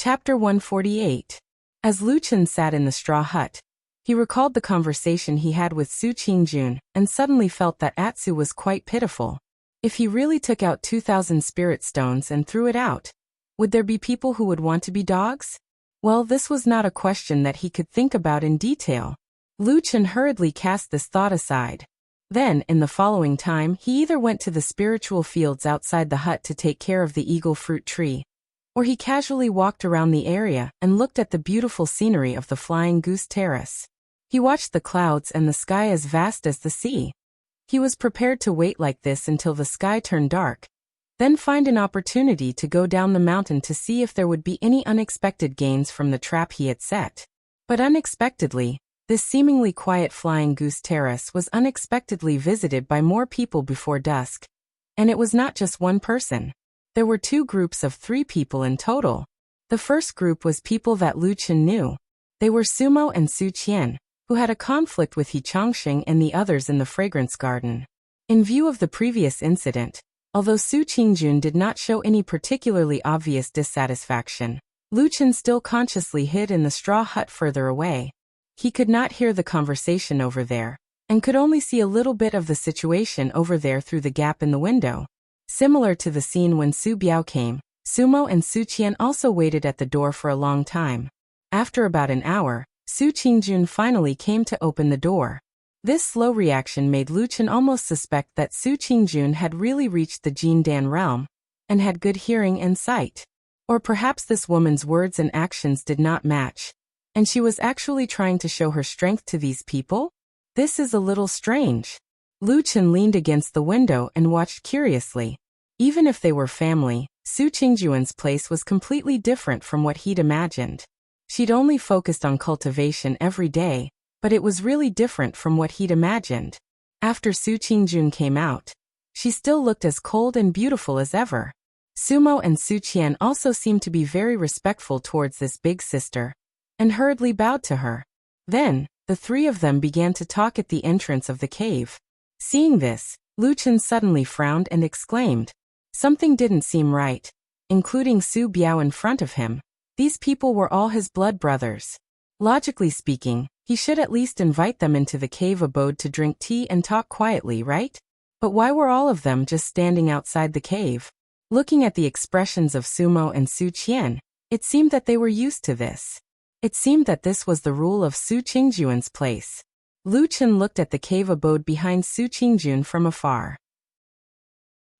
Chapter 148. As Lu Chen sat in the straw hut, he recalled the conversation he had with Su Qingjun and suddenly felt that Atsu was quite pitiful. If he really took out 2,000 spirit stones and threw it out, would there be people who would want to be dogs? Well, this was not a question that he could think about in detail. Lu Chen hurriedly cast this thought aside. Then, in the following time, he either went to the spiritual fields outside the hut to take care of the eagle fruit tree, or he casually walked around the area and looked at the beautiful scenery of the Flying Goose Terrace. He watched the clouds and the sky as vast as the sea. He was prepared to wait like this until the sky turned dark, then find an opportunity to go down the mountain to see if there would be any unexpected gains from the trap he had set. But unexpectedly, this seemingly quiet Flying Goose Terrace was unexpectedly visited by more people before dusk. And it was not just one person. There were two groups of 3 people in total. The first group was people that Lu Chen knew. They were Sumo and Su Qian, who had a conflict with He Changxing and the others in the fragrance garden. In view of the previous incident, although Su Qingjun did not show any particularly obvious dissatisfaction, Lu Chen still consciously hid in the straw hut further away. He could not hear the conversation over there, and could only see a little bit of the situation over there through the gap in the window. Similar to the scene when Su Biao came, Sumo and Su Qian also waited at the door for a long time. After about an hour, Su Qingjun finally came to open the door. This slow reaction made Lu Chen almost suspect that Su Qingjun had really reached the Jin Dan realm, and had good hearing and sight. Or perhaps this woman's words and actions did not match, and she was actually trying to show her strength to these people? This is a little strange. Lu Chen leaned against the window and watched curiously. Even if they were family, Su Qingjun's place was completely different from what he'd imagined. She'd only focused on cultivation every day, but it was really different from what he'd imagined. After Su Qingjun came out, she still looked as cold and beautiful as ever. Sumo and Su Qian also seemed to be very respectful towards this big sister, and hurriedly bowed to her. Then, the 3 of them began to talk at the entrance of the cave. Seeing this, Lu Chen suddenly frowned and exclaimed. Something didn't seem right, including Su Biao in front of him. These people were all his blood brothers. Logically speaking, he should at least invite them into the cave abode to drink tea and talk quietly, right? But why were all of them just standing outside the cave? Looking at the expressions of Sumo and Su Qian, it seemed that they were used to this. It seemed that this was the rule of Su Qingjun's place. Lu Chen looked at the cave abode behind Su Qingjun from afar.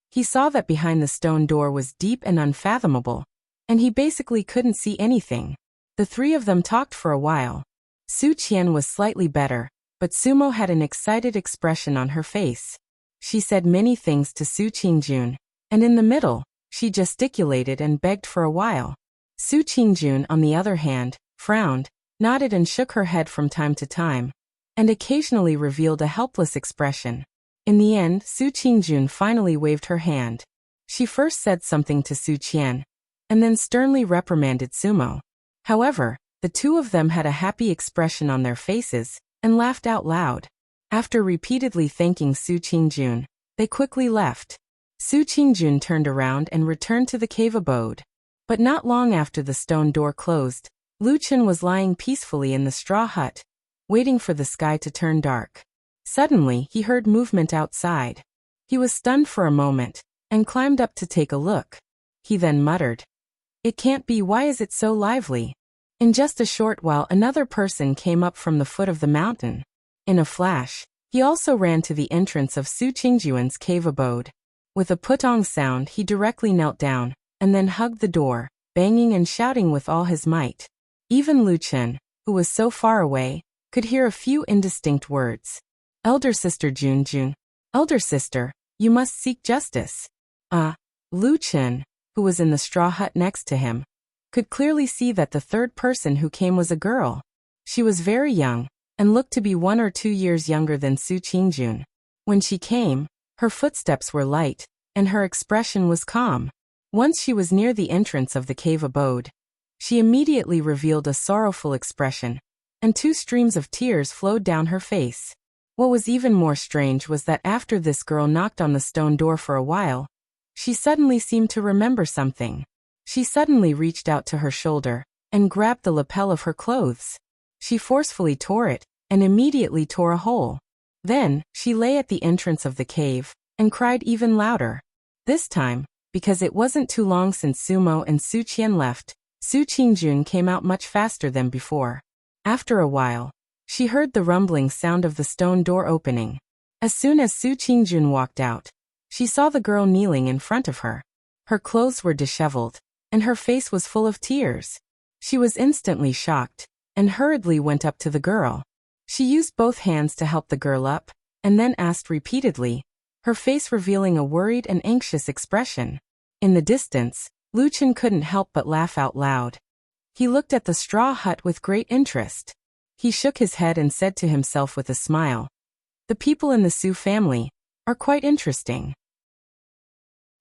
He saw that behind the stone door was deep and unfathomable, and he basically couldn't see anything. The 3 of them talked for a while. Su Qian was slightly better, but Sumo had an excited expression on her face. She said many things to Su Qingjun, and in the middle, she gesticulated and begged for a while. Su Qingjun, on the other hand, frowned, nodded and shook her head from time to time, and occasionally revealed a helpless expression. In the end, Su Qingjun finally waved her hand. She first said something to Su Qian, and then sternly reprimanded Sumo. However, the 2 of them had a happy expression on their faces, and laughed out loud. After repeatedly thanking Su Qingjun, they quickly left. Su Qingjun turned around and returned to the cave abode. But not long after the stone door closed, Lu Chen was lying peacefully in the straw hut, waiting for the sky to turn dark. Suddenly, he heard movement outside. He was stunned for a moment, and climbed up to take a look. He then muttered, "It can't be, why is it so lively?" In just a short while another person came up from the foot of the mountain. In a flash, he also ran to the entrance of Su Qingjun's cave abode. With a putong sound he directly knelt down, and then hugged the door, banging and shouting with all his might. Even Lu Chen, who was so far away, could hear a few indistinct words. "Elder sister Jun, elder sister, you must seek justice." Lu Chen, who was in the straw hut next to him, could clearly see that the 3rd person who came was a girl. She was very young, and looked to be 1 or 2 years younger than Su Qingjun. When she came, her footsteps were light, and her expression was calm. Once she was near the entrance of the cave abode, she immediately revealed a sorrowful expression, and 2 streams of tears flowed down her face. What was even more strange was that after this girl knocked on the stone door for a while, she suddenly seemed to remember something. She suddenly reached out to her shoulder and grabbed the lapel of her clothes. She forcefully tore it and immediately tore a hole. Then, she lay at the entrance of the cave and cried even louder. This time, because it wasn't too long since Sumo and Su Qian left, Su Qingjun came out much faster than before. After a while, she heard the rumbling sound of the stone door opening. As soon as Su Qingjun walked out, she saw the girl kneeling in front of her. Her clothes were disheveled, and her face was full of tears. She was instantly shocked, and hurriedly went up to the girl. She used both hands to help the girl up, and then asked repeatedly, her face revealing a worried and anxious expression. In the distance, Lu Chen couldn't help but laugh out loud. He looked at the straw hut with great interest. He shook his head and said to himself with a smile, "The people in the Su family are quite interesting."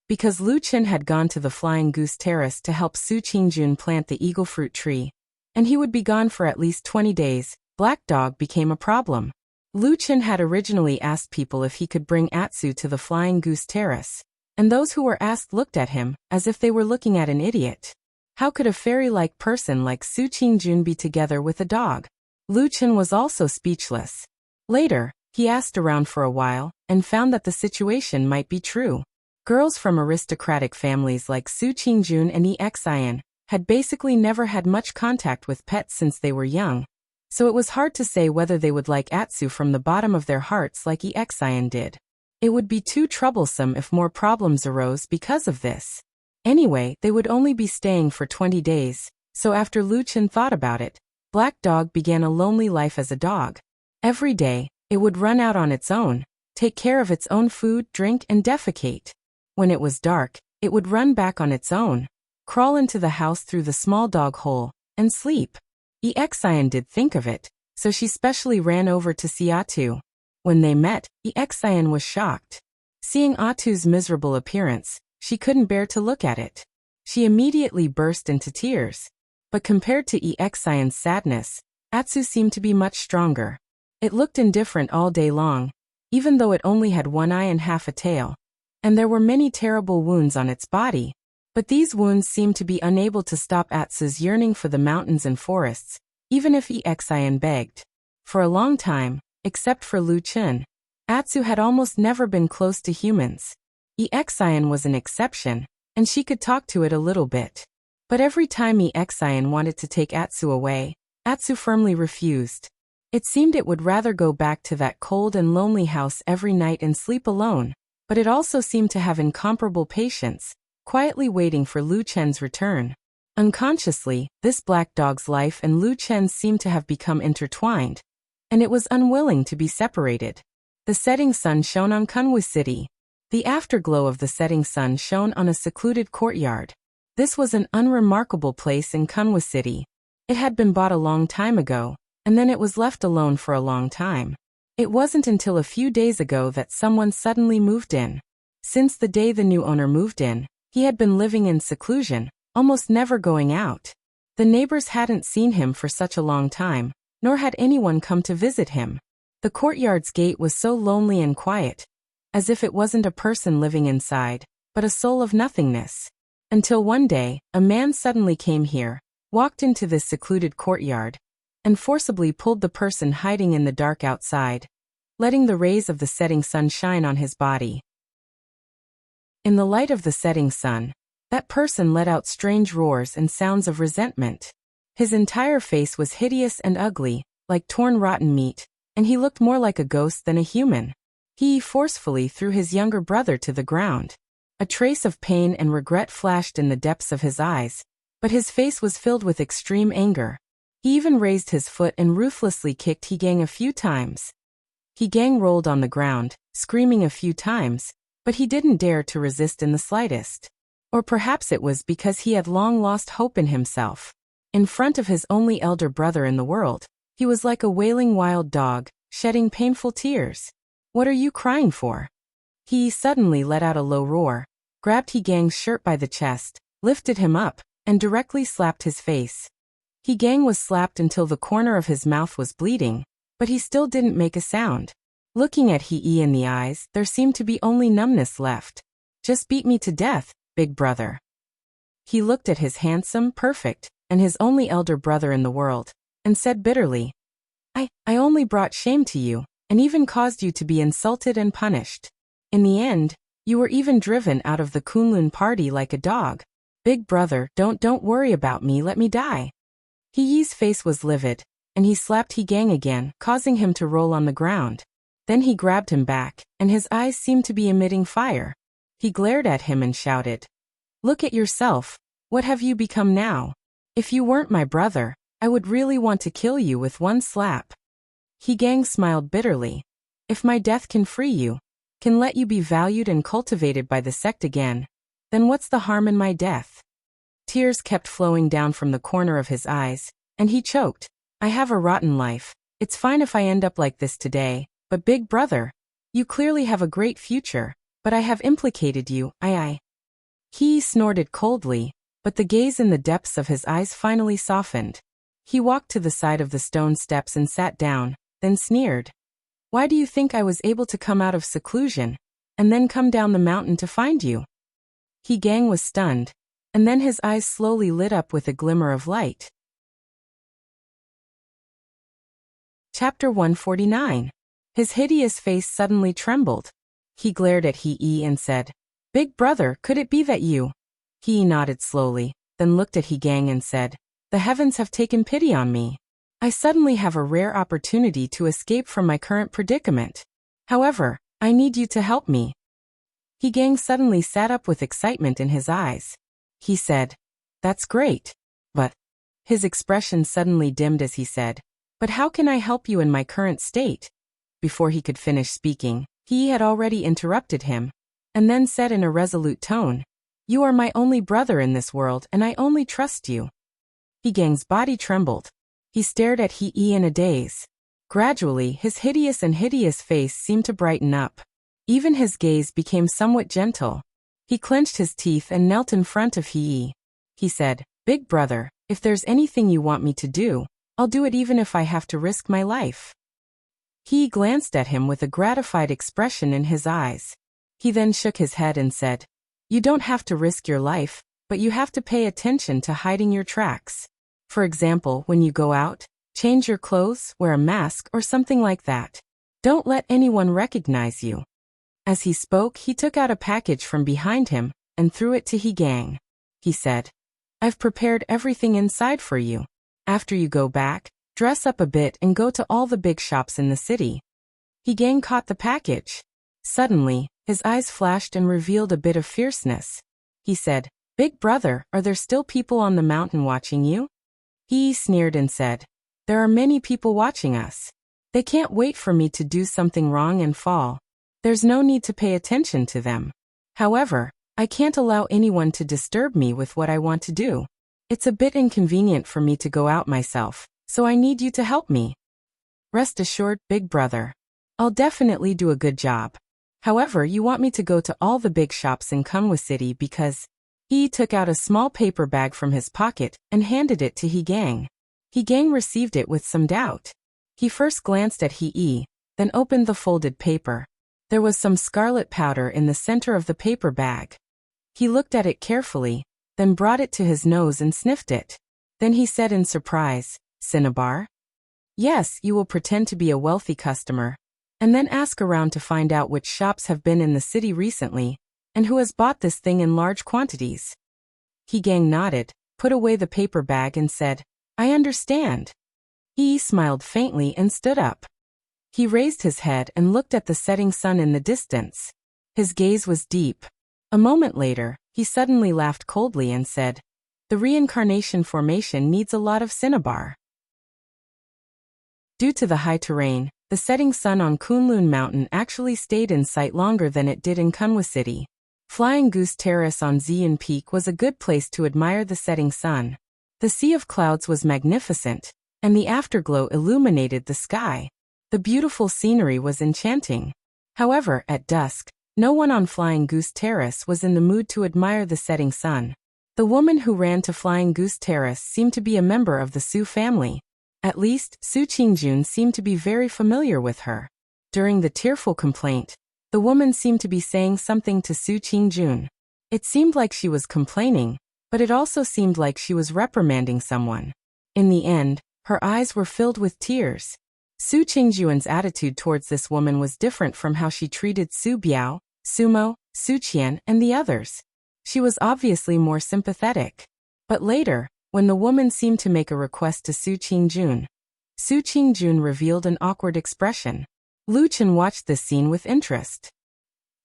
Because Lu Chen had gone to the Flying Goose Terrace to help Su Qingjun plant the eagle fruit tree, and he would be gone for at least 20 days, Black Dog became a problem. Lu Chen had originally asked people if he could bring Atsu to the Flying Goose Terrace, and those who were asked looked at him as if they were looking at an idiot. How could a fairy-like person like Su Qingjun be together with a dog? Lu Chen was also speechless. Later, he asked around for a while and found that the situation might be true. Girls from aristocratic families like Su Qingjun and Exian had basically never had much contact with pets since they were young, so it was hard to say whether they would like Atsu from the bottom of their hearts like Exian did. It would be too troublesome if more problems arose because of this. Anyway, they would only be staying for 20 days, so after Lu Chen thought about it, Black Dog began a lonely life as a dog. Every day, it would run out on its own, take care of its own food, drink, and defecate. When it was dark, it would run back on its own, crawl into the house through the small dog hole, and sleep. Exian did think of it, so she specially ran over to see Atu. When they met, Exian was shocked. Seeing Atu's miserable appearance, she couldn't bear to look at it. She immediately burst into tears. But compared to Exian's sadness, Atsu seemed to be much stronger. It looked indifferent all day long, even though it only had one eye and half a tail, and there were many terrible wounds on its body. But these wounds seemed to be unable to stop Atsu's yearning for the mountains and forests, even if Exian begged. For a long time, except for Lu Chen, Atsu had almost never been close to humans. Exian was an exception, and she could talk to it a little bit. But every time Exian wanted to take Atsu away, Atsu firmly refused. It seemed it would rather go back to that cold and lonely house every night and sleep alone, but it also seemed to have incomparable patience, quietly waiting for Lu Chen's return. Unconsciously, this black dog's life and Lu Chen's seemed to have become intertwined, and it was unwilling to be separated. The setting sun shone on Kunwu City. The afterglow of the setting sun shone on a secluded courtyard. This was an unremarkable place in Kunwu City. It had been bought a long time ago, and then it was left alone for a long time. It wasn't until a few days ago that someone suddenly moved in. Since the day the new owner moved in, he had been living in seclusion, almost never going out. The neighbors hadn't seen him for such a long time, nor had anyone come to visit him. The courtyard's gate was so lonely and quiet, as if it wasn't a person living inside, but a soul of nothingness. Until one day, a man suddenly came here, walked into this secluded courtyard, and forcibly pulled the person hiding in the dark outside, letting the rays of the setting sun shine on his body. In the light of the setting sun, that person let out strange roars and sounds of resentment. His entire face was hideous and ugly, like torn rotten meat, and he looked more like a ghost than a human. He forcefully threw his younger brother to the ground. A trace of pain and regret flashed in the depths of his eyes, but his face was filled with extreme anger. He even raised his foot and ruthlessly kicked Hegang a few times. Hegang rolled on the ground, screaming a few times, but he didn't dare to resist in the slightest. Or perhaps it was because he had long lost hope in himself. In front of his only elder brother in the world, he was like a wailing wild dog, shedding painful tears. "What are you crying for?" He suddenly let out a low roar, grabbed Hegang's shirt by the chest, lifted him up, and directly slapped his face. Hegang was slapped until the corner of his mouth was bleeding, but he still didn't make a sound. Looking at Hei in the eyes, there seemed to be only numbness left. "Just beat me to death, big brother." He looked at his handsome, perfect, and his only elder brother in the world, and said bitterly, I only brought shame to you, and even caused you to be insulted and punished. In the end, you were even driven out of the Kunlun party like a dog. Big brother, don't worry about me, let me die. He's face was livid, and he slapped Gang again, causing him to roll on the ground. Then he grabbed him back, and his eyes seemed to be emitting fire. He glared at him and shouted, Look at yourself, what have you become now? If you weren't my brother, I would really want to kill you with one slap. Gang smiled bitterly. If my death can free you, can let you be valued and cultivated by the sect again, then what's the harm in my death? Tears kept flowing down from the corner of his eyes, and he choked. I have a rotten life. It's fine if I end up like this today, but big brother, you clearly have a great future, but I have implicated you, He snorted coldly, but the gaze in the depths of his eyes finally softened. He walked to the side of the stone steps and sat down, then sneered. Why do you think I was able to come out of seclusion, and then come down the mountain to find you? Gang was stunned, and then his eyes slowly lit up with a glimmer of light. Chapter 149. His hideous face suddenly trembled. He glared at He and said, Big brother, could it be that you? He nodded slowly, then looked at Gang and said, The heavens have taken pity on me. I suddenly have a rare opportunity to escape from my current predicament. However, I need you to help me. Gang suddenly sat up with excitement in his eyes. He said, That's great. But his expression suddenly dimmed as he said, But how can I help you in my current state? Before he could finish speaking, he had already interrupted him, and then said in a resolute tone, You are my only brother in this world and I only trust you. Gang's body trembled. He stared at He in a daze. Gradually, his hideous face seemed to brighten up. Even his gaze became somewhat gentle. He clenched his teeth and knelt in front of He. He said, Big brother, if there's anything you want me to do, I'll do it even if I have to risk my life. He glanced at him with a gratified expression in his eyes. He then shook his head and said, You don't have to risk your life, but you have to pay attention to hiding your tracks. For example, when you go out, change your clothes, wear a mask, or something like that. Don't let anyone recognize you. As he spoke, he took out a package from behind him and threw it to Gang. He said, I've prepared everything inside for you. After you go back, dress up a bit and go to all the big shops in the city. Gang caught the package. Suddenly, his eyes flashed and revealed a bit of fierceness. He said, Big brother, are there still people on the mountain watching you? He sneered and said, There are many people watching us. They can't wait for me to do something wrong and fall. There's no need to pay attention to them. However, I can't allow anyone to disturb me with what I want to do. It's a bit inconvenient for me to go out myself, so I need you to help me. Rest assured, big brother. I'll definitely do a good job. However, you want me to go to all the big shops in Kunwa City because... He took out a small paper bag from his pocket and handed it to Gang. Gang received it with some doubt. He first glanced at He, then opened the folded paper. There was some scarlet powder in the center of the paper bag. He looked at it carefully, then brought it to his nose and sniffed it. Then he said in surprise, Cinnabar? Yes, you will pretend to be a wealthy customer, and then ask around to find out which shops have been in the city recently, and who has bought this thing in large quantities. Gang nodded, put away the paper bag and said, I understand. He smiled faintly and stood up. He raised his head and looked at the setting sun in the distance. His gaze was deep. A moment later, he suddenly laughed coldly and said, The reincarnation formation needs a lot of cinnabar. Due to the high terrain, the setting sun on Kunlun Mountain actually stayed in sight longer than it did in Kunwa City. Flying Goose Terrace on Xian Peak was a good place to admire the setting sun. The sea of clouds was magnificent, and the afterglow illuminated the sky. The beautiful scenery was enchanting. However, at dusk, no one on Flying Goose Terrace was in the mood to admire the setting sun. The woman who ran to Flying Goose Terrace seemed to be a member of the Su family. At least, Su Qingjun seemed to be very familiar with her. During the tearful complaint, the woman seemed to be saying something to Su Qingjun. It seemed like she was complaining, but it also seemed like she was reprimanding someone. In the end, her eyes were filled with tears. Su Qingjuan's attitude towards this woman was different from how she treated Su Biao, Sumo, Su Qian, and the others. She was obviously more sympathetic. But later, when the woman seemed to make a request to Su Qingjun, Su Qingjun revealed an awkward expression. Lu Chen watched this scene with interest.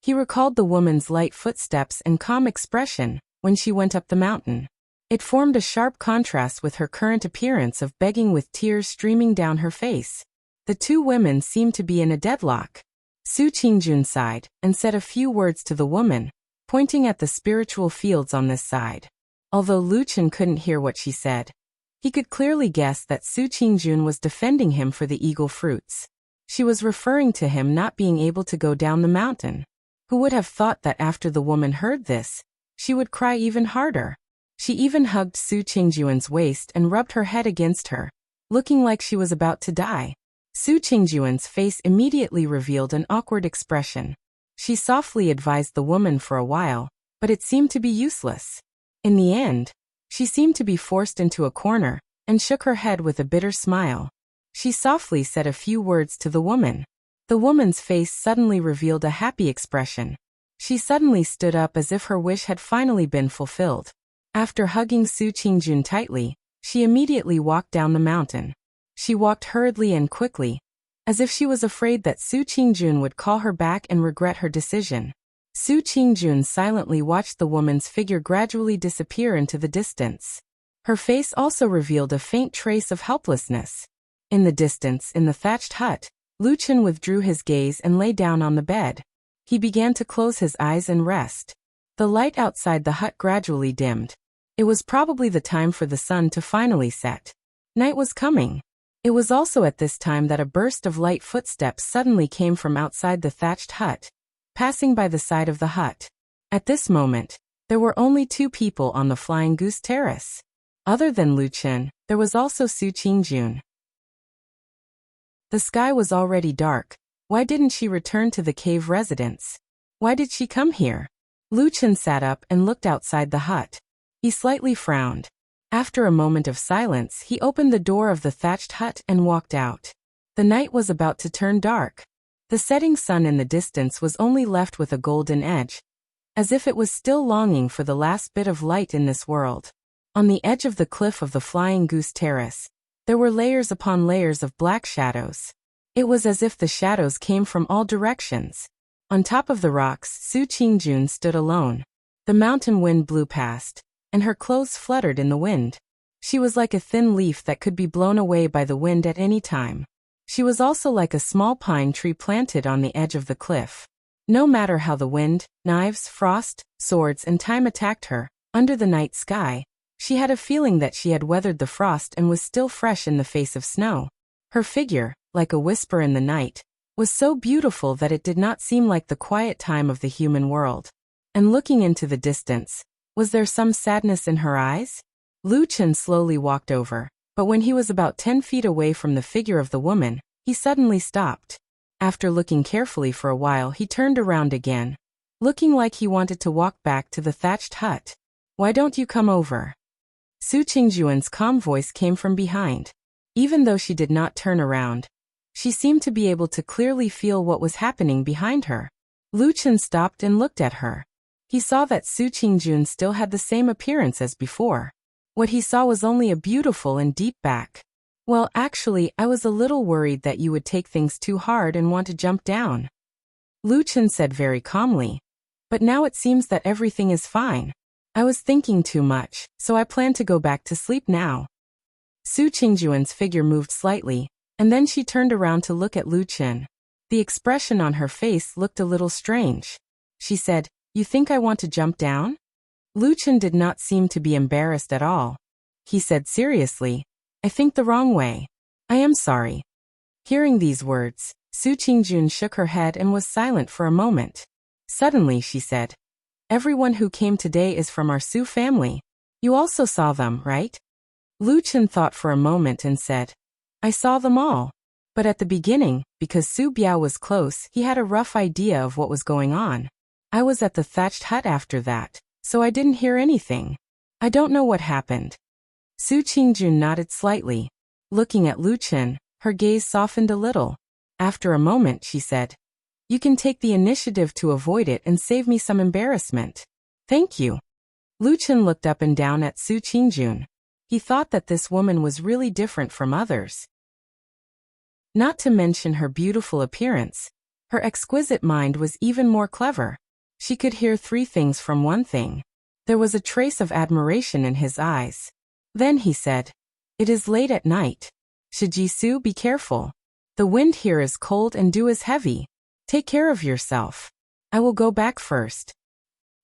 He recalled the woman's light footsteps and calm expression when she went up the mountain. It formed a sharp contrast with her current appearance of begging with tears streaming down her face. The two women seemed to be in a deadlock. Su Qingjun sighed and said a few words to the woman, pointing at the spiritual fields on this side. Although Lu Chen couldn't hear what she said, he could clearly guess that Su Qingjun was defending him for the eagle fruits. She was referring to him not being able to go down the mountain. Who would have thought that after the woman heard this, she would cry even harder? She even hugged Su Qingjuan's waist and rubbed her head against her, looking like she was about to die. Su Qingjuan's face immediately revealed an awkward expression. She softly advised the woman for a while, but it seemed to be useless. In the end, she seemed to be forced into a corner and shook her head with a bitter smile. She softly said a few words to the woman. The woman's face suddenly revealed a happy expression. She suddenly stood up as if her wish had finally been fulfilled. After hugging Su Qingjun tightly, she immediately walked down the mountain. She walked hurriedly and quickly, as if she was afraid that Su Qingjun would call her back and regret her decision. Su Qingjun silently watched the woman's figure gradually disappear into the distance. Her face also revealed a faint trace of helplessness. In the distance, in the thatched hut, Lu Chen withdrew his gaze and lay down on the bed. He began to close his eyes and rest. The light outside the hut gradually dimmed. It was probably the time for the sun to finally set. Night was coming. It was also at this time that a burst of light footsteps suddenly came from outside the thatched hut, passing by the side of the hut. At this moment, there were only two people on the Flying Goose Terrace. Other than Lu Chen, there was also Su Qingjun. The sky was already dark. Why didn't she return to the cave residence? Why did she come here? Lu Chen sat up and looked outside the hut. He slightly frowned. After a moment of silence, he opened the door of the thatched hut and walked out. The night was about to turn dark. The setting sun in the distance was only left with a golden edge, as if it was still longing for the last bit of light in this world. On the edge of the cliff of the Flying Goose Terrace, there were layers upon layers of black shadows. It was as if the shadows came from all directions. On top of the rocks, Su Qingjun stood alone. The mountain wind blew past, and her clothes fluttered in the wind. She was like a thin leaf that could be blown away by the wind at any time. She was also like a small pine tree planted on the edge of the cliff. No matter how the wind, knives, frost, swords, and time attacked her, under the night sky, she had a feeling that she had weathered the frost and was still fresh in the face of snow. Her figure, like a whisper in the night, was so beautiful that it did not seem like the quiet time of the human world. And looking into the distance, was there some sadness in her eyes? Lu Chen slowly walked over, but when he was about 10 feet away from the figure of the woman, he suddenly stopped. After looking carefully for a while, he turned around again, looking like he wanted to walk back to the thatched hut. "Why don't you come over?" Su Qingjuan's calm voice came from behind. Even though she did not turn around, she seemed to be able to clearly feel what was happening behind her. Lu Chen stopped and looked at her. He saw that Su Qingjun still had the same appearance as before. What he saw was only a beautiful and deep back. "Well, actually, I was a little worried that you would take things too hard and want to jump down," Lu Chen said very calmly. "But now it seems that everything is fine. I was thinking too much, so I plan to go back to sleep now." Su Qingjuan's figure moved slightly, and then she turned around to look at Lu Chen. The expression on her face looked a little strange. She said, "You think I want to jump down?" Lu Chen did not seem to be embarrassed at all. He said seriously, "I think the wrong way. I am sorry." Hearing these words, Su Qingjun shook her head and was silent for a moment. Suddenly she said, "Everyone who came today is from our Su family. You also saw them, right?" Lu Chen thought for a moment and said, "I saw them all." But at the beginning, because Su Biao was close, he had a rough idea of what was going on. "I was at the thatched hut after that, so I didn't hear anything." I don't know what happened. Su Qingjun nodded slightly. Looking at Lu Chen, her gaze softened a little. After a moment, she said, "You can take the initiative to avoid it and save me some embarrassment. Thank you." Lu Chen looked up and down at Su Qingjun. He thought that this woman was really different from others. Not to mention her beautiful appearance, her exquisite mind was even more clever. She could hear three things from one thing. There was a trace of admiration in his eyes. Then he said, "It is late at night. Should Jisoo be careful? The wind here is cold and dew is heavy. Take care of yourself. I will go back first.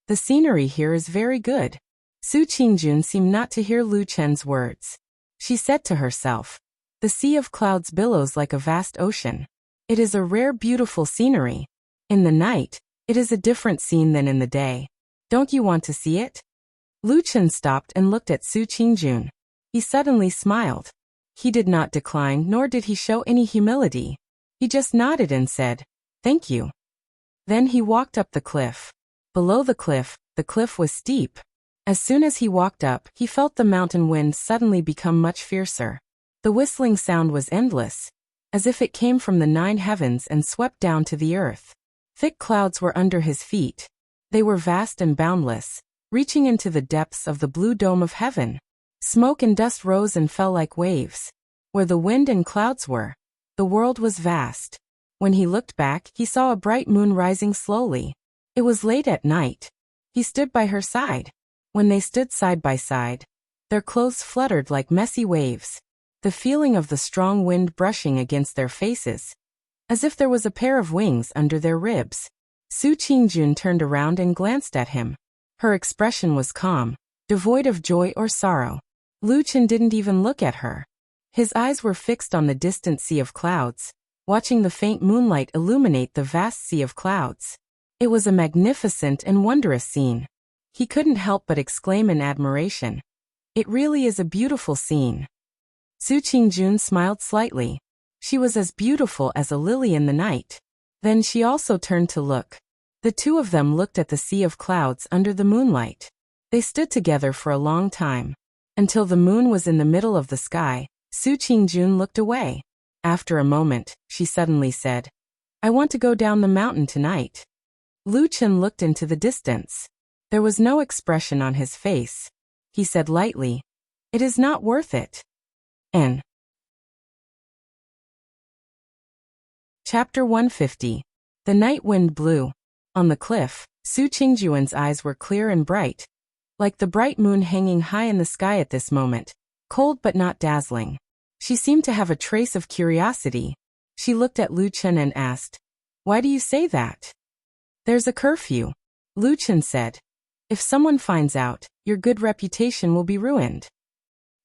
The scenery here is very good." Su Qingjun seemed not to hear Lu Chen's words. She said to herself, "The sea of clouds billows like a vast ocean. It is a rare beautiful scenery. In the night, it is a different scene than in the day. Don't you want to see it?" Lu Chen stopped and looked at Su Qingjun. He suddenly smiled. He did not decline nor did he show any humility. He just nodded and said, "Thank you." Then he walked up the cliff. Below the cliff was steep. As soon as he walked up, he felt the mountain wind suddenly become much fiercer. The whistling sound was endless, as if it came from the 9 heavens and swept down to the earth. Thick clouds were under his feet. They were vast and boundless, reaching into the depths of the blue dome of heaven. Smoke and dust rose and fell like waves. Where the wind and clouds were, the world was vast. When he looked back, he saw a bright moon rising slowly. It was late at night. He stood by her side. When they stood side by side, their clothes fluttered like messy waves. The feeling of the strong wind brushing against their faces, as if there was a pair of wings under their ribs. Su Qingjun turned around and glanced at him. Her expression was calm, devoid of joy or sorrow. Lu Chen didn't even look at her. His eyes were fixed on the distant sea of clouds, watching the faint moonlight illuminate the vast sea of clouds. It was a magnificent and wondrous scene. He couldn't help but exclaim in admiration, "It really is a beautiful scene." Su Qingjun smiled slightly. She was as beautiful as a lily in the night. Then she also turned to look. The two of them looked at the sea of clouds under the moonlight. They stood together for a long time. Until the moon was in the middle of the sky, Su Qingjun looked away. After a moment, she suddenly said, "I want to go down the mountain tonight." Lu Chen looked into the distance. There was no expression on his face. He said lightly, "It is not worth it." N. Chapter 150. The night wind blew. On the cliff, Su Qingjuan's eyes were clear and bright, like the bright moon hanging high in the sky at this moment, cold but not dazzling. She seemed to have a trace of curiosity. She looked at Lu Chen and asked, "Why do you say that?" "There's a curfew," Lu Chen said. "If someone finds out, your good reputation will be ruined."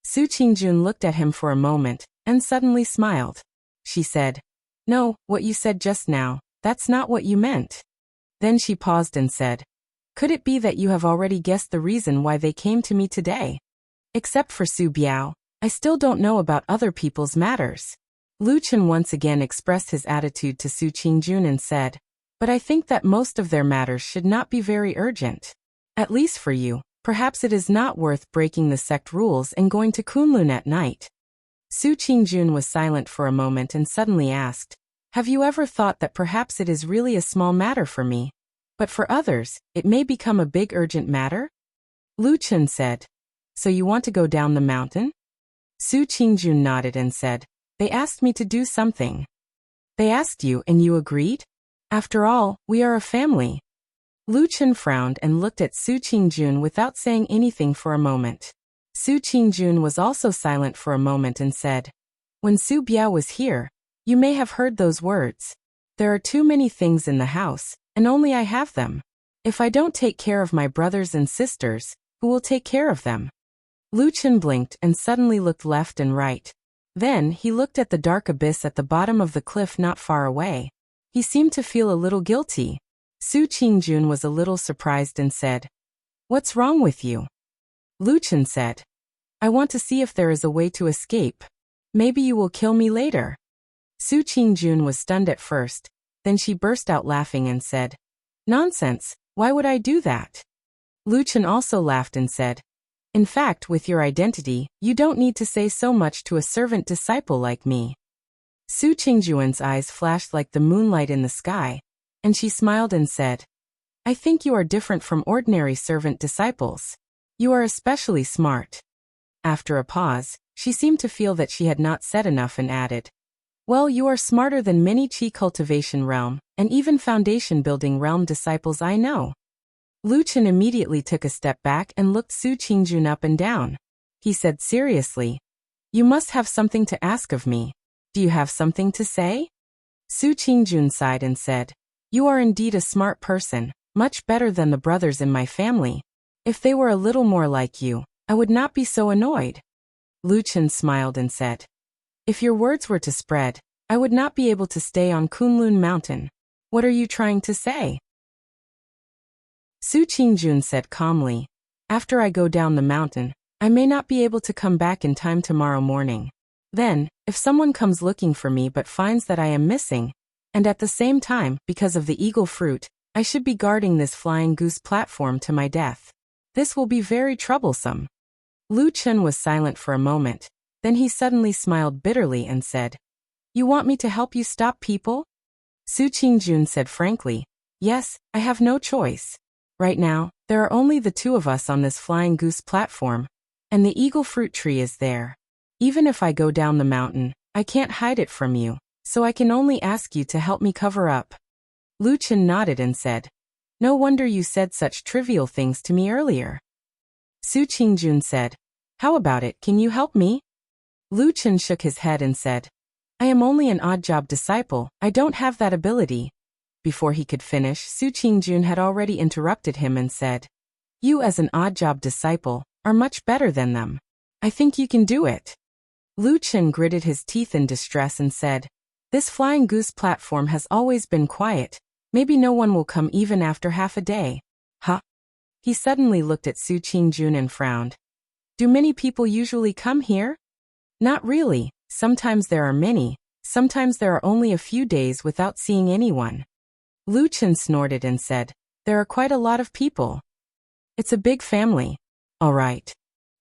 Su Qingjun looked at him for a moment, and suddenly smiled. She said, "No, what you said just now, that's not what you meant." Then she paused and said, "Could it be that you have already guessed the reason why they came to me today? Except for Su Biao, I still don't know about other people's matters." Lu Chen once again expressed his attitude to Su Qingjun and said, "But I think that most of their matters should not be very urgent. At least for you, perhaps it is not worth breaking the sect rules and going to Kunlun at night." Su Qingjun was silent for a moment and suddenly asked, "Have you ever thought that perhaps it is really a small matter for me, but for others, it may become a big urgent matter?" Lu Chen said, "So you want to go down the mountain?" Su Qingjun nodded and said, "They asked me to do something." "They asked you and you agreed? After all, we are a family." Lu Chen frowned and looked at Su Qingjun without saying anything for a moment. Su Qingjun was also silent for a moment and said, "When Su Biao was here, you may have heard those words. There are too many things in the house, and only I have them. If I don't take care of my brothers and sisters, who will take care of them?" Lu Chen blinked and suddenly looked left and right. Then he looked at the dark abyss at the bottom of the cliff not far away. He seemed to feel a little guilty. Su Qingjun was a little surprised and said, "What's wrong with you?" Lu Chen said, "I want to see if there is a way to escape. Maybe you will kill me later." Su Qingjun was stunned at first, then she burst out laughing and said, "Nonsense, why would I do that?" Lu Chen also laughed and said, In fact, with your identity, you don't need to say so much to a servant disciple like me. Su Qingjuan's eyes flashed like the moonlight in the sky, and she smiled and said, I think you are different from ordinary servant disciples. You are especially smart. After a pause, she seemed to feel that she had not said enough and added, well, you are smarter than many qi cultivation realm, and even foundation building realm disciples I know. Lu Chen immediately took a step back and looked Su Qingjun up and down. He said seriously, you must have something to ask of me. Do you have something to say? Su Qingjun sighed and said, you are indeed a smart person, much better than the brothers in my family. If they were a little more like you, I would not be so annoyed. Lu Chen smiled and said, if your words were to spread, I would not be able to stay on Kunlun Mountain. What are you trying to say? Su Qingjun said calmly, after I go down the mountain, I may not be able to come back in time tomorrow morning. Then, if someone comes looking for me but finds that I am missing, and at the same time, because of the eagle fruit, I should be guarding this flying goose platform to my death. This will be very troublesome. Lu Chen was silent for a moment, then he suddenly smiled bitterly and said, you want me to help you stop people? Su Qingjun said frankly, yes, I have no choice. Right now, there are only the two of us on this flying goose platform, and the eagle fruit tree is there. Even if I go down the mountain, I can't hide it from you, so I can only ask you to help me cover up. Lu Chen nodded and said, no wonder you said such trivial things to me earlier. Su Qingjun said, how about it, can you help me? Lu Chen shook his head and said, I am only an odd job disciple, I don't have that ability. Before he could finish, Su Qingjun had already interrupted him and said, you as an odd job disciple are much better than them. I think you can do it. Lu Chen gritted his teeth in distress and said, this flying goose platform has always been quiet. Maybe no one will come even after half a day. Huh? He suddenly looked at Su Qingjun and frowned. Do many people usually come here? Not really. Sometimes there are many. Sometimes there are only a few days without seeing anyone. Lu Chen snorted and said, there are quite a lot of people. It's a big family. All right.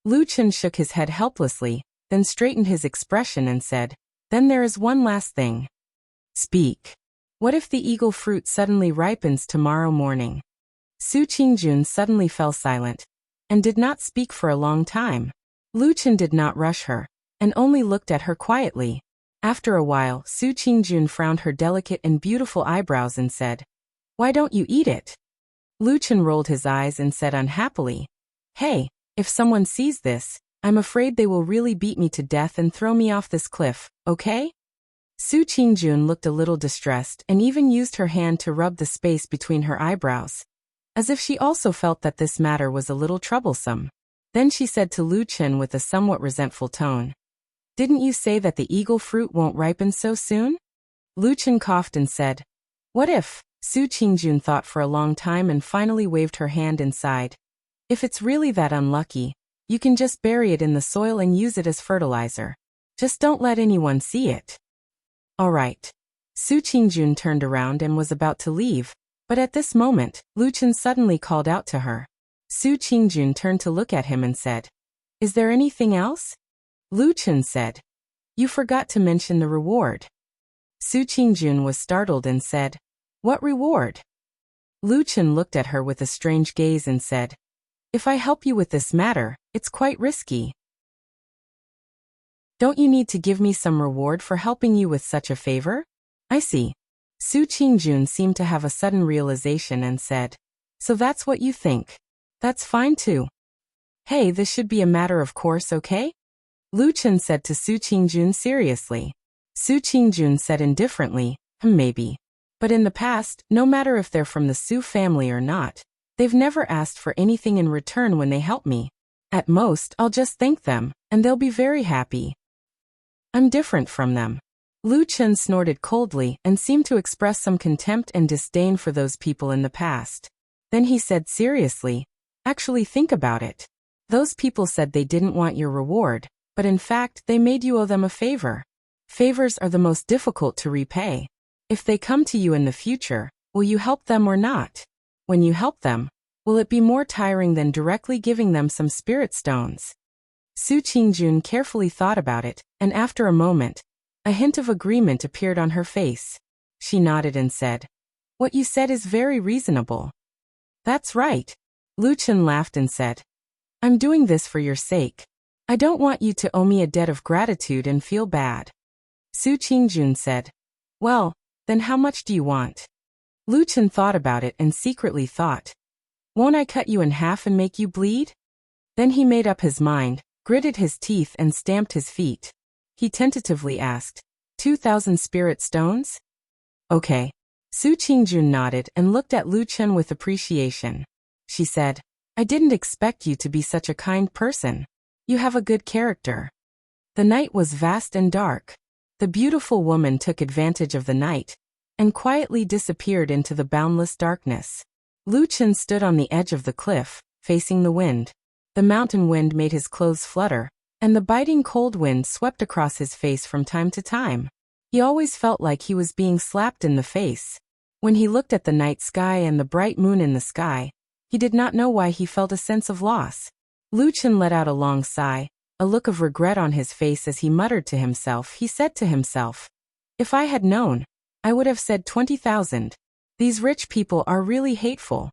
Lu Chen shook his head helplessly, then straightened his expression and said, then there is one last thing. Speak. What if the eagle fruit suddenly ripens tomorrow morning? Su Qingjun suddenly fell silent, and did not speak for a long time. Lu Chen did not rush her, and only looked at her quietly. After a while, Su Qingjun frowned her delicate and beautiful eyebrows and said, why don't you eat it? Lu Chen rolled his eyes and said unhappily, hey, if someone sees this, I'm afraid they will really beat me to death and throw me off this cliff, okay? Su Qingjun looked a little distressed and even used her hand to rub the space between her eyebrows, as if she also felt that this matter was a little troublesome. Then she said to Lu Chen with a somewhat resentful tone, didn't you say that the eagle fruit won't ripen so soon? Lu Chen coughed and said, what if? Su Qingjun thought for a long time and finally waved her hand and sighed. If it's really that unlucky, you can just bury it in the soil and use it as fertilizer. Just don't let anyone see it. All right. Su Qingjun turned around and was about to leave, but at this moment, Lu Chen suddenly called out to her. Su Qingjun turned to look at him and said, is there anything else? Lu Chen said, you forgot to mention the reward. Su Qingjun was startled and said, what reward? Lu Chen looked at her with a strange gaze and said, if I help you with this matter, it's quite risky. Don't you need to give me some reward for helping you with such a favor? I see. Su Qingjun seemed to have a sudden realization and said, so that's what you think. That's fine too. Hey, this should be a matter of course, okay? Lu Chen said to Su Qingjun seriously. Su Qingjun said indifferently, maybe. But in the past, no matter if they're from the Su family or not, they've never asked for anything in return when they help me. At most, I'll just thank them, and they'll be very happy. I'm different from them. Lu Chen snorted coldly and seemed to express some contempt and disdain for those people in the past. Then he said seriously, actually think about it. Those people said they didn't want your reward, but in fact they made you owe them a favor. Favors are the most difficult to repay. If they come to you in the future, will you help them or not? When you help them, Will it be more tiring than directly giving them some spirit stones? Su Qingjun carefully thought about it, and after a moment, a hint of agreement appeared on her face. She nodded and said, "What you said is very reasonable." "That's right." Lu Chen laughed and said, "I'm doing this for your sake. I don't want you to owe me a debt of gratitude and feel bad." Su Qingjun said, "Well, then how much do you want?" Lu Chen thought about it and secretly thought, "Won't I cut you in half and make you bleed?" Then he made up his mind, gritted his teeth and stamped his feet. He tentatively asked, 2,000 spirit stones? Okay. Su Qingjun nodded and looked at Lu Chen with appreciation. She said, "I didn't expect you to be such a kind person. You have a good character." The night was vast and dark. The beautiful woman took advantage of the night and quietly disappeared into the boundless darkness. Lu Chen stood on the edge of the cliff, facing the wind. The mountain wind made his clothes flutter, and the biting cold wind swept across his face from time to time. He always felt like he was being slapped in the face. When he looked at the night sky and the bright moon in the sky, he did not know why he felt a sense of loss. Lu Chen let out a long sigh, a look of regret on his face as he muttered to himself. He said to himself, "If I had known, I would have said 20,000. These rich people are really hateful."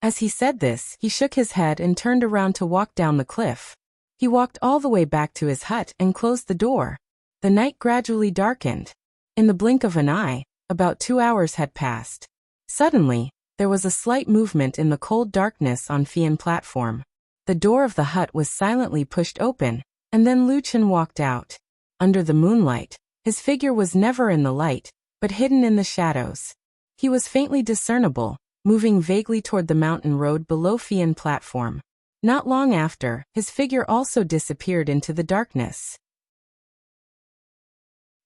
As he said this, he shook his head and turned around to walk down the cliff. He walked all the way back to his hut and closed the door. The night gradually darkened. In the blink of an eye, about 2 hours had passed. Suddenly, there was a slight movement in the cold darkness on Fian platform. The door of the hut was silently pushed open, and then Lu Chen walked out. Under the moonlight, his figure was never in the light, but hidden in the shadows. He was faintly discernible, moving vaguely toward the mountain road below Fian platform. Not long after, his figure also disappeared into the darkness.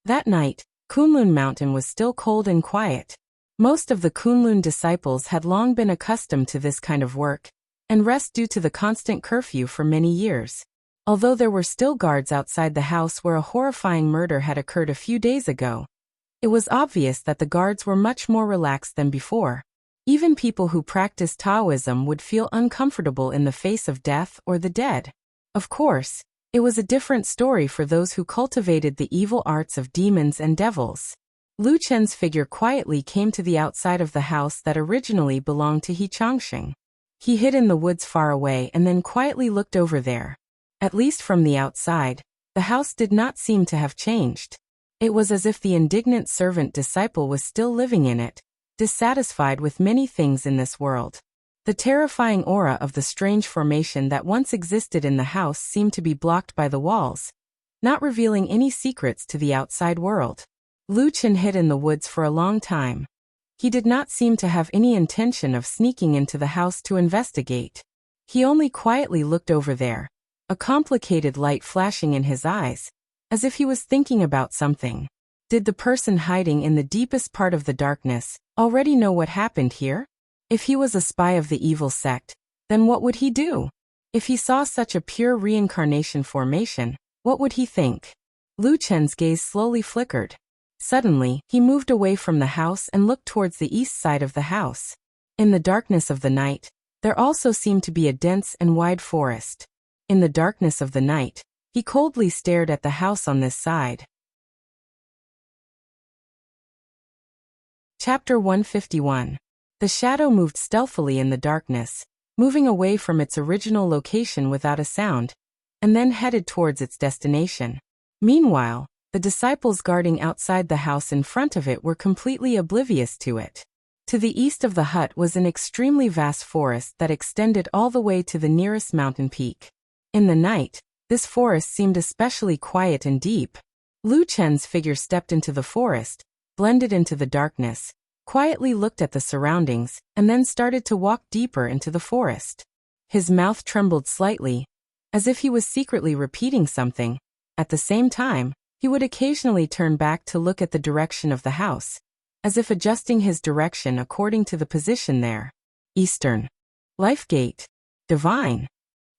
That night, Kunlun Mountain was still cold and quiet. Most of the Kunlun disciples had long been accustomed to this kind of work and rest due to the constant curfew for many years. Although there were still guards outside the house where a horrifying murder had occurred a few days ago, it was obvious that the guards were much more relaxed than before. Even people who practiced Taoism would feel uncomfortable in the face of death or the dead. Of course, it was a different story for those who cultivated the evil arts of demons and devils. Lu Chen's figure quietly came to the outside of the house that originally belonged to He Changsheng. He hid in the woods far away and then quietly looked over there. At least from the outside, the house did not seem to have changed. It was as if the indignant servant disciple was still living in it, dissatisfied with many things in this world. The terrifying aura of the strange formation that once existed in the house seemed to be blocked by the walls, not revealing any secrets to the outside world. Lu Chen hid in the woods for a long time. He did not seem to have any intention of sneaking into the house to investigate. He only quietly looked over there, a complicated light flashing in his eyes, as if he was thinking about something. Did the person hiding in the deepest part of the darkness already know what happened here? If he was a spy of the evil sect, then what would he do? If he saw such a pure reincarnation formation, what would he think? Lu Chen's gaze slowly flickered. Suddenly, he moved away from the house and looked towards the east side of the house. In the darkness of the night, there also seemed to be a dense and wide forest. In the darkness of the night, he coldly stared at the house on this side. Chapter 151. The shadow moved stealthily in the darkness, moving away from its original location without a sound, and then headed towards its destination. Meanwhile, the disciples guarding outside the house in front of it were completely oblivious to it. To the east of the hut was an extremely vast forest that extended all the way to the nearest mountain peak. In the night, this forest seemed especially quiet and deep. Lu Chen's figure stepped into the forest, blended into the darkness, quietly looked at the surroundings, and then started to walk deeper into the forest. His mouth trembled slightly, as if he was secretly repeating something. At the same time, he would occasionally turn back to look at the direction of the house, as if adjusting his direction according to the position there. Eastern. Life Gate. Divine.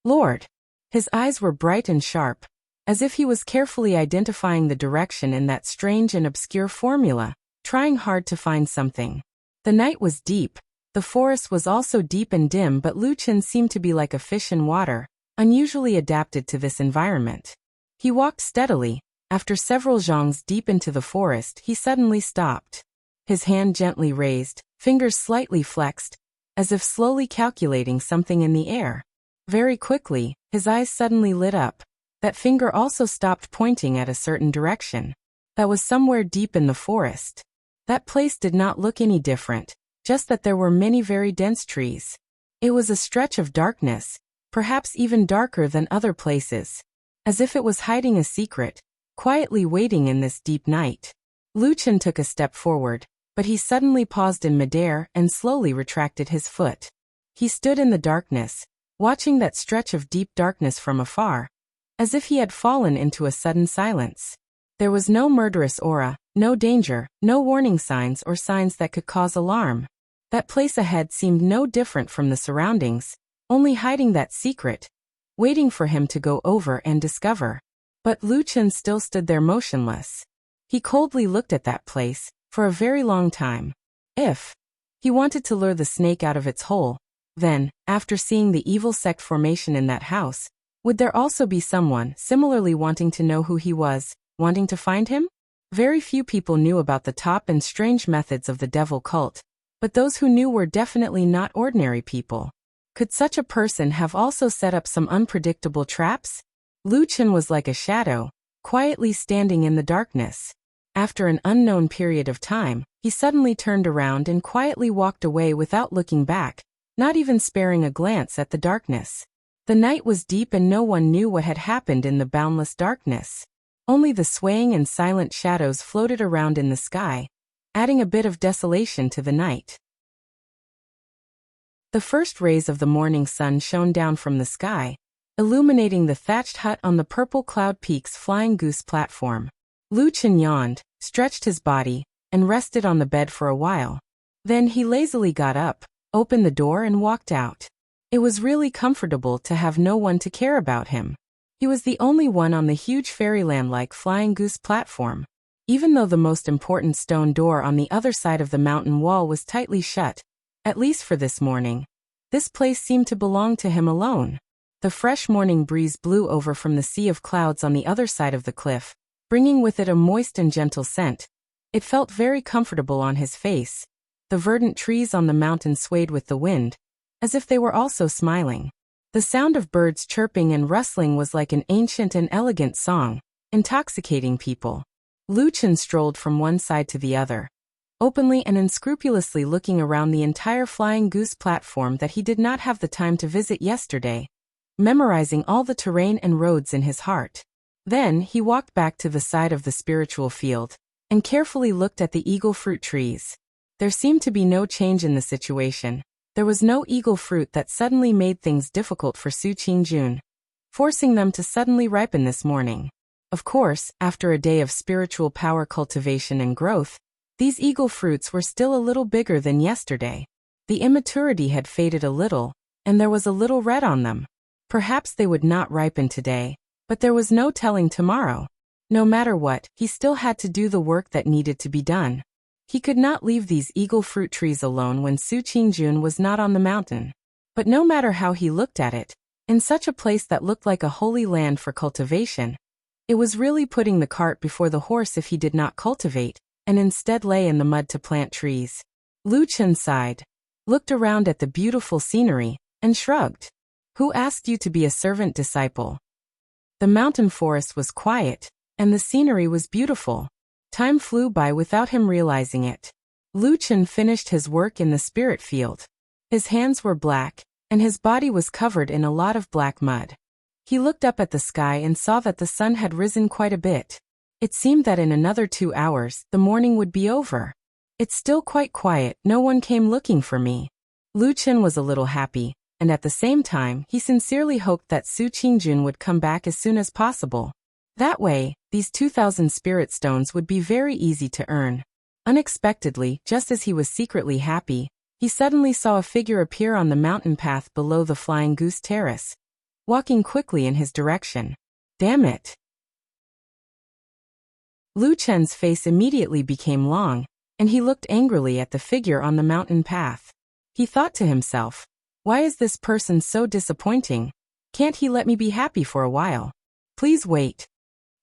Lord. His eyes were bright and sharp, as if he was carefully identifying the direction in that strange and obscure formula, trying hard to find something. The night was deep, The forest was also deep and dim, but Lu Chen seemed to be like a fish in water, unusually adapted to this environment. He walked steadily. After several zhongs deep into the forest, he suddenly stopped. His hand gently raised, fingers slightly flexed, as if slowly calculating something in the air. Very quickly, his eyes suddenly lit up. That finger also stopped pointing at a certain direction. That was somewhere deep in the forest. That place did not look any different, just that there were many very dense trees. It was a stretch of darkness, perhaps even darker than other places. As if it was hiding a secret, quietly waiting in this deep night. Lu Chen took a step forward, but he suddenly paused in midair and slowly retracted his foot. He stood in the darkness, watching that stretch of deep darkness from afar, as if he had fallen into a sudden silence. There was no murderous aura, no danger, no warning signs or signs that could cause alarm. That place ahead seemed no different from the surroundings, only hiding that secret, waiting for him to go over and discover. But Lu Chen still stood there motionless. He coldly looked at that place, for a very long time. If he wanted to lure the snake out of its hole, then, after seeing the evil sect formation in that house, would there also be someone similarly wanting to know who he was, wanting to find him? Very few people knew about the top and strange methods of the devil cult, but those who knew were definitely not ordinary people. Could such a person have also set up some unpredictable traps? Lu Chen was like a shadow, quietly standing in the darkness. After an unknown period of time, he suddenly turned around and quietly walked away without looking back, not even sparing a glance at the darkness. The night was deep and no one knew what had happened in the boundless darkness. Only the swaying and silent shadows floated around in the sky, adding a bit of desolation to the night. The first rays of the morning sun shone down from the sky, illuminating the thatched hut on the purple cloud peak's flying goose platform. Lu Chen yawned, stretched his body, and rested on the bed for a while. Then he lazily got up, opened the door and walked out. It was really comfortable to have no one to care about him. He was the only one on the huge fairyland-like flying goose platform. Even though the most important stone door on the other side of the mountain wall was tightly shut, at least for this morning, this place seemed to belong to him alone. The fresh morning breeze blew over from the sea of clouds on the other side of the cliff, bringing with it a moist and gentle scent. It felt very comfortable on his face. The verdant trees on the mountain swayed with the wind, as if they were also smiling. The sound of birds chirping and rustling was like an ancient and elegant song, intoxicating people. Lu Chen strolled from one side to the other, openly and unscrupulously looking around the entire flying goose platform that he did not have the time to visit yesterday, memorizing all the terrain and roads in his heart. Then he walked back to the side of the spiritual field, and carefully looked at the eagle fruit trees. There seemed to be no change in the situation. There was no eagle fruit that suddenly made things difficult for Su Qingjun, forcing them to suddenly ripen this morning. Of course, after a day of spiritual power cultivation and growth, these eagle fruits were still a little bigger than yesterday. The immaturity had faded a little, and there was a little red on them. Perhaps they would not ripen today, but there was no telling tomorrow. No matter what, he still had to do the work that needed to be done. He could not leave these eagle fruit trees alone when Su Qingjun was not on the mountain. But no matter how he looked at it, in such a place that looked like a holy land for cultivation, it was really putting the cart before the horse if he did not cultivate, and instead lay in the mud to plant trees. Lu Chen sighed, looked around at the beautiful scenery, and shrugged. Who asked you to be a servant disciple? The mountain forest was quiet, and the scenery was beautiful. Time flew by without him realizing it. Lu Chen finished his work in the spirit field. His hands were black, and his body was covered in a lot of black mud. He looked up at the sky and saw that the sun had risen quite a bit. It seemed that in another 2 hours, the morning would be over. It's still quite quiet, no one came looking for me. Lu Chen was a little happy, and at the same time, he sincerely hoped that Su Qingjun would come back as soon as possible. That way, these 2,000 spirit stones would be very easy to earn. Unexpectedly, just as he was secretly happy, he suddenly saw a figure appear on the mountain path below the flying goose terrace, walking quickly in his direction. Damn it! Lu Chen's face immediately became long, and he looked angrily at the figure on the mountain path. He thought to himself, why is this person so disappointing? Can't he let me be happy for a while? Please wait.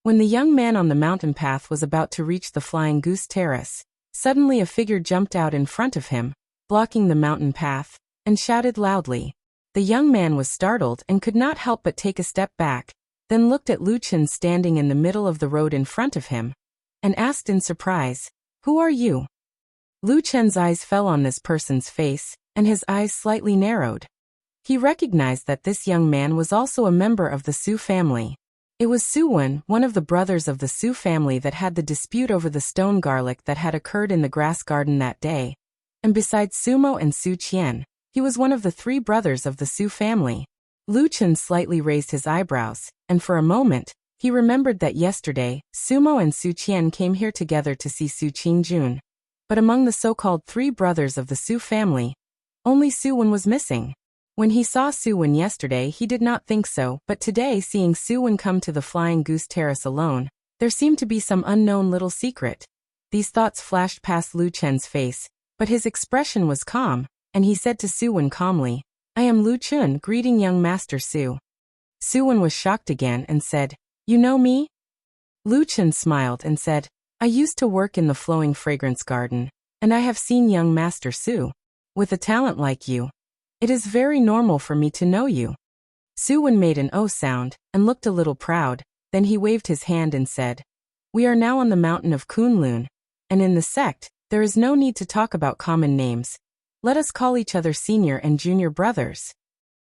When the young man on the mountain path was about to reach the Flying Goose Terrace, suddenly a figure jumped out in front of him, blocking the mountain path, and shouted loudly. The young man was startled and could not help but take a step back, then looked at Lu Chen standing in the middle of the road in front of him, and asked in surprise, "Who are you?" Lu Chen's eyes fell on this person's face, and his eyes slightly narrowed. He recognized that this young man was also a member of the Su family. It was Su Wen, one of the brothers of the Su family that had the dispute over the stone garlic that had occurred in the grass garden that day. And besides Sumo and Su Qian, he was one of the 3 brothers of the Su family. Lu Chen slightly raised his eyebrows, and for a moment, he remembered that yesterday, Sumo and Su Qian came here together to see Su Qingjun. But among the so-called 3 brothers of the Su family, only Su Wen was missing. When he saw Su Wen yesterday he did not think so, but today seeing Su Wen come to the Flying Goose Terrace alone, there seemed to be some unknown little secret. These thoughts flashed past Lu Chen's face, but his expression was calm, and he said to Su Wen calmly, "I am Lu Chen, greeting young Master Su." Su Wen was shocked again and said, "You know me?" Lu Chen smiled and said, "I used to work in the flowing fragrance garden, and I have seen young Master Su. With a talent like you, it is very normal for me to know you." Su Wen made an O sound and looked a little proud, then he waved his hand and said, "We are now on the mountain of Kunlun, and in the sect, there is no need to talk about common names. Let us call each other senior and junior brothers."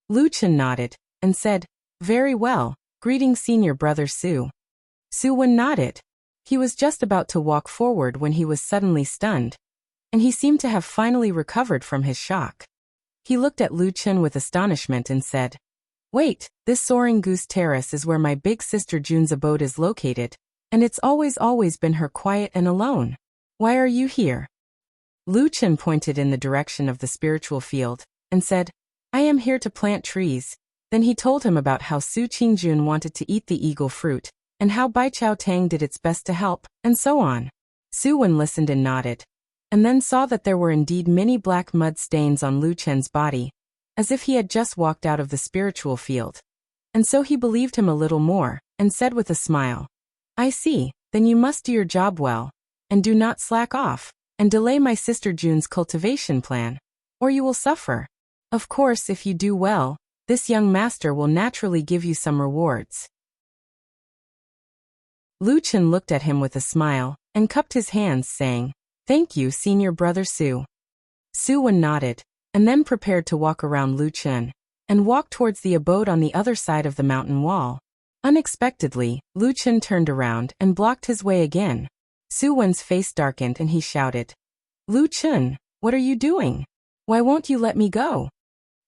Lu Chen nodded and said, "Very well, greeting senior brother Su." Su Wen nodded. He was just about to walk forward when he was suddenly stunned, and he seemed to have finally recovered from his shock. He looked at Lu Chen with astonishment and said, "Wait, this Soaring Goose Terrace is where my big sister Jun's abode is located, and it's always been her quiet and alone. Why are you here?" Lu Chen pointed in the direction of the spiritual field, and said, "I am here to plant trees." Then he told him about how Su Qingjun wanted to eat the eagle fruit, and how Bai Chao Tang did its best to help, and so on. Su Wen listened and nodded, and then saw that there were indeed many black mud stains on Lu Chen's body, as if he had just walked out of the spiritual field. And so he believed him a little more, and said with a smile, "I see, then you must do your job well, and do not slack off, and delay my sister Jun's cultivation plan, or you will suffer. Of course, if you do well, this young master will naturally give you some rewards." Lu Chen looked at him with a smile, and cupped his hands, saying, "Thank you, senior brother Su." Su Wen nodded, and then prepared to walk around Lu Chen, and walk towards the abode on the other side of the mountain wall. Unexpectedly, Lu Chen turned around and blocked his way again. Su Wen's face darkened and he shouted, "Lu Chen, what are you doing? Why won't you let me go?"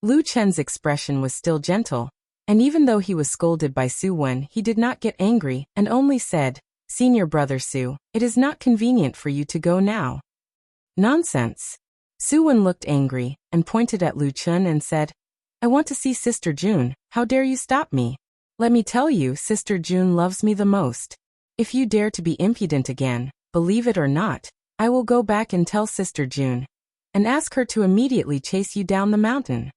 Lu Chen's expression was still gentle, and even though he was scolded by Su Wen, he did not get angry and only said, "Senior brother Su, it is not convenient for you to go now." "Nonsense." Su Wen looked angry and pointed at Lu Chen and said, "I want to see Sister Jun, how dare you stop me? Let me tell you, Sister Jun loves me the most. If you dare to be impudent again, believe it or not, I will go back and tell Sister Jun, and ask her to immediately chase you down the mountain."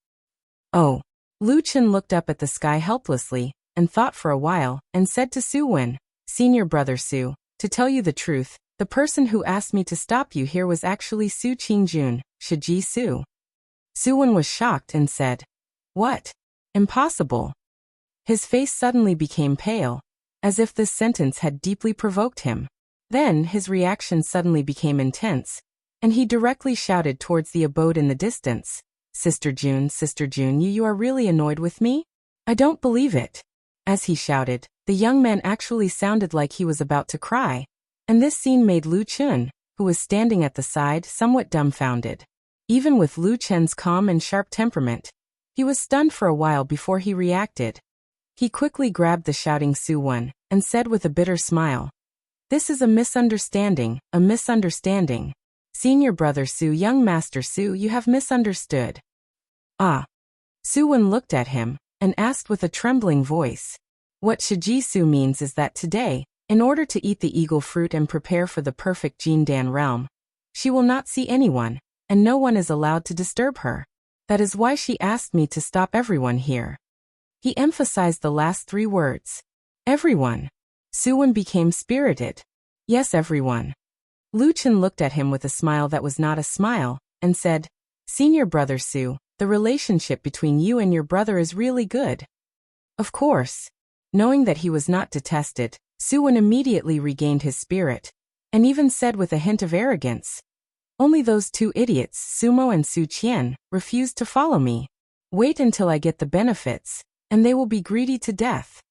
"Oh." Lu Chen looked up at the sky helplessly, and thought for a while, and said to Su Wen, "Senior brother Su, to tell you the truth, the person who asked me to stop you here was actually Su Qingjun, Shiji Su." Su Wen was shocked and said, "What? Impossible." His face suddenly became pale, as if this sentence had deeply provoked him. Then his reaction suddenly became intense, and he directly shouted towards the abode in the distance, Sister Jun, you are really annoyed with me? I don't believe it." As he shouted, the young man actually sounded like he was about to cry, and this scene made Lu Chen, who was standing at the side, somewhat dumbfounded. Even with Lu Chen's calm and sharp temperament, he was stunned for a while before he reacted. He quickly grabbed the shouting Su Wen, and said with a bitter smile, "This is a misunderstanding, a misunderstanding. Senior brother Su, young master Su, you have misunderstood." "Ah." Su Wen looked at him, and asked with a trembling voice, "What Shiji Su means is that today, in order to eat the eagle fruit and prepare for the perfect Jindan realm, she will not see anyone, and no one is allowed to disturb her. That is why she asked me to stop everyone here. He emphasized the last 3 words. Everyone. Suwon became spirited. Yes, everyone. Luchin looked at him with a smile that was not a smile, and said, Senior brother Su, the relationship between you and your brother is really good. Of course. Knowing that he was not detested, Suwon immediately regained his spirit, and even said with a hint of arrogance, Only those 2 idiots, Sumo and Su Qian, refused to follow me. Wait until I get the benefits, and they will be greedy to death.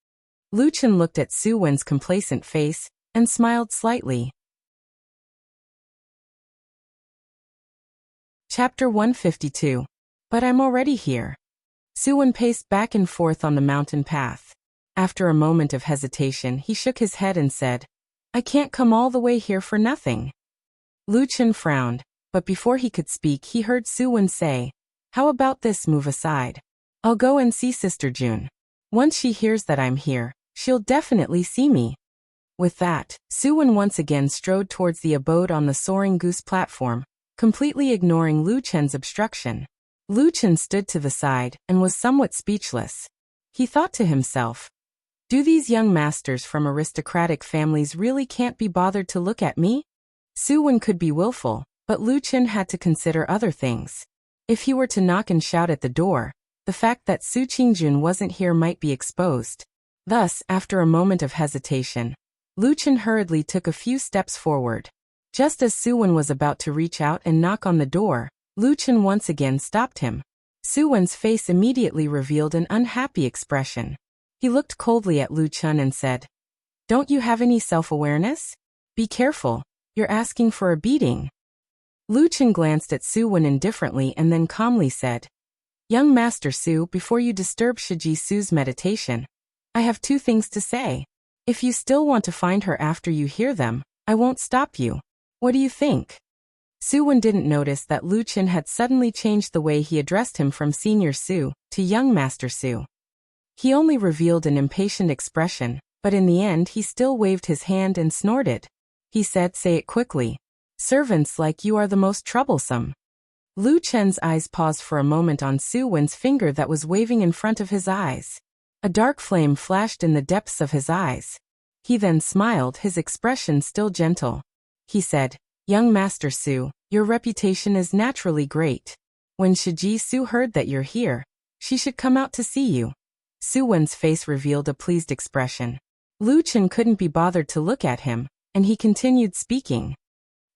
Luchin looked at Suwon's complacent face, and smiled slightly. Chapter 152. But I'm already here. Suwon paced back and forth on the mountain path. After a moment of hesitation, he shook his head and said, I can't come all the way here for nothing. Luchin frowned, but before he could speak he heard Suwon say, How about this, move aside? I'll go and see Sister June. Once she hears that I'm here, she'll definitely see me. With that, Suwon once again strode towards the abode on the soaring goose platform, completely ignoring Luchen's obstruction. Luchin stood to the side and was somewhat speechless. He thought to himself, Do these young masters from aristocratic families really can't be bothered to look at me? Suwon could be willful, but Luchin had to consider other things. If he were to knock and shout at the door, the fact that Su Qingjun wasn't here might be exposed. Thus, after a moment of hesitation, Luchin hurriedly took a few steps forward. Just as Suwon was about to reach out and knock on the door, Luchin once again stopped him. Suwon's face immediately revealed an unhappy expression. He looked coldly at Luchin and said, Don't you have any self-awareness? Be careful, you're asking for a beating. Luchin glanced at Suwon indifferently and then calmly said, Young Master Su, before you disturb Shiji Su's meditation, I have 2 things to say. If you still want to find her after you hear them, I won't stop you. What do you think? Suwon didn't notice that Luchin had suddenly changed the way he addressed him from Senior Su to Young Master Su. He only revealed an impatient expression, but in the end he still waved his hand and snorted. He said, Say it quickly. Servants like you are the most troublesome. Luchen's eyes paused for a moment on Suwon's finger that was waving in front of his eyes. A dark flame flashed in the depths of his eyes. He then smiled, his expression still gentle. He said, Young Master Su, your reputation is naturally great. When Shiji Su heard that you're here, she should come out to see you. Suwon's face revealed a pleased expression. Luchin couldn't be bothered to look at him, and he continued speaking.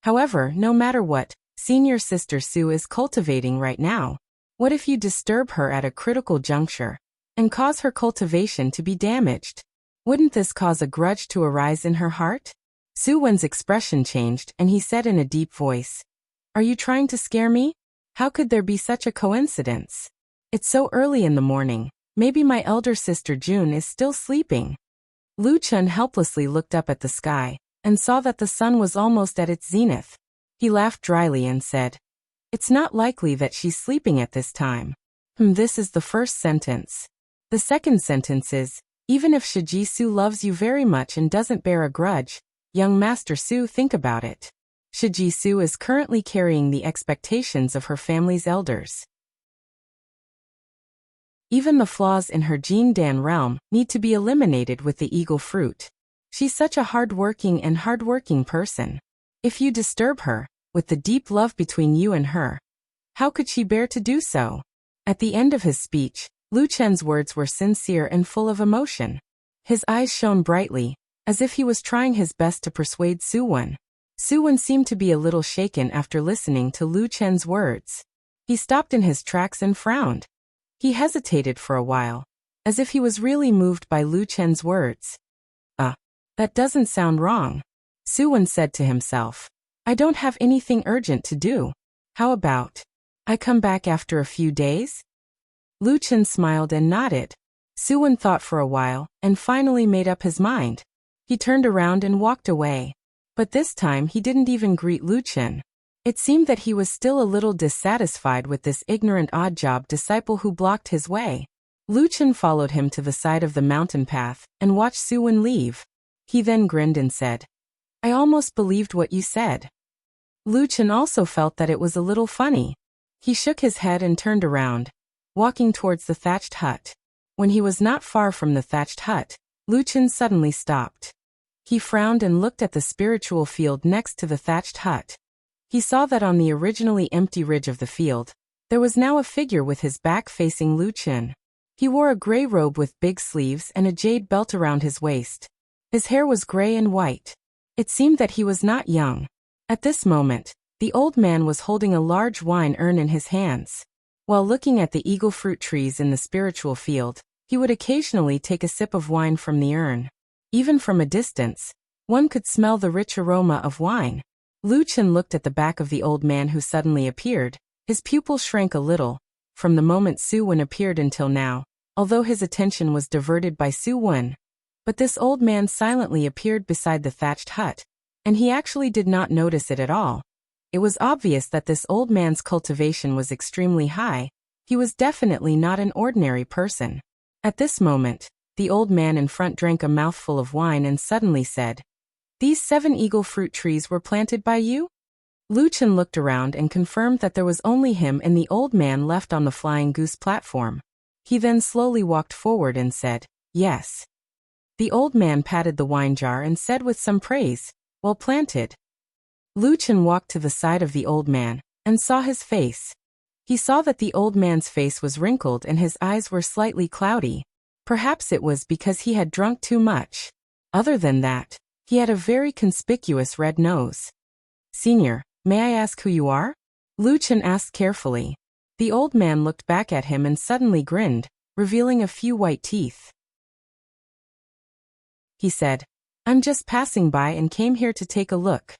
However, no matter what Senior Sister Su is cultivating right now, what if you disturb her at a critical juncture and cause her cultivation to be damaged? Wouldn't this cause a grudge to arise in her heart? Suwon's expression changed and he said in a deep voice, Are you trying to scare me? How could there be such a coincidence? It's so early in the morning. Maybe my elder sister June is still sleeping. Luchin helplessly looked up at the sky and saw that the sun was almost at its zenith. He laughed dryly and said, It's not likely that she's sleeping at this time. This is the first sentence. The second sentence is, Even if Shiji Su loves you very much and doesn't bear a grudge, Young Master Su, think about it. Shiji Su is currently carrying the expectations of her family's elders. Even the flaws in her Jin Dan realm need to be eliminated with the eagle fruit. She's such a hardworking person. If you disturb her, with the deep love between you and her, how could she bear to do so? At the end of his speech, Luchen's words were sincere and full of emotion. His eyes shone brightly, as if he was trying his best to persuade Suwon. Suwon seemed to be a little shaken after listening to Luchen's words. He stopped in his tracks and frowned. He hesitated for a while, as if he was really moved by Luchen's words. That doesn't sound wrong. Suwon said to himself, I don't have anything urgent to do. How about I come back after a few days? Luchin smiled and nodded. Suwon thought for a while, and finally made up his mind. He turned around and walked away. But this time he didn't even greet Luchin. It seemed that he was still a little dissatisfied with this ignorant odd-job disciple who blocked his way. Luchin followed him to the side of the mountain path and watched Suwon leave. He then grinned and said, I almost believed what you said. Lu Chen also felt that it was a little funny. He shook his head and turned around, walking towards the thatched hut. When he was not far from the thatched hut, Lu Chen suddenly stopped. He frowned and looked at the spiritual field next to the thatched hut. He saw that on the originally empty ridge of the field, there was now a figure with his back facing Lu Chen. He wore a gray robe with big sleeves and a jade belt around his waist. His hair was gray and white. It seemed that he was not young. At this moment, the old man was holding a large wine urn in his hands. While looking at the eagle fruit trees in the spiritual field, he would occasionally take a sip of wine from the urn. Even from a distance, one could smell the rich aroma of wine. Lu Chen looked at the back of the old man who suddenly appeared. His pupil shrank a little, from the moment Su Wen appeared until now, although his attention was diverted by Su Wen. But this old man silently appeared beside the thatched hut, and he actually did not notice it at all. It was obvious that this old man's cultivation was extremely high. He was definitely not an ordinary person. At this moment, the old man in front drank a mouthful of wine and suddenly said, "These 7 eagle fruit trees were planted by you?" Lu Chen looked around and confirmed that there was only him and the old man left on the flying goose platform. He then slowly walked forward and said, "Yes." The old man patted the wine jar and said with some praise, "Well planted." Lu Chen walked to the side of the old man and saw his face. He saw that the old man's face was wrinkled and his eyes were slightly cloudy. Perhaps it was because he had drunk too much. Other than that, he had a very conspicuous red nose. "Senior, may I ask who you are?" Lu Chen asked carefully. The old man looked back at him and suddenly grinned, revealing a few white teeth. He said, "I'm just passing by and came here to take a look."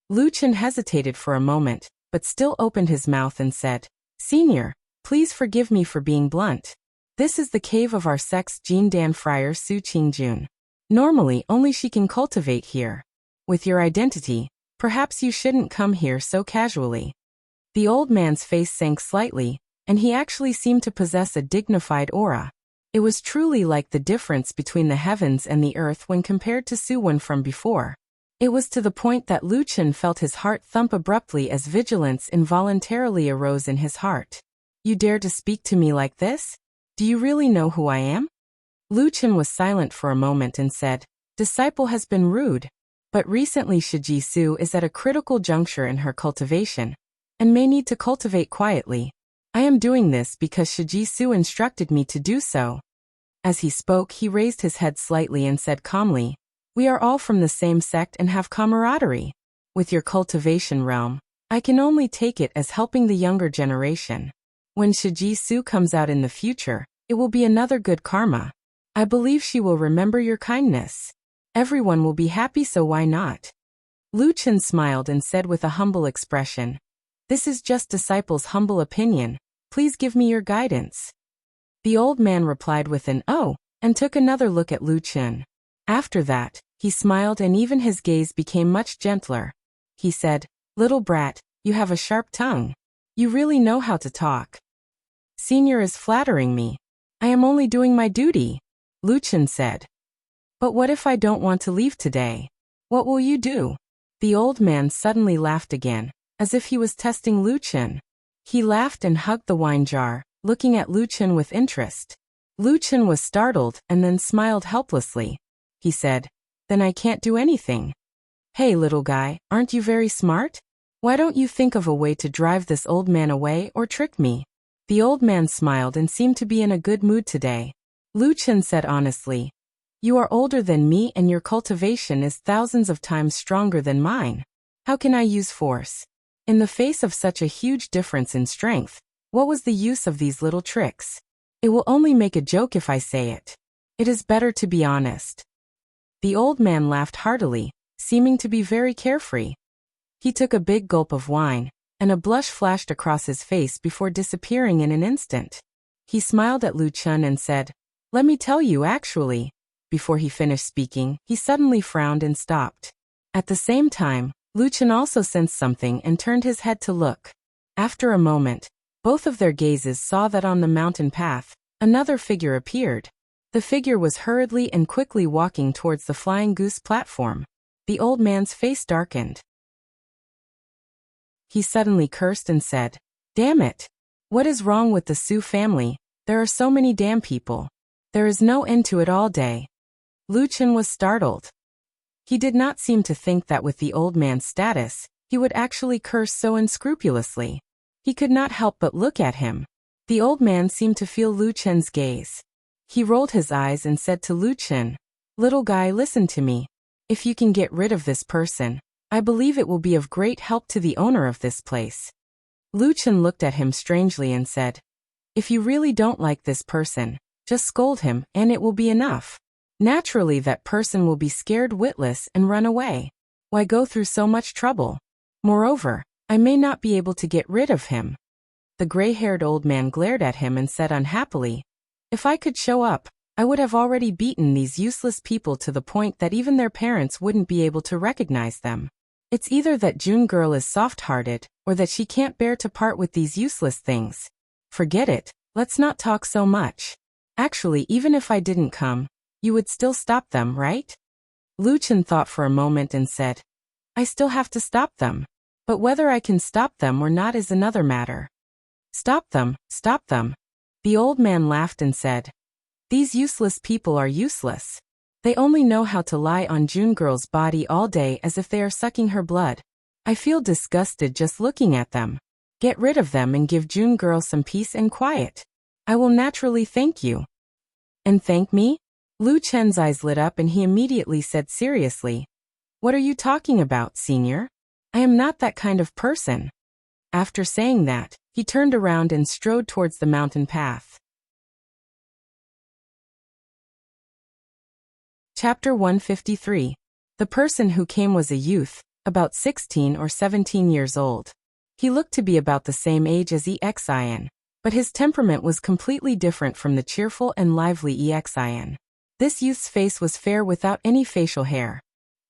Lu Chen hesitated for a moment, but still opened his mouth and said, "Senior, please forgive me for being blunt. This is the cave of our sect's Jin Dan friar Su Qingjun. Normally only she can cultivate here. With your identity, perhaps you shouldn't come here so casually." The old man's face sank slightly, and he actually seemed to possess a dignified aura. It was truly like the difference between the heavens and the earth when compared to Su Wen from before. It was to the point that Lu Chen felt his heart thump abruptly as vigilance involuntarily arose in his heart. "You dare to speak to me like this? Do you really know who I am?" Lu Chen was silent for a moment and said, "Disciple has been rude, but recently Shiji Su is at a critical juncture in her cultivation, and may need to cultivate quietly. I am doing this because Shiji Su instructed me to do so." As he spoke, he raised his head slightly and said calmly, "We are all from the same sect and have camaraderie. With your cultivation realm, I can only take it as helping the younger generation. When Shiji Su comes out in the future, it will be another good karma. I believe she will remember your kindness. Everyone will be happy, so why not?" Lu Chen smiled and said with a humble expression, "This is just disciple's humble opinion. Please give me your guidance." The old man replied with an "oh," and took another look at Lu Chen. After that, he smiled and even his gaze became much gentler. He said, "Little brat, you have a sharp tongue. You really know how to talk." "Senior is flattering me. I am only doing my duty," Lu Chen said. "But what if I don't want to leave today? What will you do?" The old man suddenly laughed again, as if he was testing Lu Chen. He laughed and hugged the wine jar, looking at Lu Chen with interest. Lu Chen was startled and then smiled helplessly. He said, "Then I can't do anything." "Hey little guy, aren't you very smart? Why don't you think of a way to drive this old man away or trick me?" The old man smiled and seemed to be in a good mood today. Lu Chen said honestly, "You are older than me and your cultivation is thousands of times stronger than mine. How can I use force? In the face of such a huge difference in strength, what was the use of these little tricks? It will only make a joke if I say it. It is better to be honest." The old man laughed heartily, seeming to be very carefree. He took a big gulp of wine, and a blush flashed across his face before disappearing in an instant. He smiled at Lu Chen and said, "Let me tell you actually." Before he finished speaking, he suddenly frowned and stopped. At the same time, Lu Chen also sensed something and turned his head to look. After a moment, both of their gazes saw that on the mountain path, another figure appeared. The figure was hurriedly and quickly walking towards the flying goose platform. The old man's face darkened. He suddenly cursed and said, "Damn it! What is wrong with the Su family? There are so many damn people. There is no end to it all day." Lu Chen was startled. He did not seem to think that with the old man's status, he would actually curse so unscrupulously. He could not help but look at him. The old man seemed to feel Lu Chen's gaze. He rolled his eyes and said to Lu Chen, "Little guy, listen to me. If you can get rid of this person, I believe it will be of great help to the owner of this place." Lu Chen looked at him strangely and said, "If you really don't like this person, just scold him and it will be enough. Naturally that person will be scared witless and run away. Why go through so much trouble? Moreover, I may not be able to get rid of him." The gray-haired old man glared at him and said unhappily, "If I could show up, I would have already beaten these useless people to the point that even their parents wouldn't be able to recognize them. It's either that June girl is soft-hearted, or that she can't bear to part with these useless things. Forget it, let's not talk so much. Actually, even if I didn't come, you would still stop them, right?" Lu Chen thought for a moment and said, "I still have to stop them. But whether I can stop them or not is another matter." "Stop them, stop them." The old man laughed and said, "These useless people are useless. They only know how to lie on June girl's body all day as if they are sucking her blood. I feel disgusted just looking at them. Get rid of them and give June girl some peace and quiet. I will naturally thank you." "And thank me?" Lu Chen's eyes lit up and he immediately said seriously, "What are you talking about, senior? I am not that kind of person." After saying that, he turned around and strode towards the mountain path. Chapter 153. The person who came was a youth, about 16 or 17 years old. He looked to be about the same age as Exin, but his temperament was completely different from the cheerful and lively Exin. This youth's face was fair without any facial hair.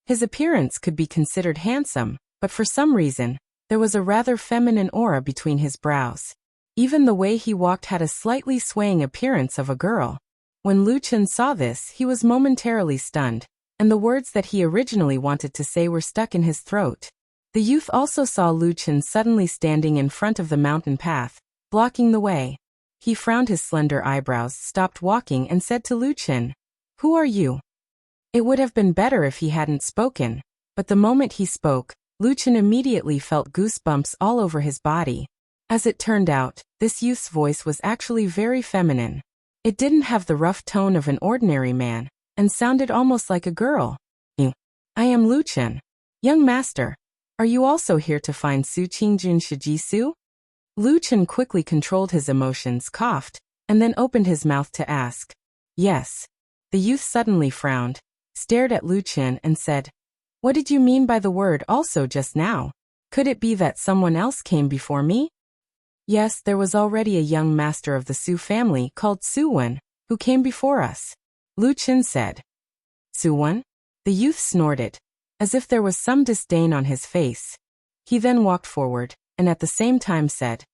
His appearance could be considered handsome, but for some reason, there was a rather feminine aura between his brows. Even the way he walked had a slightly swaying appearance of a girl. When Lu Chen saw this, he was momentarily stunned, and the words that he originally wanted to say were stuck in his throat. The youth also saw Lu Chen suddenly standing in front of the mountain path, blocking the way. He frowned his slender eyebrows, stopped walking and said to Lu Chen, "Who are you?" It would have been better if he hadn't spoken, but the moment he spoke, Lu Chen immediately felt goosebumps all over his body. As it turned out, this youth's voice was actually very feminine. It didn't have the rough tone of an ordinary man, and sounded almost like a girl. "I am Lu Chen. Young master, are you also here to find Su Qingjun Shijisu?" Lu Chen quickly controlled his emotions, coughed, and then opened his mouth to ask, "Yes." The youth suddenly frowned, stared at Lu Chen and said, "What did you mean by the word also just now? Could it be that someone else came before me?" "Yes, there was already a young master of the Su family called Suwen, who came before us," Lu Chen said. "Suwen?" The youth snorted, as if there was some disdain on his face. He then walked forward, and at the same time said,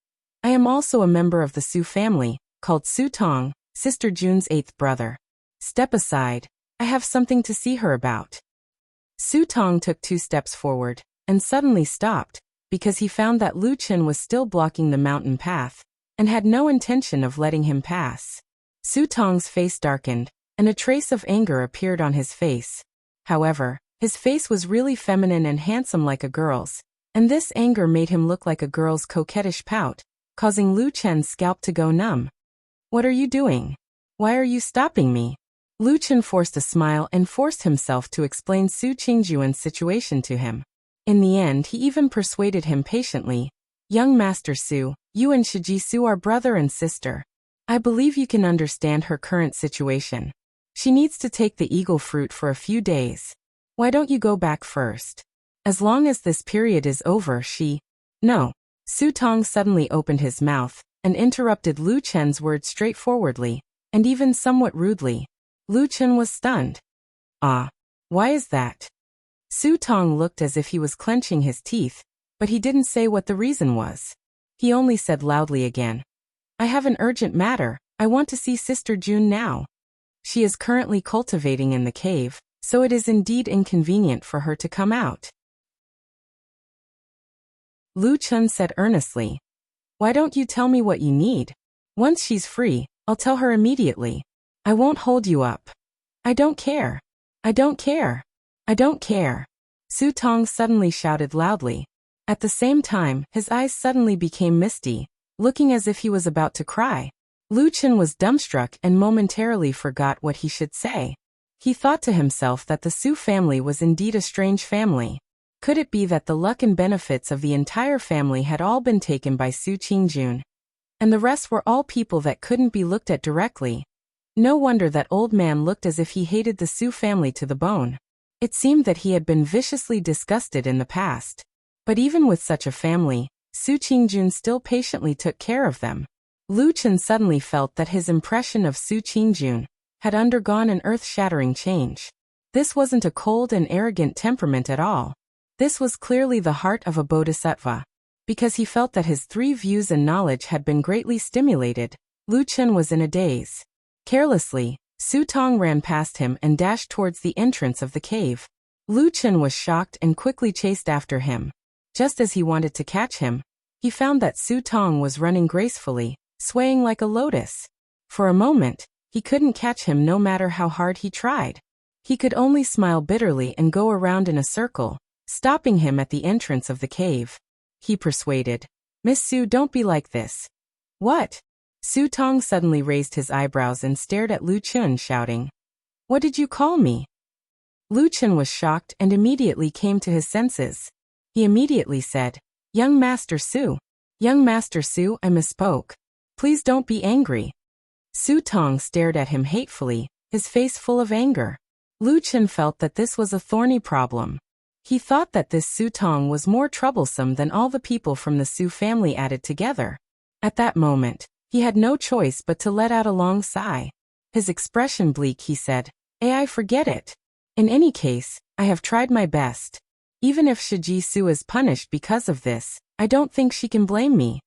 "I am also a member of the Su family, called Su Tong, Sister Jun's 8th brother. Step aside, I have something to see her about." Su Tong took 2 steps forward, and suddenly stopped, because he found that Lu Chen was still blocking the mountain path, and had no intention of letting him pass. Su Tong's face darkened, and a trace of anger appeared on his face. However, his face was really feminine and handsome like a girl's, and this anger made him look like a girl's coquettish pout, causing Lu Chen's scalp to go numb. "What are you doing? Why are you stopping me?" Lu Chen forced a smile and forced himself to explain Su Qingjuan's situation to him. In the end, he even persuaded him patiently, "Young Master Su, you and Shijisu are brother and sister. I believe you can understand her current situation. She needs to take the eagle fruit for a few days. Why don't you go back first? As long as this period is over, No." Su Tong suddenly opened his mouth and interrupted Lu Chen's words straightforwardly, and even somewhat rudely. Lu Chen was stunned. "Ah, why is that?" Su Tong looked as if he was clenching his teeth, but he didn't say what the reason was. He only said loudly again, "I have an urgent matter. I want to see Sister June now. She is currently cultivating in the cave, so it is indeed inconvenient for her to come out." Lu Chun said earnestly. Why don't you tell me what you need? Once she's free, I'll tell her immediately. I won't hold you up. I don't care. I don't care. I don't care. Su Tong suddenly shouted loudly. At the same time, his eyes suddenly became misty, looking as if he was about to cry. Lu Chun was dumbstruck and momentarily forgot what he should say. He thought to himself that the Su family was indeed a strange family. Could it be that the luck and benefits of the entire family had all been taken by Su Qingjun? And the rest were all people that couldn't be looked at directly. No wonder that old man looked as if he hated the Su family to the bone. It seemed that he had been viciously disgusted in the past. But even with such a family, Su Qingjun still patiently took care of them. Lu Chun suddenly felt that his impression of Su Qingjun had undergone an earth-shattering change. This wasn't a cold and arrogant temperament at all. This was clearly the heart of a bodhisattva. Because he felt that his 3 views and knowledge had been greatly stimulated, Lu Chun was in a daze. Carelessly, Su Tong ran past him and dashed towards the entrance of the cave. Lu Chun was shocked and quickly chased after him. Just as he wanted to catch him, he found that Su Tong was running gracefully, swaying like a lotus. For a moment, he couldn't catch him no matter how hard he tried. He could only smile bitterly and go around in a circle, stopping him at the entrance of the cave. He persuaded, Miss Su, don't be like this. What? Su Tong suddenly raised his eyebrows and stared at Lu Chun, shouting, What did you call me? Lu Chun was shocked and immediately came to his senses. He immediately said, Young Master Su. Young Master Su, I misspoke. Please don't be angry. Su Tong stared at him hatefully, his face full of anger. Lu Chun felt that this was a thorny problem. He thought that this Su Tong was more troublesome than all the people from the Su family added together. At that moment, he had no choice but to let out a long sigh. His expression bleak, he said, I forget it. In any case, I have tried my best. Even if Shiji Su is punished because of this, I don't think she can blame me.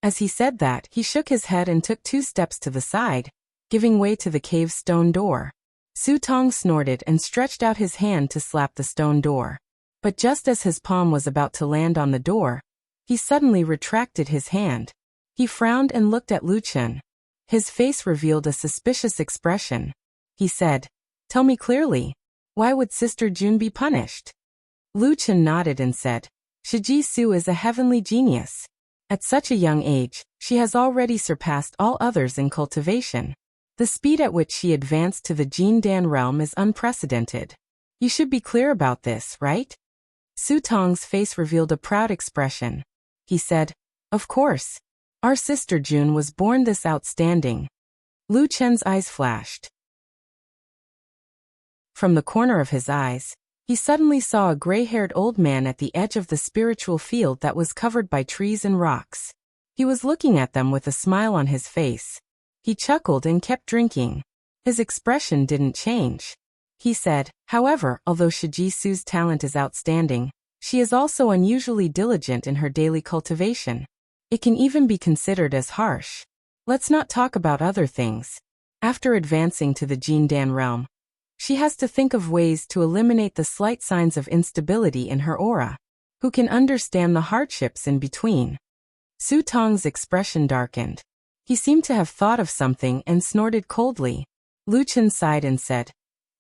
As he said that, he shook his head and took 2 steps to the side, giving way to the cave's stone door. Su Tong snorted and stretched out his hand to slap the stone door. But just as his palm was about to land on the door, he suddenly retracted his hand. He frowned and looked at Lu Chun. His face revealed a suspicious expression. He said, Tell me clearly, why would Sister Jun be punished? Lu Chun nodded and said, Shiji Su is a heavenly genius. At such a young age, she has already surpassed all others in cultivation. The speed at which she advanced to the Jin Dan realm is unprecedented. You should be clear about this, right? Su Tong's face revealed a proud expression. He said, Of course. Our sister Jun was born this outstanding. Lu Chun's eyes flashed. From the corner of his eyes, he suddenly saw a gray-haired old man at the edge of the spiritual field that was covered by trees and rocks. He was looking at them with a smile on his face. He chuckled and kept drinking. His expression didn't change. He said, However, although Shiji Su's talent is outstanding, she is also unusually diligent in her daily cultivation. It can even be considered as harsh. Let's not talk about other things. After advancing to the Jin Dan realm, she has to think of ways to eliminate the slight signs of instability in her aura. Who can understand the hardships in between? Su Tong's expression darkened. He seemed to have thought of something and snorted coldly. Lu Chun sighed and said,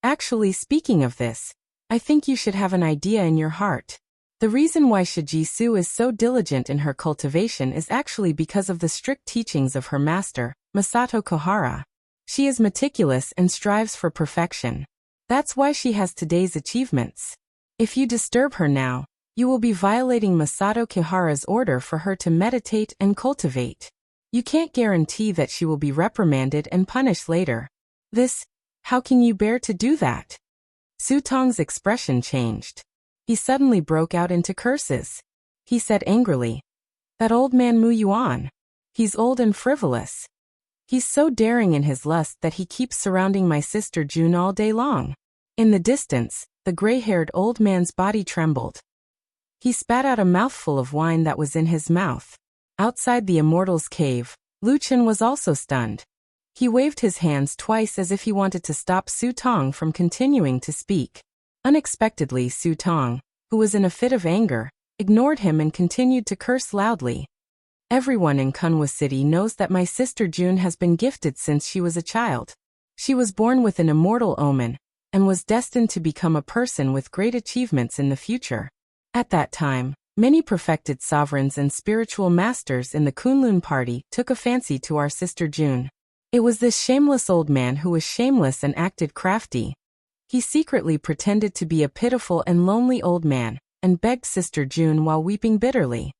Actually, speaking of this, I think you should have an idea in your heart. The reason why Shiji Su is so diligent in her cultivation is actually because of the strict teachings of her master, Masato Kohara. She is meticulous and strives for perfection. That's why she has today's achievements. If you disturb her now, you will be violating Masato Kohara's order for her to meditate and cultivate. You can't guarantee that she will be reprimanded and punished later. How can you bear to do that? Su Tong's expression changed. He suddenly broke out into curses. He said angrily, That old man Mu Yuan. He's old and frivolous. He's so daring in his lust that he keeps surrounding my sister Jun all day long. In the distance, the gray-haired old man's body trembled. He spat out a mouthful of wine that was in his mouth. Outside the immortal's cave, Lu Chun was also stunned. He waved his hands twice as if he wanted to stop Su Tong from continuing to speak. Unexpectedly, Su Tong, who was in a fit of anger, ignored him and continued to curse loudly. Everyone in Kunwa City knows that my sister June has been gifted since she was a child. She was born with an immortal omen, and was destined to become a person with great achievements in the future. At that time, many perfected sovereigns and spiritual masters in the Kunlun party took a fancy to our sister June. It was this shameless old man who was shameless and acted crafty. He secretly pretended to be a pitiful and lonely old man, and begged Sister June while weeping bitterly.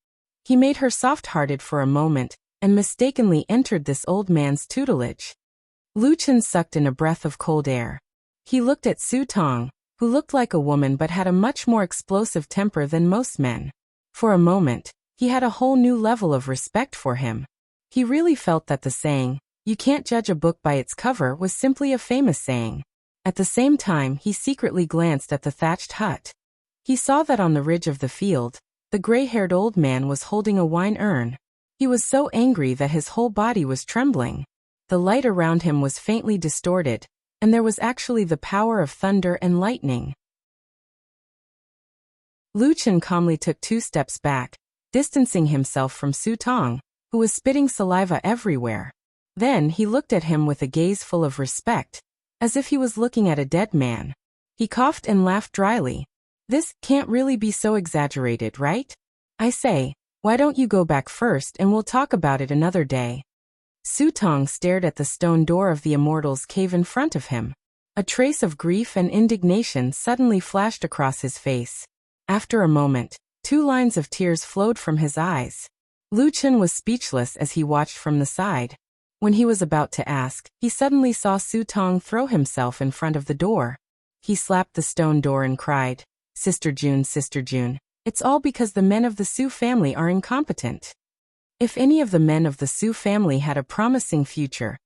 He made her soft-hearted for a moment, and mistakenly entered this old man's tutelage. Lu Chen sucked in a breath of cold air. He looked at Su Tong, who looked like a woman but had a much more explosive temper than most men. For a moment, he had a whole new level of respect for him. He really felt that the saying, "You can't judge a book by its cover," was simply a famous saying. At the same time, he secretly glanced at the thatched hut. He saw that on the ridge of the field, the gray-haired old man was holding a wine urn. He was so angry that his whole body was trembling. The light around him was faintly distorted, and there was actually the power of thunder and lightning. Lu Chen calmly took 2 steps back, distancing himself from Su Tong, who was spitting saliva everywhere. Then he looked at him with a gaze full of respect, as if he was looking at a dead man. He coughed and laughed dryly. "This can't really be so exaggerated, right? I say, why don't you go back first and we'll talk about it another day?" Su Tong stared at the stone door of the immortal's cave in front of him. A trace of grief and indignation suddenly flashed across his face. After a moment, 2 lines of tears flowed from his eyes. Lu Chen was speechless as he watched from the side. When he was about to ask, he suddenly saw Su Tong throw himself in front of the door. He slapped the stone door and cried, Sister June, it's all because the men of the Su family are incompetent. If any of the men of the Su family had a promising future,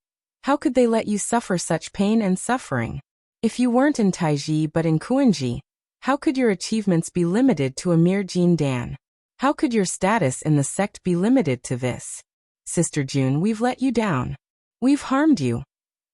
how could they let you suffer such pain and suffering? If you weren't in Taiji but in Kuanji, how could your achievements be limited to a mere Jin Dan? How could your status in the sect be limited to this? Sister June, we've let you down. We've harmed you.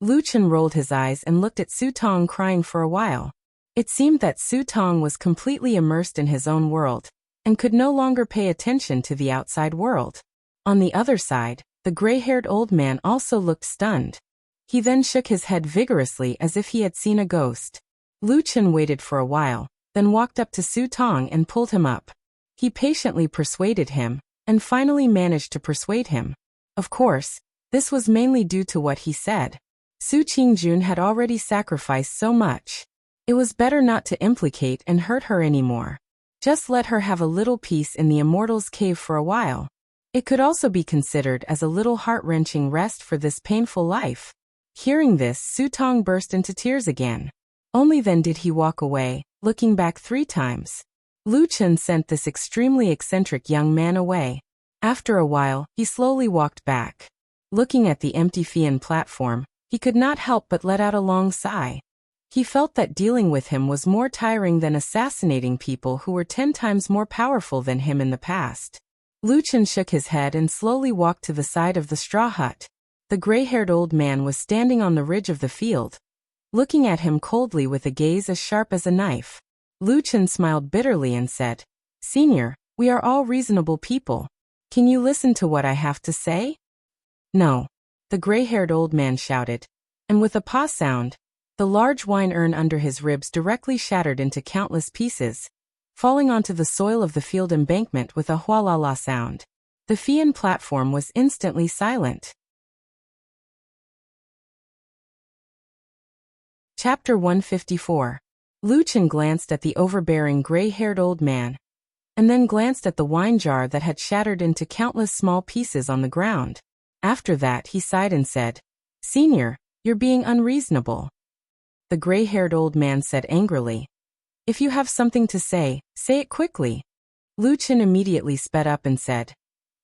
Lu Chen rolled his eyes and looked at Su Tong, crying for a while. It seemed that Su Tong was completely immersed in his own world, and could no longer pay attention to the outside world. On the other side, the gray-haired old man also looked stunned. He then shook his head vigorously as if he had seen a ghost. Lu Chen waited for a while, then walked up to Su Tong and pulled him up. He patiently persuaded him, and finally managed to persuade him. Of course, this was mainly due to what he said. Su Qingjun had already sacrificed so much. It was better not to implicate and hurt her anymore. Just let her have a little peace in the immortal's cave for a while. It could also be considered as a little heart-wrenching rest for this painful life. Hearing this, Su Tong burst into tears again. Only then did he walk away, looking back 3 times. Lu Chen sent this extremely eccentric young man away. After a while, he slowly walked back. Looking at the empty Fian platform, he could not help but let out a long sigh. He felt that dealing with him was more tiring than assassinating people who were 10 times more powerful than him in the past. Lu Chen shook his head and slowly walked to the side of the straw hut. The gray-haired old man was standing on the ridge of the field, looking at him coldly with a gaze as sharp as a knife. Lu Chen smiled bitterly and said, "Senior, we are all reasonable people. Can you listen to what I have to say?" "No," the gray-haired old man shouted, and with a paw sound, the large wine urn under his ribs directly shattered into countless pieces, falling onto the soil of the field embankment with a hualala sound. The Fian platform was instantly silent. Chapter 154. Lu Chen glanced at the overbearing gray-haired old man, and then glanced at the wine jar that had shattered into countless small pieces on the ground. After that, he sighed and said, "Senior, you're being unreasonable." The gray-haired old man said angrily, "If you have something to say it quickly." Lu Chen immediately sped up and said,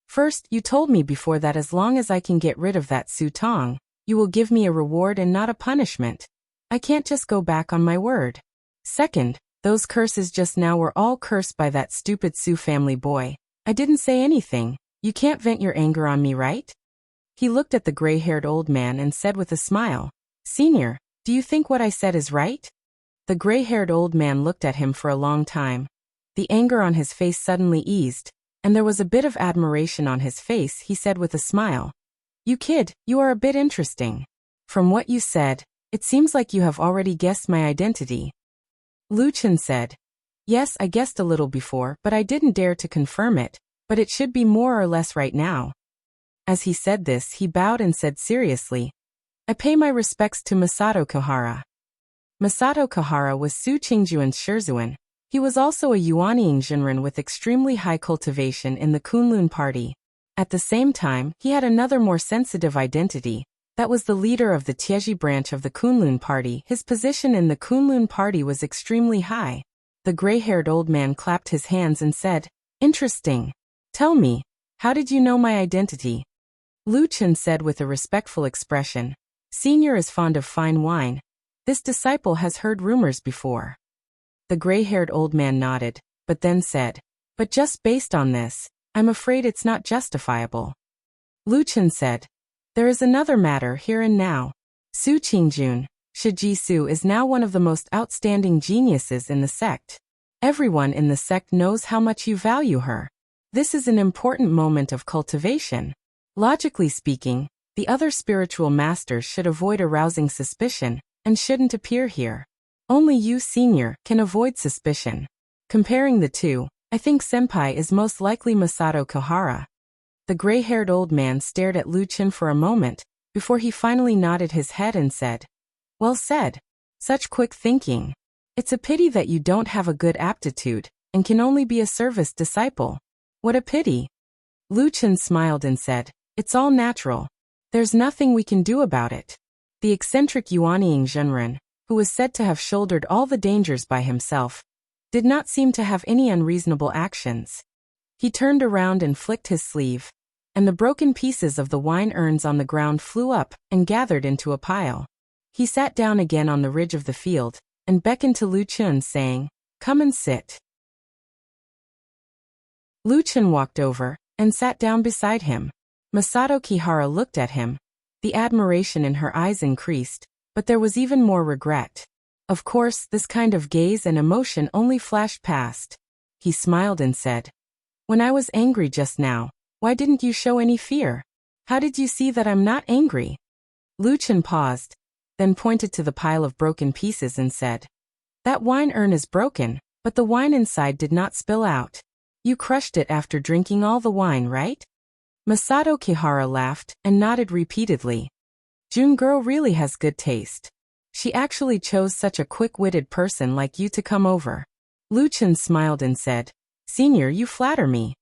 "First, you told me before that as long as I can get rid of that Su Tong, you will give me a reward and not a punishment. I can't just go back on my word. Second, those curses just now were all cursed by that stupid Su family boy. I didn't say anything. You can't vent your anger on me, right?" He looked at the gray-haired old man and said with a smile, "Senior, do you think what I said is right?" The gray-haired old man looked at him for a long time. The anger on his face suddenly eased, and there was a bit of admiration on his face. He said with a smile, "You kid, you are a bit interesting. From what you said, it seems like you have already guessed my identity." Lu Chen said, "Yes, I guessed a little before, but I didn't dare to confirm it, but it should be more or less right now." As he said this, he bowed and said seriously, "I pay my respects to Masato Kohara." Masato Kohara was Su Qingjuan's Shirzuan. He was also a Yuanying Jinren with extremely high cultivation in the Kunlun party. At the same time, he had another more sensitive identity. That was the leader of the Tieji branch of the Kunlun party. His position in the Kunlun party was extremely high. The gray-haired old man clapped his hands and said, "Interesting. Tell me, how did you know my identity?" Lu Chen said with a respectful expression, "Senior is fond of fine wine. This disciple has heard rumors before." The gray-haired old man nodded, but then said, "But just based on this, I'm afraid it's not justifiable." Lu Chen said, "There is another matter here and now. Su Qingjun, Shiji Su is now one of the most outstanding geniuses in the sect. Everyone in the sect knows how much you value her. This is an important moment of cultivation. Logically speaking, the other spiritual masters should avoid arousing suspicion, and shouldn't appear here. Only you, senior, can avoid suspicion. Comparing the two, I think senpai is most likely Masato Kohara." The gray-haired old man stared at Lu Chen for a moment, before he finally nodded his head and said, "Well said. Such quick thinking. It's a pity that you don't have a good aptitude, and can only be a service disciple. What a pity." Lu Chen smiled and said, "It's all natural. There's nothing we can do about it." The eccentric Yuanying Zhenren, who was said to have shouldered all the dangers by himself, did not seem to have any unreasonable actions. He turned around and flicked his sleeve, and the broken pieces of the wine urns on the ground flew up and gathered into a pile. He sat down again on the ridge of the field, and beckoned to Lu Chen, saying, "Come and sit." Lu Chen walked over, and sat down beside him. Masato Kihara looked at him. The admiration in her eyes increased, but there was even more regret. Of course, this kind of gaze and emotion only flashed past. He smiled and said, "When I was angry just now, why didn't you show any fear? How did you see that I'm not angry?" Lu Chen paused, then pointed to the pile of broken pieces and said, "That wine urn is broken, but the wine inside did not spill out. You crushed it after drinking all the wine, right?" Masato Kihara laughed and nodded repeatedly. "June girl really has good taste. She actually chose such a quick-witted person like you to come over." Lu Chen smiled and said, "Senior, you flatter me.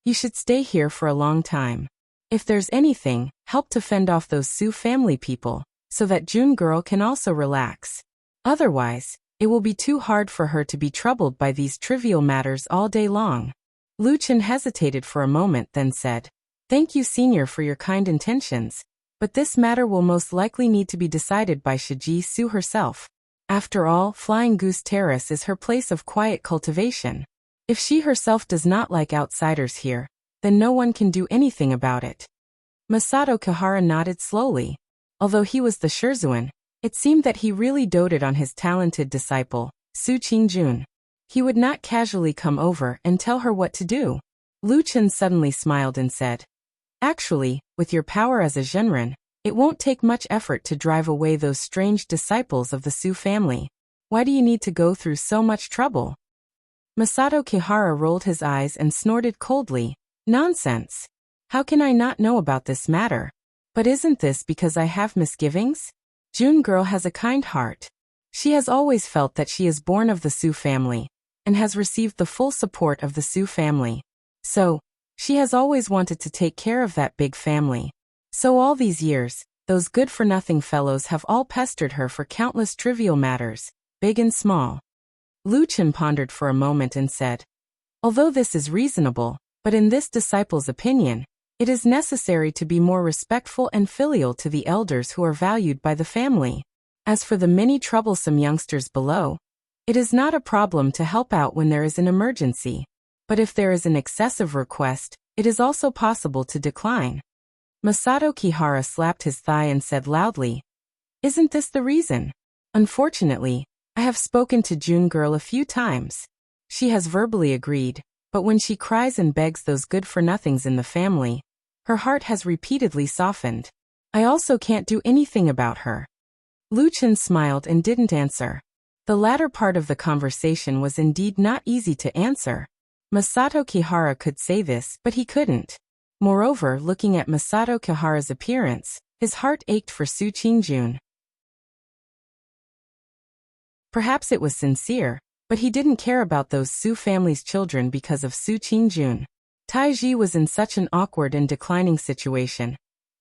You should stay here for a long time. If there's anything, help to fend off those Su family people, so that June girl can also relax. Otherwise, it will be too hard for her to be troubled by these trivial matters all day long." Lu Chen hesitated for a moment, then said, "Thank you, senior, for your kind intentions, but this matter will most likely need to be decided by Shiji Su herself. After all, Flying Goose Terrace is her place of quiet cultivation. If she herself does not like outsiders here, then no one can do anything about it." Masato Kihara nodded slowly. Although he was the Shirzuan, it seemed that he really doted on his talented disciple, Su Qingjun. He would not casually come over and tell her what to do. Lu Chen suddenly smiled and said, "Actually, with your power as a Zhenren, it won't take much effort to drive away those strange disciples of the Su family. Why do you need to go through so much trouble?" Masato Kihara rolled his eyes and snorted coldly, "Nonsense. How can I not know about this matter? But isn't this because I have misgivings? June girl has a kind heart. She has always felt that she is born of the Su family, and has received the full support of the Su family. So, she has always wanted to take care of that big family. So all these years, those good-for-nothing fellows have all pestered her for countless trivial matters, big and small." Lu Chen pondered for a moment and said, "Although this is reasonable, but in this disciple's opinion, it is necessary to be more respectful and filial to the elders who are valued by the family. As for the many troublesome youngsters below, it is not a problem to help out when there is an emergency. But if there is an excessive request, it is also possible to decline." Masato Kihara slapped his thigh and said loudly, "Isn't this the reason? Unfortunately, I have spoken to June girl a few times. She has verbally agreed, but when she cries and begs those good-for-nothings in the family, her heart has repeatedly softened. I also can't do anything about her. Lu-chan smiled and didn't answer. The latter part of the conversation was indeed not easy to answer. Masato Kihara could say this, but he couldn't. Moreover, looking at Masato Kihara's appearance, his heart ached for Su Qingjun. Perhaps it was sincere, but he didn't care about those Su family's children because of Su Qingjun. Taiji was in such an awkward and declining situation,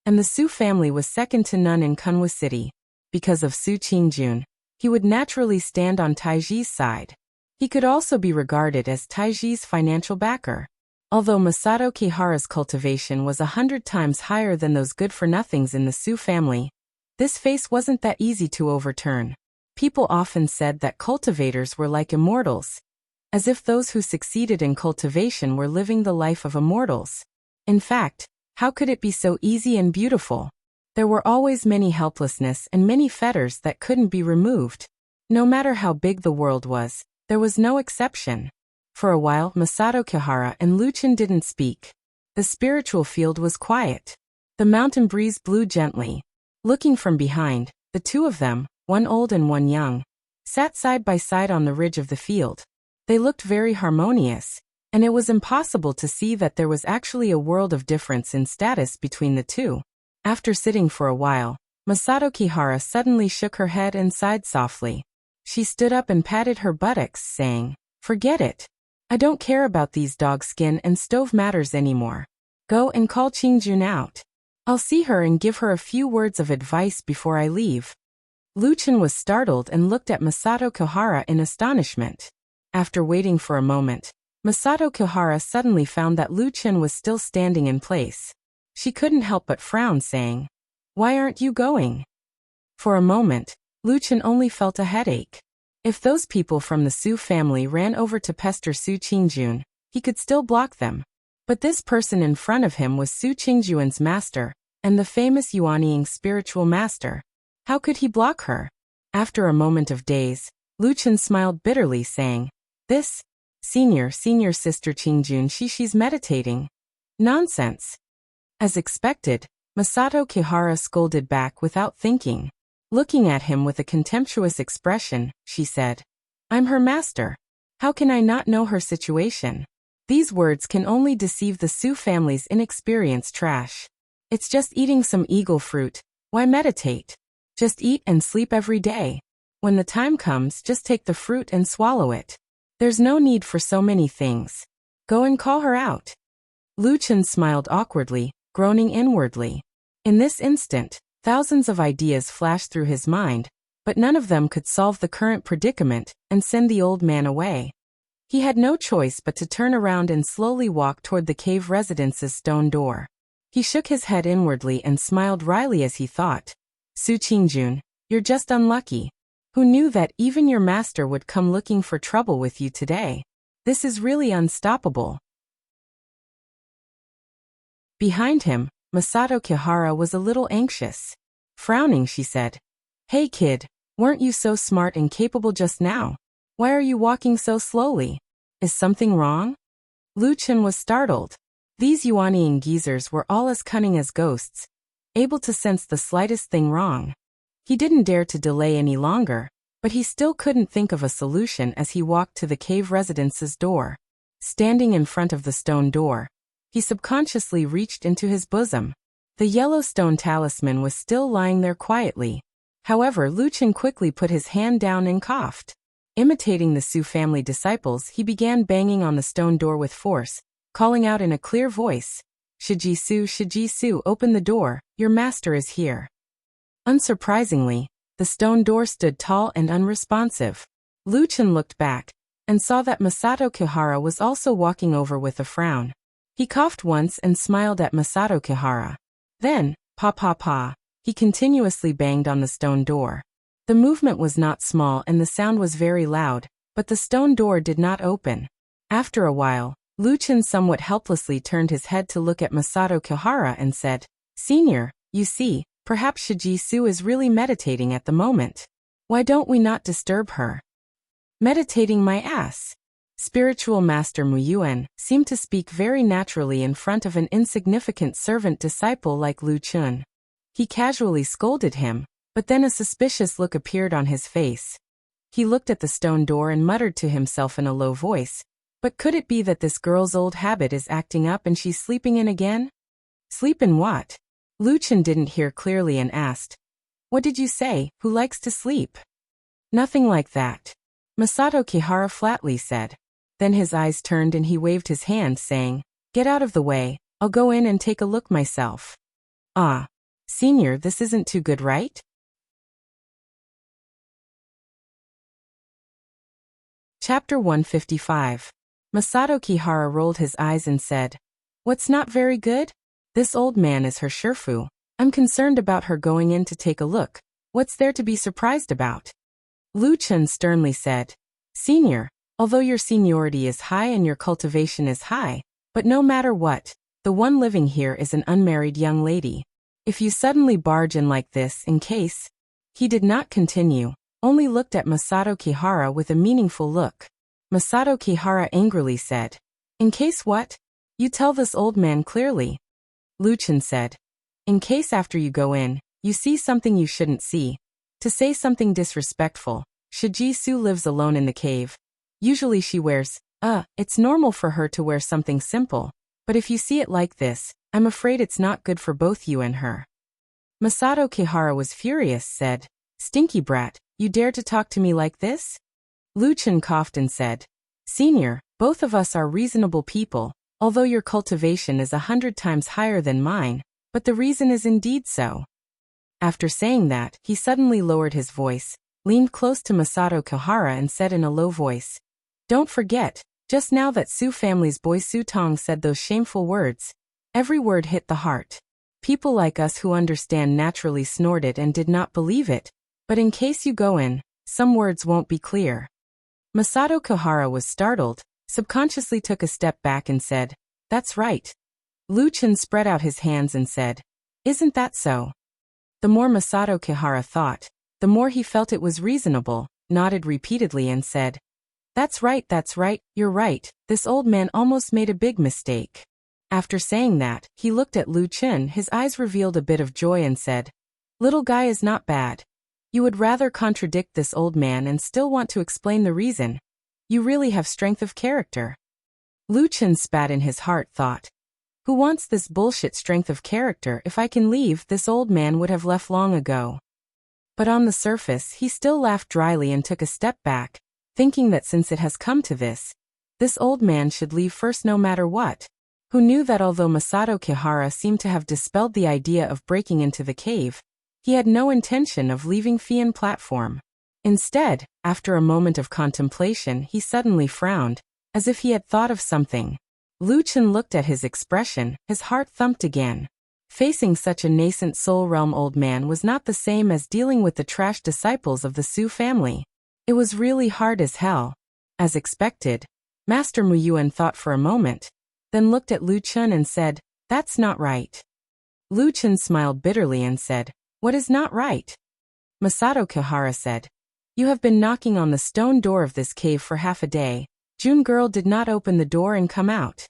and the Su family was second to none in Kunwa City. Because of Su Qingjun, he would naturally stand on Taiji's side. He could also be regarded as Taiji's financial backer. Although Masato Kihara's cultivation was 100 times higher than those good-for-nothings in the Su family, this face wasn't that easy to overturn. People often said that cultivators were like immortals, as if those who succeeded in cultivation were living the life of immortals. In fact, how could it be so easy and beautiful? There were always many helplessness and many fetters that couldn't be removed. No matter how big the world was, there was no exception. For a while, Masato Kihara and Lu-chan didn't speak. The spiritual field was quiet. The mountain breeze blew gently. Looking from behind, the two of them, one old and one young, sat side by side on the ridge of the field. They looked very harmonious, and it was impossible to see that there was actually a world of difference in status between the two. After sitting for a while, Masato Kihara suddenly shook her head and sighed softly. She stood up and patted her buttocks, saying, "Forget it. I don't care about these dog skin and stove matters anymore. Go and call Qingjun out. I'll see her and give her a few words of advice before I leave." Lu-chan was startled and looked at Masato Kihara in astonishment. After waiting for a moment, Masato Kihara suddenly found that Lu-chan was still standing in place. She couldn't help but frown, saying, "Why aren't you going?" For a moment, Lu-chan only felt a headache. If those people from the Su family ran over to pester Su Qingjun, he could still block them. But this person in front of him was Su Qingjun's master, and the famous Yuanying spiritual master. How could he block her? After a moment of daze, Lu-chan smiled bitterly, saying, "This senior sister Qingjun, she's meditating." Nonsense. As expected, Masato Kihara scolded back without thinking. Looking at him with a contemptuous expression, she said, "I'm her master. How can I not know her situation?" These words can only deceive the Su family's inexperienced trash. It's just eating some eagle fruit. Why meditate? Just eat and sleep every day. When the time comes, just take the fruit and swallow it. There's no need for so many things. Go and call her out. Lu-chan smiled awkwardly, groaning inwardly. In this instant, thousands of ideas flashed through his mind, but none of them could solve the current predicament and send the old man away. He had no choice but to turn around and slowly walk toward the cave residence's stone door. He shook his head inwardly and smiled wryly as he thought, "Su Qingjun, you're just unlucky. Who knew that even your master would come looking for trouble with you today? This is really unstoppable." Behind him, Masato Kihara was a little anxious. Frowning, she said, "Hey kid, weren't you so smart and capable just now? Why are you walking so slowly? Is something wrong?" Lu-chan was startled. These Yuanying geezers were all as cunning as ghosts, able to sense the slightest thing wrong. He didn't dare to delay any longer, but he still couldn't think of a solution as he walked to the cave residence's door. Standing in front of the stone door, he subconsciously reached into his bosom. The yellow stone talisman was still lying there quietly. However, Lu-chan quickly put his hand down and coughed. Imitating the Su family disciples, he began banging on the stone door with force, calling out in a clear voice, Shijisu, open the door, your master is here." Unsurprisingly, the stone door stood tall and unresponsive. Lu-chan looked back, and saw that Masato Kihara was also walking over with a frown. He coughed once and smiled at Masato Kihara. Then, pa, he continuously banged on the stone door. The movement was not small and the sound was very loud, but the stone door did not open. After a while, Lu-chan somewhat helplessly turned his head to look at Masato Kihara and said, "Senior, you see, perhaps Shijisu is really meditating at the moment. Why don't we not disturb her?" "Meditating my ass. Spiritual Master Muyuan seemed to speak very naturally in front of an insignificant servant disciple like Lu Chun. He casually scolded him, but then a suspicious look appeared on his face. He looked at the stone door and muttered to himself in a low voice, "But could it be that this girl's old habit is acting up and she's sleeping in again?" "Sleep in what?" Lu Chun didn't hear clearly and asked. "What did you say? Who likes to sleep?" "Nothing like that," Masato Kihara flatly said. Then his eyes turned and he waved his hand, saying, "Get out of the way, I'll go in and take a look myself." "Ah, Senior, this isn't too good, right?" Chapter 155. Masato Kihara rolled his eyes and said, "What's not very good? This old man is her Shifu. I'm concerned about her going in to take a look. What's there to be surprised about?" Lu Chun sternly said, "Senior, although your seniority is high and your cultivation is high, but no matter what, the one living here is an unmarried young lady. If you suddenly barge in like this in case..." He did not continue, only looked at Masato Kihara with a meaningful look. Masato Kihara angrily said, "In case what? You tell this old man clearly." Lu Chun said, "In case after you go in, you see something you shouldn't see. To say something disrespectful, Shiji Su lives alone in the cave. Usually she wears, it's normal for her to wear something simple, but if you see it like this, I'm afraid it's not good for both you and her." Masato Kihara was furious, said, "Stinky brat, you dare to talk to me like this?" Lu Chun coughed and said, "Senior, both of us are reasonable people, although your cultivation is 100 times higher than mine, but the reason is indeed so." After saying that, he suddenly lowered his voice, leaned close to Masato Kihara and said in a low voice, "Don't forget, just now that Su family's boy Su Tong said those shameful words. Every word hit the heart. People like us who understand naturally snorted and did not believe it, but in case you go in, some words won't be clear." Masato Kihara was startled, subconsciously took a step back and said, "That's right." Lu Chun spread out his hands and said, "Isn't that so?" The more Masato Kihara thought, the more he felt it was reasonable, nodded repeatedly and said, that's right, you're right, this old man almost made a big mistake." After saying that, he looked at Lu Chun, his eyes revealed a bit of joy and said, "Little guy is not bad. You would rather contradict this old man and still want to explain the reason. You really have strength of character." Lu Chun spat in his heart, thought, "Who wants this bullshit strength of character? If I can leave, this old man would have left long ago." But on the surface, he still laughed dryly and took a step back, thinking that since it has come to this old man should leave first no matter what. Who knew that although Masato Kihara seemed to have dispelled the idea of breaking into the cave, he had no intention of leaving Fian platform. Instead, after a moment of contemplation, he suddenly frowned, as if he had thought of something. Lu Chun looked at his expression, his heart thumped again. Facing such a nascent soul realm old man was not the same as dealing with the trash disciples of the Su family. It was really hard as hell. As expected, Master Muyuan thought for a moment, then looked at Lu Chun and said, "That's not right." Lu Chun smiled bitterly and said, "What is not right?" Masato Kihara said, "You have been knocking on the stone door of this cave for half a day. June girl did not open the door and come out.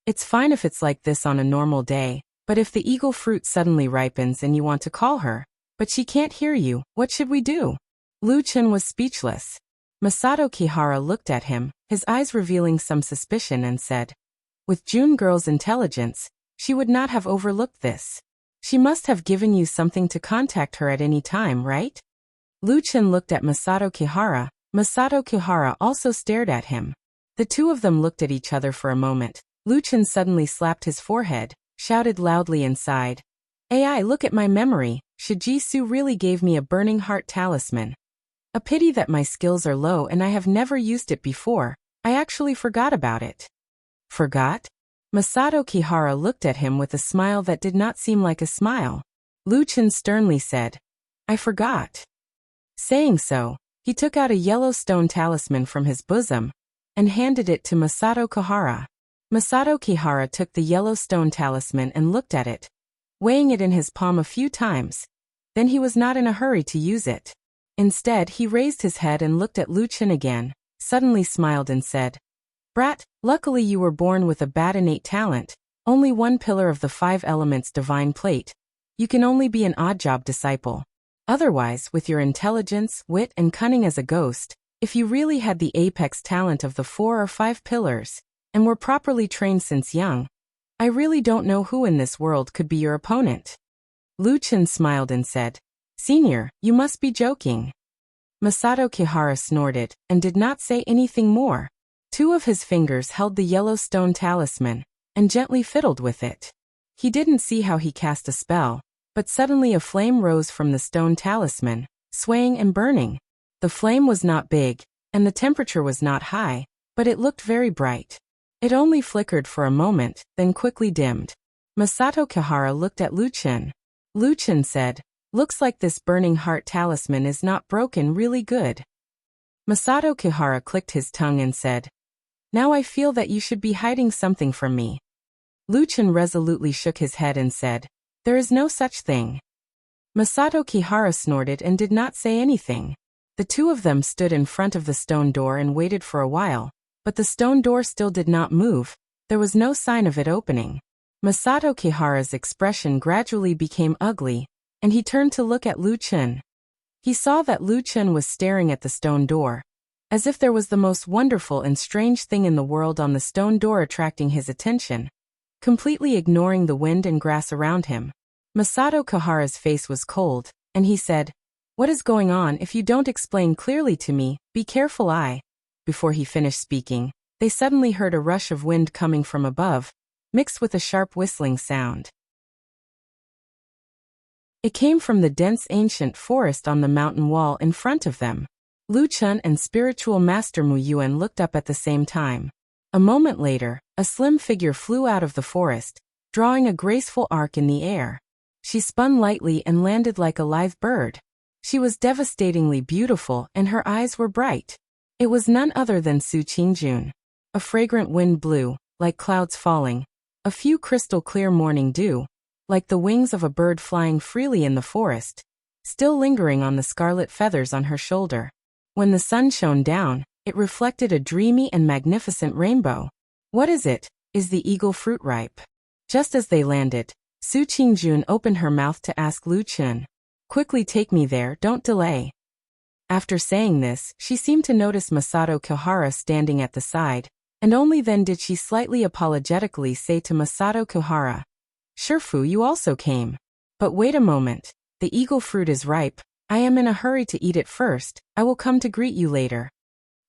It's fine if it's like this on a normal day, but if the eagle fruit suddenly ripens and you want to call her, but she can't hear you, what should we do?" Lu Chun was speechless. Masato Kihara looked at him, his eyes revealing some suspicion, and said, "With June girl's intelligence, she would not have overlooked this. She must have given you something to contact her at any time, right?" Lu Chun looked at Masato Kihara. Masato Kihara also stared at him. The two of them looked at each other for a moment. Lu Chun suddenly slapped his forehead, shouted loudly and sighed, "AI, look at my memory. Shiji Su really gave me a burning heart talisman. A pity that my skills are low and I have never used it before. I actually forgot about it." "Forgot?" Masato Kihara looked at him with a smile that did not seem like a smile. Lu Chun sternly said, "I forgot." Saying so, he took out a yellow stone talisman from his bosom and handed it to Masato Kihara. Masato Kihara took the yellow stone talisman and looked at it, weighing it in his palm a few times. Then he was not in a hurry to use it. Instead, he raised his head and looked at Luchin again, suddenly smiled and said, "Brat, luckily you were born with a bad innate talent, only one pillar of the 5 elements divine plate. You can only be an odd job disciple. Otherwise, with your intelligence, wit, and cunning as a ghost, if you really had the apex talent of the 4 or 5 pillars, and were properly trained since young, I really don't know who in this world could be your opponent." Luchin smiled and said, "Senior, you must be joking." Masato Kihara snorted, and did not say anything more. 2 of his fingers held the yellow stone talisman, and gently fiddled with it. He didn't see how he cast a spell, but suddenly a flame rose from the stone talisman, swaying and burning. The flame was not big, and the temperature was not high, but it looked very bright. It only flickered for a moment, then quickly dimmed. Masato Kihara looked at Luchin. Luchin said, "Looks like this burning heart talisman is not broken really good." Masato Kihara clicked his tongue and said, "Now I feel that you should be hiding something from me." Luchin resolutely shook his head and said, "There is no such thing." Masato Kihara snorted and did not say anything. The 2 of them stood in front of the stone door and waited for a while, but the stone door still did not move. There was no sign of it opening. Masato Kihara's expression gradually became ugly, and he turned to look at Luchin. He saw that Luchin was staring at the stone door, as if there was the most wonderful and strange thing in the world on the stone door attracting his attention, completely ignoring the wind and grass around him. Masato Kihara's face was cold, and he said, "What is going on? If you don't explain clearly to me, be careful I—" Before he finished speaking, they suddenly heard a rush of wind coming from above, mixed with a sharp whistling sound. It came from the dense ancient forest on the mountain wall in front of them. Luchin and spiritual master Mu Yuan looked up at the same time. A moment later, a slim figure flew out of the forest, drawing a graceful arc in the air. She spun lightly and landed like a live bird. She was devastatingly beautiful and her eyes were bright. It was none other than Su Qingjun. A fragrant wind blew, like clouds falling, a few crystal clear morning dew, like the wings of a bird flying freely in the forest, still lingering on the scarlet feathers on her shoulder. When the sun shone down, it reflected a dreamy and magnificent rainbow. "What is it? Is the eagle fruit ripe?" Just as they landed, Su Qingjun opened her mouth to ask Luchin, "Quickly take me there, don't delay." After saying this, she seemed to notice Masato Kihara standing at the side, and only then did she slightly apologetically say to Masato Kihara, "Shifu, you also came. But wait a moment, the eagle fruit is ripe. I am in a hurry to eat it first. I will come to greet you later."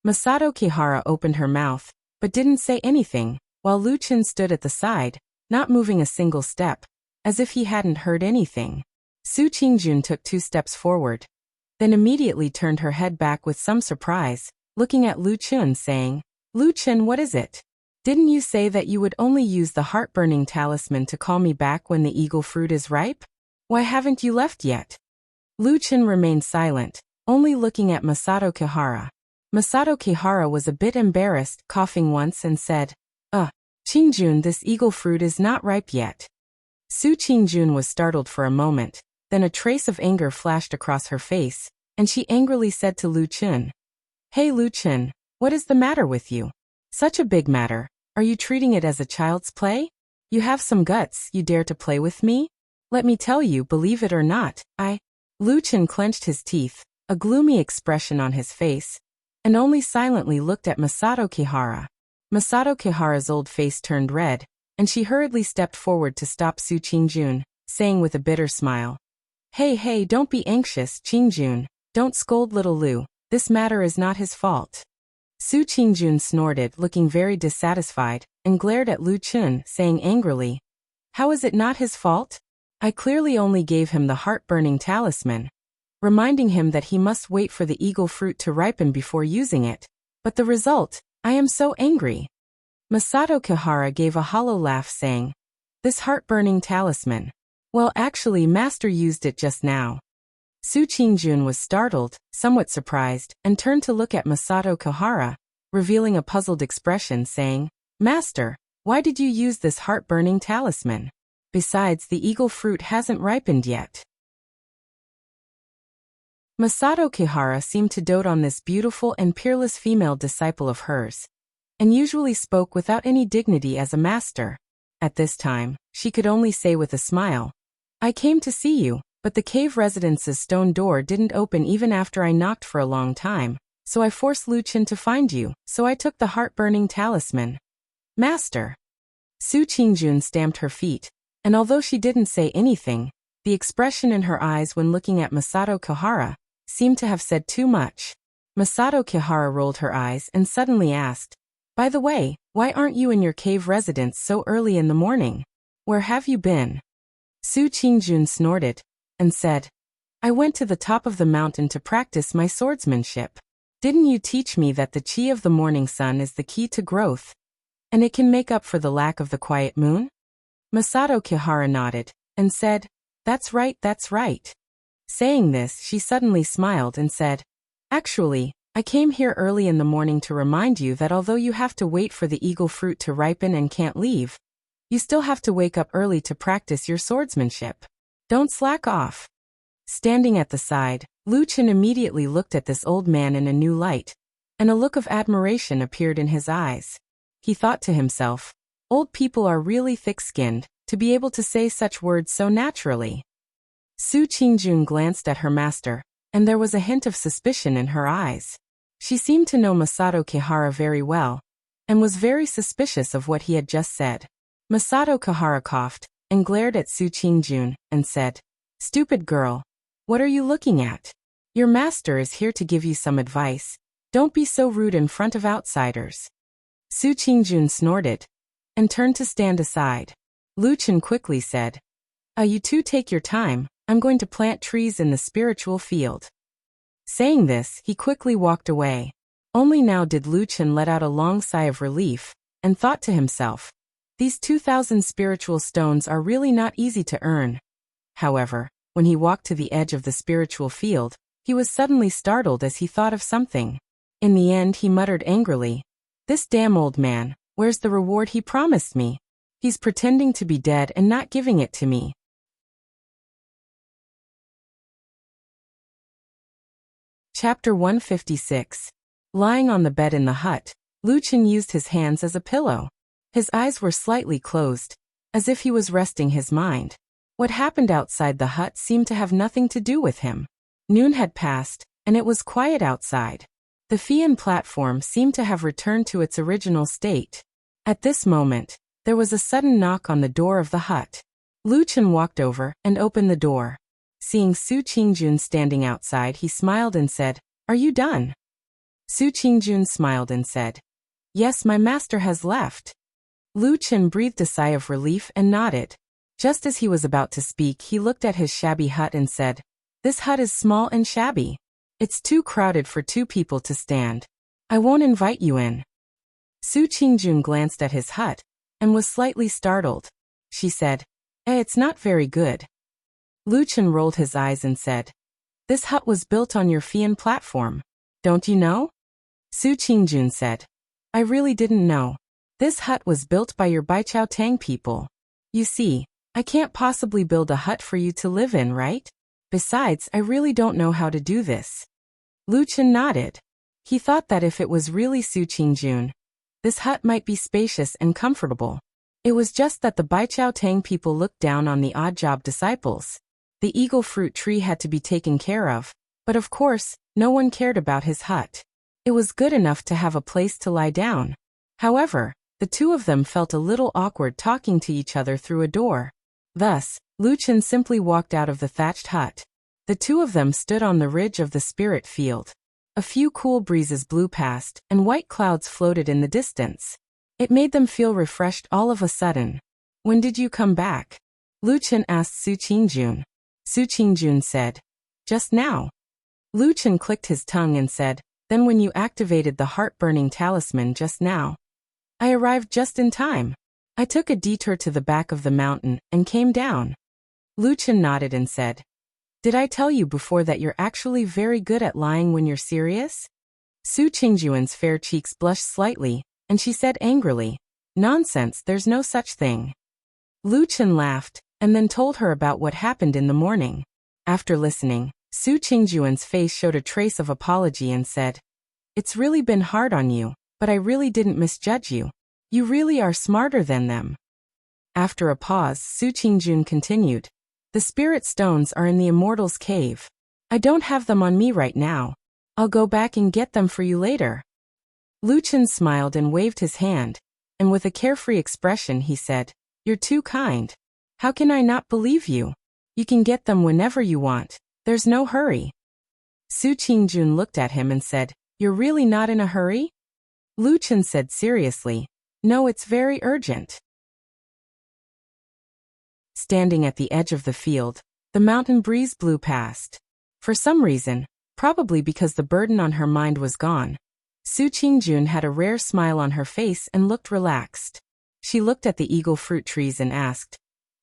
Masato Kihara opened her mouth, but didn't say anything, while Luchin stood at the side, not moving a single step, as if he hadn't heard anything. Su Qingjun took 2 steps forward, then immediately turned her head back with some surprise, looking at Luchin saying, "Luchin, what is it? Didn't you say that you would only use the heart-burning talisman to call me back when the eagle fruit is ripe? Why haven't you left yet?" Luchin remained silent, only looking at Masato Kihara. Masato Kihara was a bit embarrassed, coughing once and said, Qingjun, this eagle fruit is not ripe yet." Su Qingjun was startled for a moment, then a trace of anger flashed across her face, and she angrily said to Luchin, "Hey Luchin, what is the matter with you? Such a big matter, are you treating it as a child's play? You have some guts, you dare to play with me? Let me tell you, believe it or not, Luchin clenched his teeth, a gloomy expression on his face, and only silently looked at Masato Kihara. Masato Kihara's old face turned red, and she hurriedly stepped forward to stop Su Qingjun, saying with a bitter smile, Hey, don't be anxious, Qingjun. Don't scold little Lu. This matter is not his fault." Su Qingjun snorted, looking very dissatisfied, and glared at Luchin, saying angrily, "How is it not his fault? I clearly only gave him the heart-burning talisman, reminding him that he must wait for the eagle fruit to ripen before using it. But the result, I am so angry." Masato Kihara gave a hollow laugh, saying, "This heart-burning talisman. Well, actually, Master used it just now." Su Qingjun was startled, somewhat surprised, and turned to look at Masato Kihara, revealing a puzzled expression, saying, "Master, why did you use this heart-burning talisman? Besides, the eagle fruit hasn't ripened yet." Masato Kihara seemed to dote on this beautiful and peerless female disciple of hers, and usually spoke without any dignity as a master. At this time, she could only say with a smile, "I came to see you, but the cave residence's stone door didn't open even after I knocked for a long time, so I forced Luchin to find you, so I took the heart-burning talisman." "Master." Su Qingjun stamped her feet, and although she didn't say anything, the expression in her eyes when looking at Masato Kihara seemed to have said too much. Masato Kihara rolled her eyes and suddenly asked, "By the way, why aren't you in your cave residence so early in the morning? Where have you been?" Su Qingjun snorted and said, "I went to the top of the mountain to practice my swordsmanship. Didn't you teach me that the chi of the morning sun is the key to growth, and it can make up for the lack of the quiet moon?" Masato Kihara nodded and said, that's right. Saying this, she suddenly smiled and said, "Actually, I came here early in the morning to remind you that although you have to wait for the eagle fruit to ripen and can't leave, you still have to wake up early to practice your swordsmanship. Don't slack off." Standing at the side, Luchin immediately looked at this old man in a new light, and a look of admiration appeared in his eyes. He thought to himself, old people are really thick-skinned, to be able to say such words so naturally. Su Qingjun glanced at her master, and there was a hint of suspicion in her eyes. She seemed to know Masato Kihara very well, and was very suspicious of what he had just said. Masato Kihara coughed, and glared at Su Qingjun, and said, "Stupid girl. What are you looking at? Your master is here to give you some advice. Don't be so rude in front of outsiders." Su Qingjun snorted, and turned to stand aside. Luchin quickly said, "You two take your time. I'm going to plant trees in the spiritual field." Saying this, he quickly walked away. Only now did Luchin let out a long sigh of relief, and thought to himself, these 2,000 spiritual stones are really not easy to earn. However, when he walked to the edge of the spiritual field, he was suddenly startled as he thought of something. In the end, he muttered angrily, "This damn old man, where's the reward he promised me? He's pretending to be dead and not giving it to me." Chapter 156. Lying on the bed in the hut, Luchin used his hands as a pillow. His eyes were slightly closed, as if he was resting his mind. What happened outside the hut seemed to have nothing to do with him. Noon had passed, and it was quiet outside. The Fian platform seemed to have returned to its original state. At this moment, there was a sudden knock on the door of the hut. Luchin walked over and opened the door. Seeing Su Qingjun standing outside, he smiled and said, "Are you done?" Su Qingjun smiled and said, "Yes, my master has left." Luchin breathed a sigh of relief and nodded. Just as he was about to speak, he looked at his shabby hut and said, "This hut is small and shabby. It's too crowded for two people to stand. I won't invite you in." Su Qingjun glanced at his hut, and was slightly startled. She said, It's not very good." Luchin rolled his eyes and said, "This hut was built on your Fian platform. Don't you know?" Su Qingjun said, "I really didn't know. This hut was built by your Baichao Tang people. You see, I can't possibly build a hut for you to live in, right? Besides, I really don't know how to do this." Luchin nodded. He thought that if it was really Su Qingjun, this hut might be spacious and comfortable. It was just that the Baichao Tang people looked down on the odd job disciples. The eagle fruit tree had to be taken care of, but of course, no one cared about his hut. It was good enough to have a place to lie down. However, the two of them felt a little awkward talking to each other through a door. Thus, Luchin simply walked out of the thatched hut. The two of them stood on the ridge of the spirit field. A few cool breezes blew past, and white clouds floated in the distance. It made them feel refreshed all of a sudden. "When did you come back?" Luchin asked Su Qingjun. Su Qingjun said, "Just now." Luchin clicked his tongue and said, "Then when you activated the heart-burning talisman just now, I arrived just in time. I took a detour to the back of the mountain and came down." Luchin nodded and said, "Did I tell you before that you're actually very good at lying when you're serious?" Su Qingjuan's fair cheeks blushed slightly, and she said angrily, "Nonsense, there's no such thing." Luchin laughed, and then told her about what happened in the morning. After listening, Su Qingjuan's face showed a trace of apology and said, "It's really been hard on you, but I really didn't misjudge you. You really are smarter than them." After a pause, Su Qingjun continued, "The spirit stones are in the Immortal's cave. I don't have them on me right now. I'll go back and get them for you later." Lu Chen smiled and waved his hand, and with a carefree expression he said, "You're too kind. How can I not believe you? You can get them whenever you want. There's no hurry." Su Qingjun looked at him and said, "You're really not in a hurry?" Lu Chen said seriously, "No, it's very urgent." Standing at the edge of the field, the mountain breeze blew past. For some reason, probably because the burden on her mind was gone, Su Qingjun had a rare smile on her face and looked relaxed. She looked at the eagle fruit trees and asked,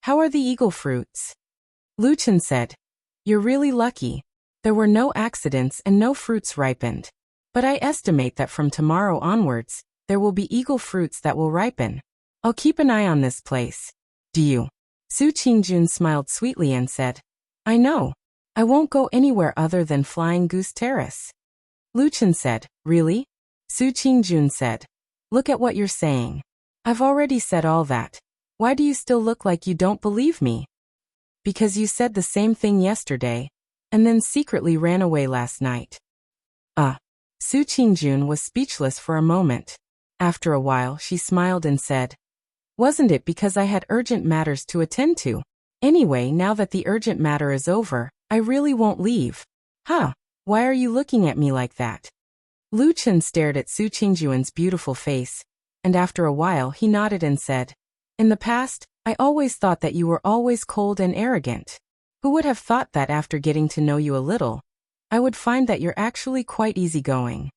"How are the eagle fruits?" Lu Chen said, "You're really lucky. There were no accidents and no fruits ripened. But I estimate that from tomorrow onwards, there will be eagle fruits that will ripen. I'll keep an eye on this place. Do you?" Su Qingjun smiled sweetly and said, "I know. I won't go anywhere other than Flying Goose Terrace." Lu Chen said, "Really?" Su Qingjun said, "Look at what you're saying. I've already said all that. Why do you still look like you don't believe me?" "Because you said the same thing yesterday, and then secretly ran away last night." Su Qingjun was speechless for a moment. After a while she smiled and said, "Wasn't it because I had urgent matters to attend to? Anyway, now that the urgent matter is over, I really won't leave." Why are you looking at me like that?" Lu Chen stared at Su Qingjuan's beautiful face, and after a while he nodded and said, "In the past, I always thought that you were always cold and arrogant. Who would have thought that after getting to know you a little, I would find that you're actually quite easygoing."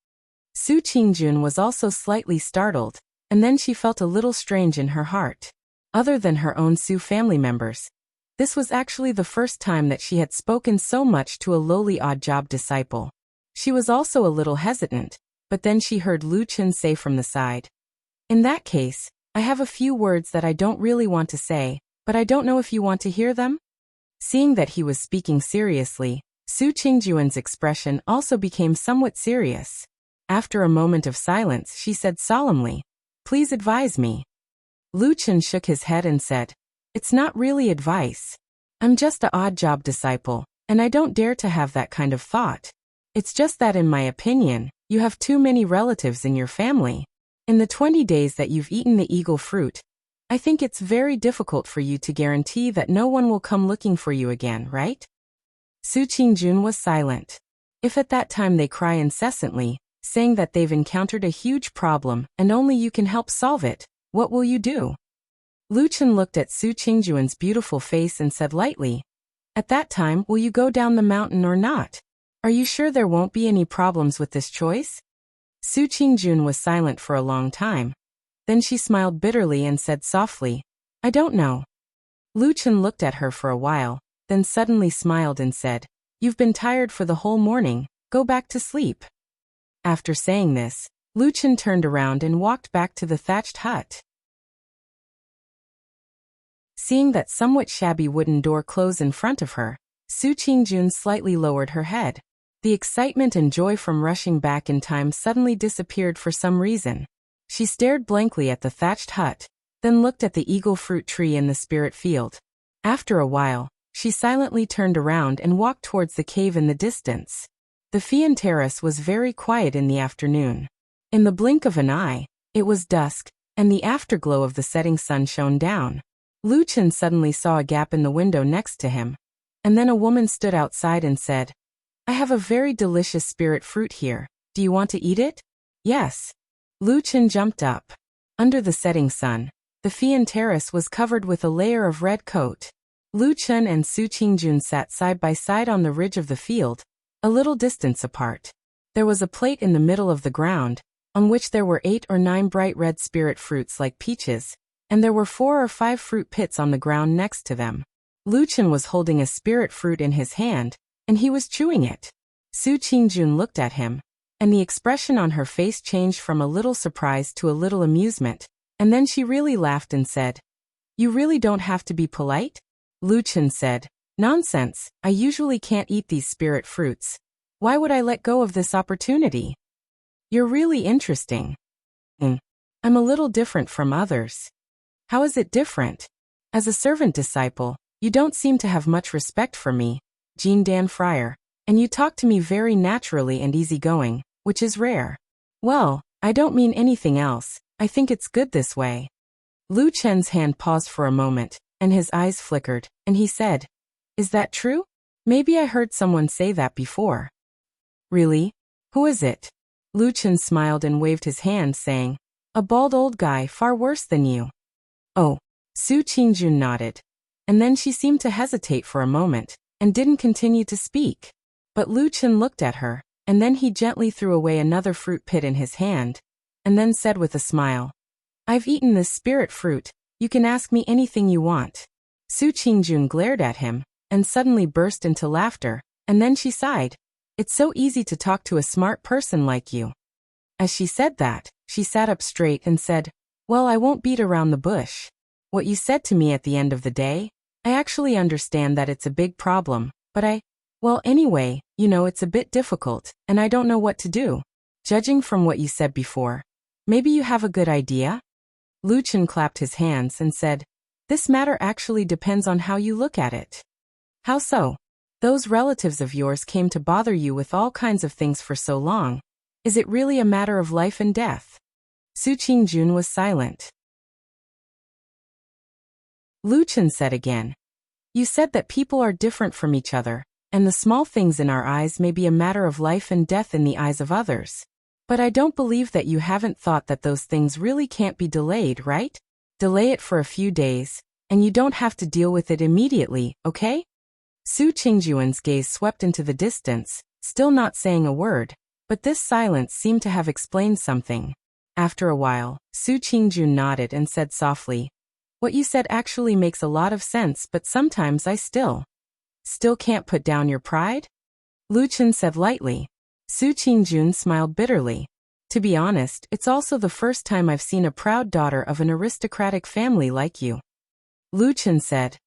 Su Qingjun was also slightly startled, and then she felt a little strange in her heart. Other than her own Su family members, this was actually the first time that she had spoken so much to a lowly odd job disciple. She was also a little hesitant, but then she heard Lu Chen say from the side, "In that case, I have a few words that I don't really want to say, but I don't know if you want to hear them?" Seeing that he was speaking seriously, Su Qingjuan's expression also became somewhat serious. After a moment of silence, she said solemnly, "Please advise me." Lu Chen shook his head and said, "It's not really advice. I'm just an odd job disciple, and I don't dare to have that kind of thought. It's just that in my opinion, you have too many relatives in your family. In the 20 days that you've eaten the eagle fruit, I think it's very difficult for you to guarantee that no one will come looking for you again, right?" Su Qingjun was silent. If at that time they cry incessantly, saying that they've encountered a huge problem and only you can help solve it, what will you do? Lu Chen looked at Su Qingjuan's beautiful face and said lightly, "At that time, will you go down the mountain or not? Are you sure there won't be any problems with this choice?" Su Qingjun was silent for a long time. Then she smiled bitterly and said softly, "I don't know." Lu Chen looked at her for a while, then suddenly smiled and said, "You've been tired for the whole morning, go back to sleep." After saying this, Lu Chen turned around and walked back to the thatched hut. Seeing that somewhat shabby wooden door close in front of her, Su Qingjun slightly lowered her head. The excitement and joy from rushing back in time suddenly disappeared for some reason. She stared blankly at the thatched hut, then looked at the eagle fruit tree in the spirit field. After a while, she silently turned around and walked towards the cave in the distance. The Fian Terrace was very quiet in the afternoon. In the blink of an eye, it was dusk, and the afterglow of the setting sun shone down. Lu Chen suddenly saw a gap in the window next to him, and then a woman stood outside and said, "I have a very delicious spirit fruit here. Do you want to eat it?" "Yes." Lu Chen jumped up. Under the setting sun, the Fian Terrace was covered with a layer of red coat. Lu Chen and Su Qingjun sat side by side on the ridge of the field, a little distance apart. There was a plate in the middle of the ground, on which there were 8 or 9 bright red spirit fruits like peaches, and there were 4 or 5 fruit pits on the ground next to them. Lu Chen was holding a spirit fruit in his hand, and he was chewing it. Su Qingjun looked at him, and the expression on her face changed from a little surprise to a little amusement, and then she really laughed and said, "You really don't have to be polite?" Lu Chen said, Nonsense, I usually can't eat these spirit fruits. Why would I let go of this opportunity? You're really interesting. I'm a little different from others. How is it different? As a servant disciple, you don't seem to have much respect for me, Jean Dan Fryer, and you talk to me very naturally and easygoing, which is rare. Well, I don't mean anything else, I think it's good this way. Lu Chen's hand paused for a moment, and his eyes flickered, and he said, Is that true? Maybe I heard someone say that before. Really? Who is it? Lu Chen smiled and waved his hand, saying, A bald old guy far worse than you. Oh. Su Qingjun nodded. And then she seemed to hesitate for a moment, and didn't continue to speak. But Lu Chen looked at her, and then he gently threw away another fruit pit in his hand, and then said with a smile, I've eaten this spirit fruit, you can ask me anything you want. Su Qingjun glared at him, and suddenly burst into laughter, and then she sighed. It's so easy to talk to a smart person like you. As she said that, she sat up straight and said, Well, I won't beat around the bush. What you said to me at the end of the day, I actually understand that it's a big problem, but well, anyway, it's a bit difficult, and I don't know what to do. Judging from what you said before, maybe you have a good idea? Lu Chen clapped his hands and said, This matter actually depends on how you look at it. How so? Those relatives of yours came to bother you with all kinds of things for so long. Is it really a matter of life and death? Su Qingjun was silent. Lu Chen said again, You said that people are different from each other, and the small things in our eyes may be a matter of life and death in the eyes of others. But I don't believe that you haven't thought that those things really can't be delayed, right? Delay it for a few days, and you don't have to deal with it immediately, okay? Su Qingjuan's gaze swept into the distance, still not saying a word, but this silence seemed to have explained something. After a while, Su Qingjun nodded and said softly, What you said actually makes a lot of sense, but sometimes I still can't put down your pride? Lu Chen said lightly. Su Qingjun smiled bitterly. To be honest, it's also the first time I've seen a proud daughter of an aristocratic family like you. Lu Chen said,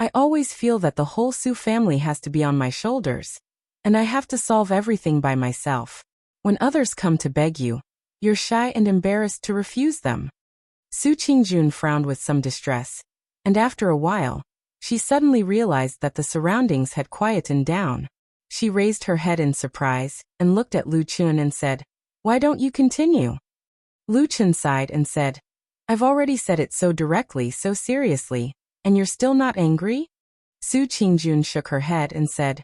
I always feel that the whole Su family has to be on my shoulders, and I have to solve everything by myself. When others come to beg you, you're shy and embarrassed to refuse them. Su Qingjun frowned with some distress, and after a while, she suddenly realized that the surroundings had quietened down. She raised her head in surprise, and looked at Lu Chen and said, Why don't you continue? Lu Chen sighed and said, I've already said it so directly, so seriously, and you're still not angry? Su Qingjun shook her head and said,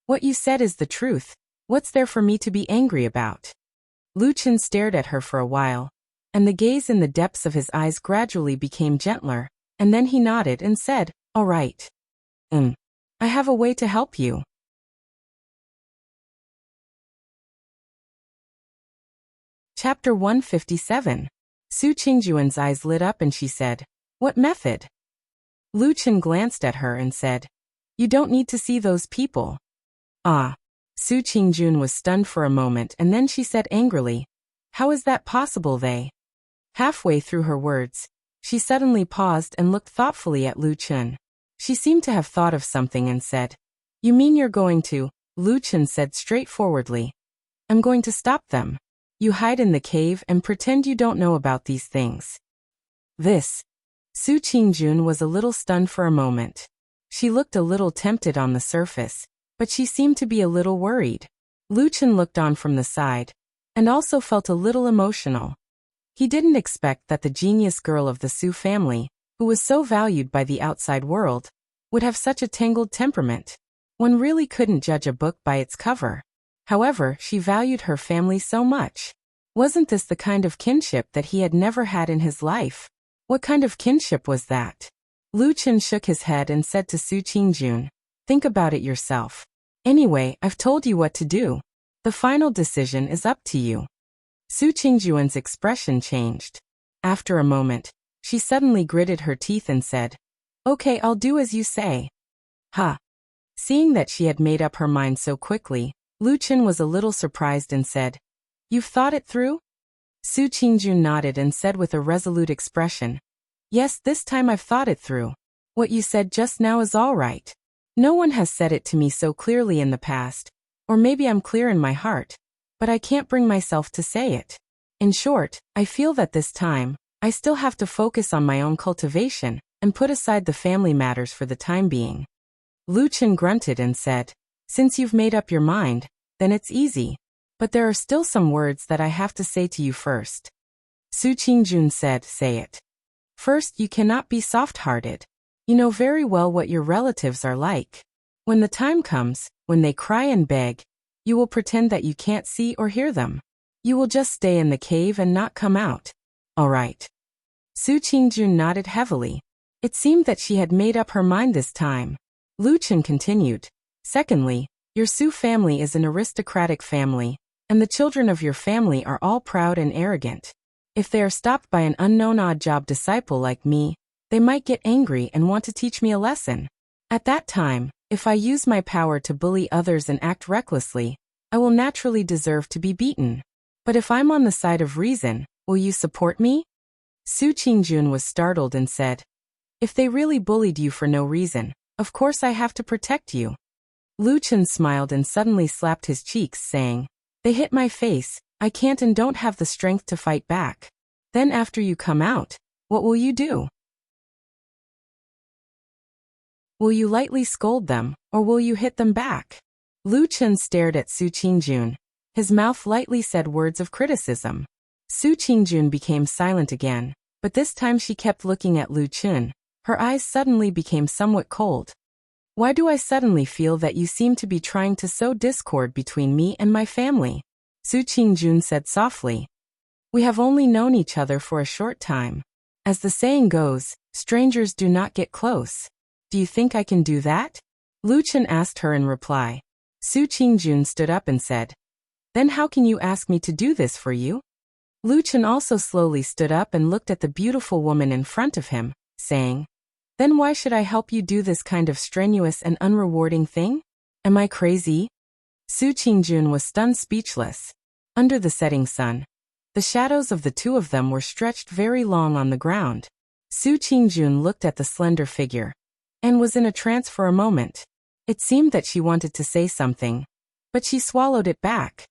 What you said is the truth, what's there for me to be angry about? Lu Chen stared at her for a while, and the gaze in the depths of his eyes gradually became gentler, and then he nodded and said, All right. I have a way to help you. Chapter 157. Su Qingjuan's eyes lit up and she said, What method? Lu Chen glanced at her and said, You don't need to see those people. Ah. Su Qingjun was stunned for a moment and then she said angrily, How is that possible they? Halfway through her words, she suddenly paused and looked thoughtfully at Lu Chen. She seemed to have thought of something and said, You mean you're going to? Lu Chen said straightforwardly, I'm going to stop them. You hide in the cave and pretend you don't know about these things. Su Qingjun was a little stunned for a moment. She looked a little tempted on the surface, but she seemed to be a little worried. Lu Chen looked on from the side, and also felt a little emotional. He didn't expect that the genius girl of the Su family, who was so valued by the outside world, would have such a tangled temperament. One really couldn't judge a book by its cover. However, she valued her family so much. Wasn't this the kind of kinship that he had never had in his life? What kind of kinship was that? Lu Chen shook his head and said to Su Qingjun, Think about it yourself. Anyway, I've told you what to do. The final decision is up to you. Su Qingjuan's expression changed. After a moment, she suddenly gritted her teeth and said, Okay, I'll do as you say. Ha! Seeing that she had made up her mind so quickly, Lu Chen was a little surprised and said, You've thought it through? Su Qingjun nodded and said with a resolute expression, Yes, this time I've thought it through. What you said just now is all right. No one has said it to me so clearly in the past, or maybe I'm clear in my heart, but I can't bring myself to say it. In short, I feel that this time, I still have to focus on my own cultivation and put aside the family matters for the time being. Lu Chen grunted and said, since you've made up your mind, then it's easy. But there are still some words that I have to say to you first. Su Qingjun said, say it. First, you cannot be soft-hearted. You know very well what your relatives are like. When the time comes, when they cry and beg, you will pretend that you can't see or hear them. You will just stay in the cave and not come out. All right. Su Qingjun nodded heavily. It seemed that she had made up her mind this time. Lu Chen continued. Secondly, your Su family is an aristocratic family, and the children of your family are all proud and arrogant. If they are stopped by an unknown odd-job disciple like me, they might get angry and want to teach me a lesson. At that time, if I use my power to bully others and act recklessly, I will naturally deserve to be beaten. But if I'm on the side of reason, will you support me? Su Qingjun was startled and said, if they really bullied you for no reason, of course I have to protect you. Lu Chen smiled and suddenly slapped his cheeks, saying, they hit my face, I can't and don't have the strength to fight back. Then after you come out, what will you do? Will you lightly scold them, or will you hit them back? Lu Chen stared at Su Qingjun. His mouth lightly said words of criticism. Su Qingjun became silent again, but this time she kept looking at Lu Chen. Her eyes suddenly became somewhat cold. Why do I suddenly feel that you seem to be trying to sow discord between me and my family? Su Qingjun said softly. We have only known each other for a short time. As the saying goes, strangers do not get close. Do you think I can do that? Lu Chen asked her in reply. Su Qingjun stood up and said, then how can you ask me to do this for you? Lu Chen also slowly stood up and looked at the beautiful woman in front of him, saying, then why should I help you do this kind of strenuous and unrewarding thing? Am I crazy? Su Qingjun was stunned speechless. Under the setting sun, the shadows of the two of them were stretched very long on the ground. Su Qingjun looked at the slender figure and was in a trance for a moment. It seemed that she wanted to say something, but she swallowed it back.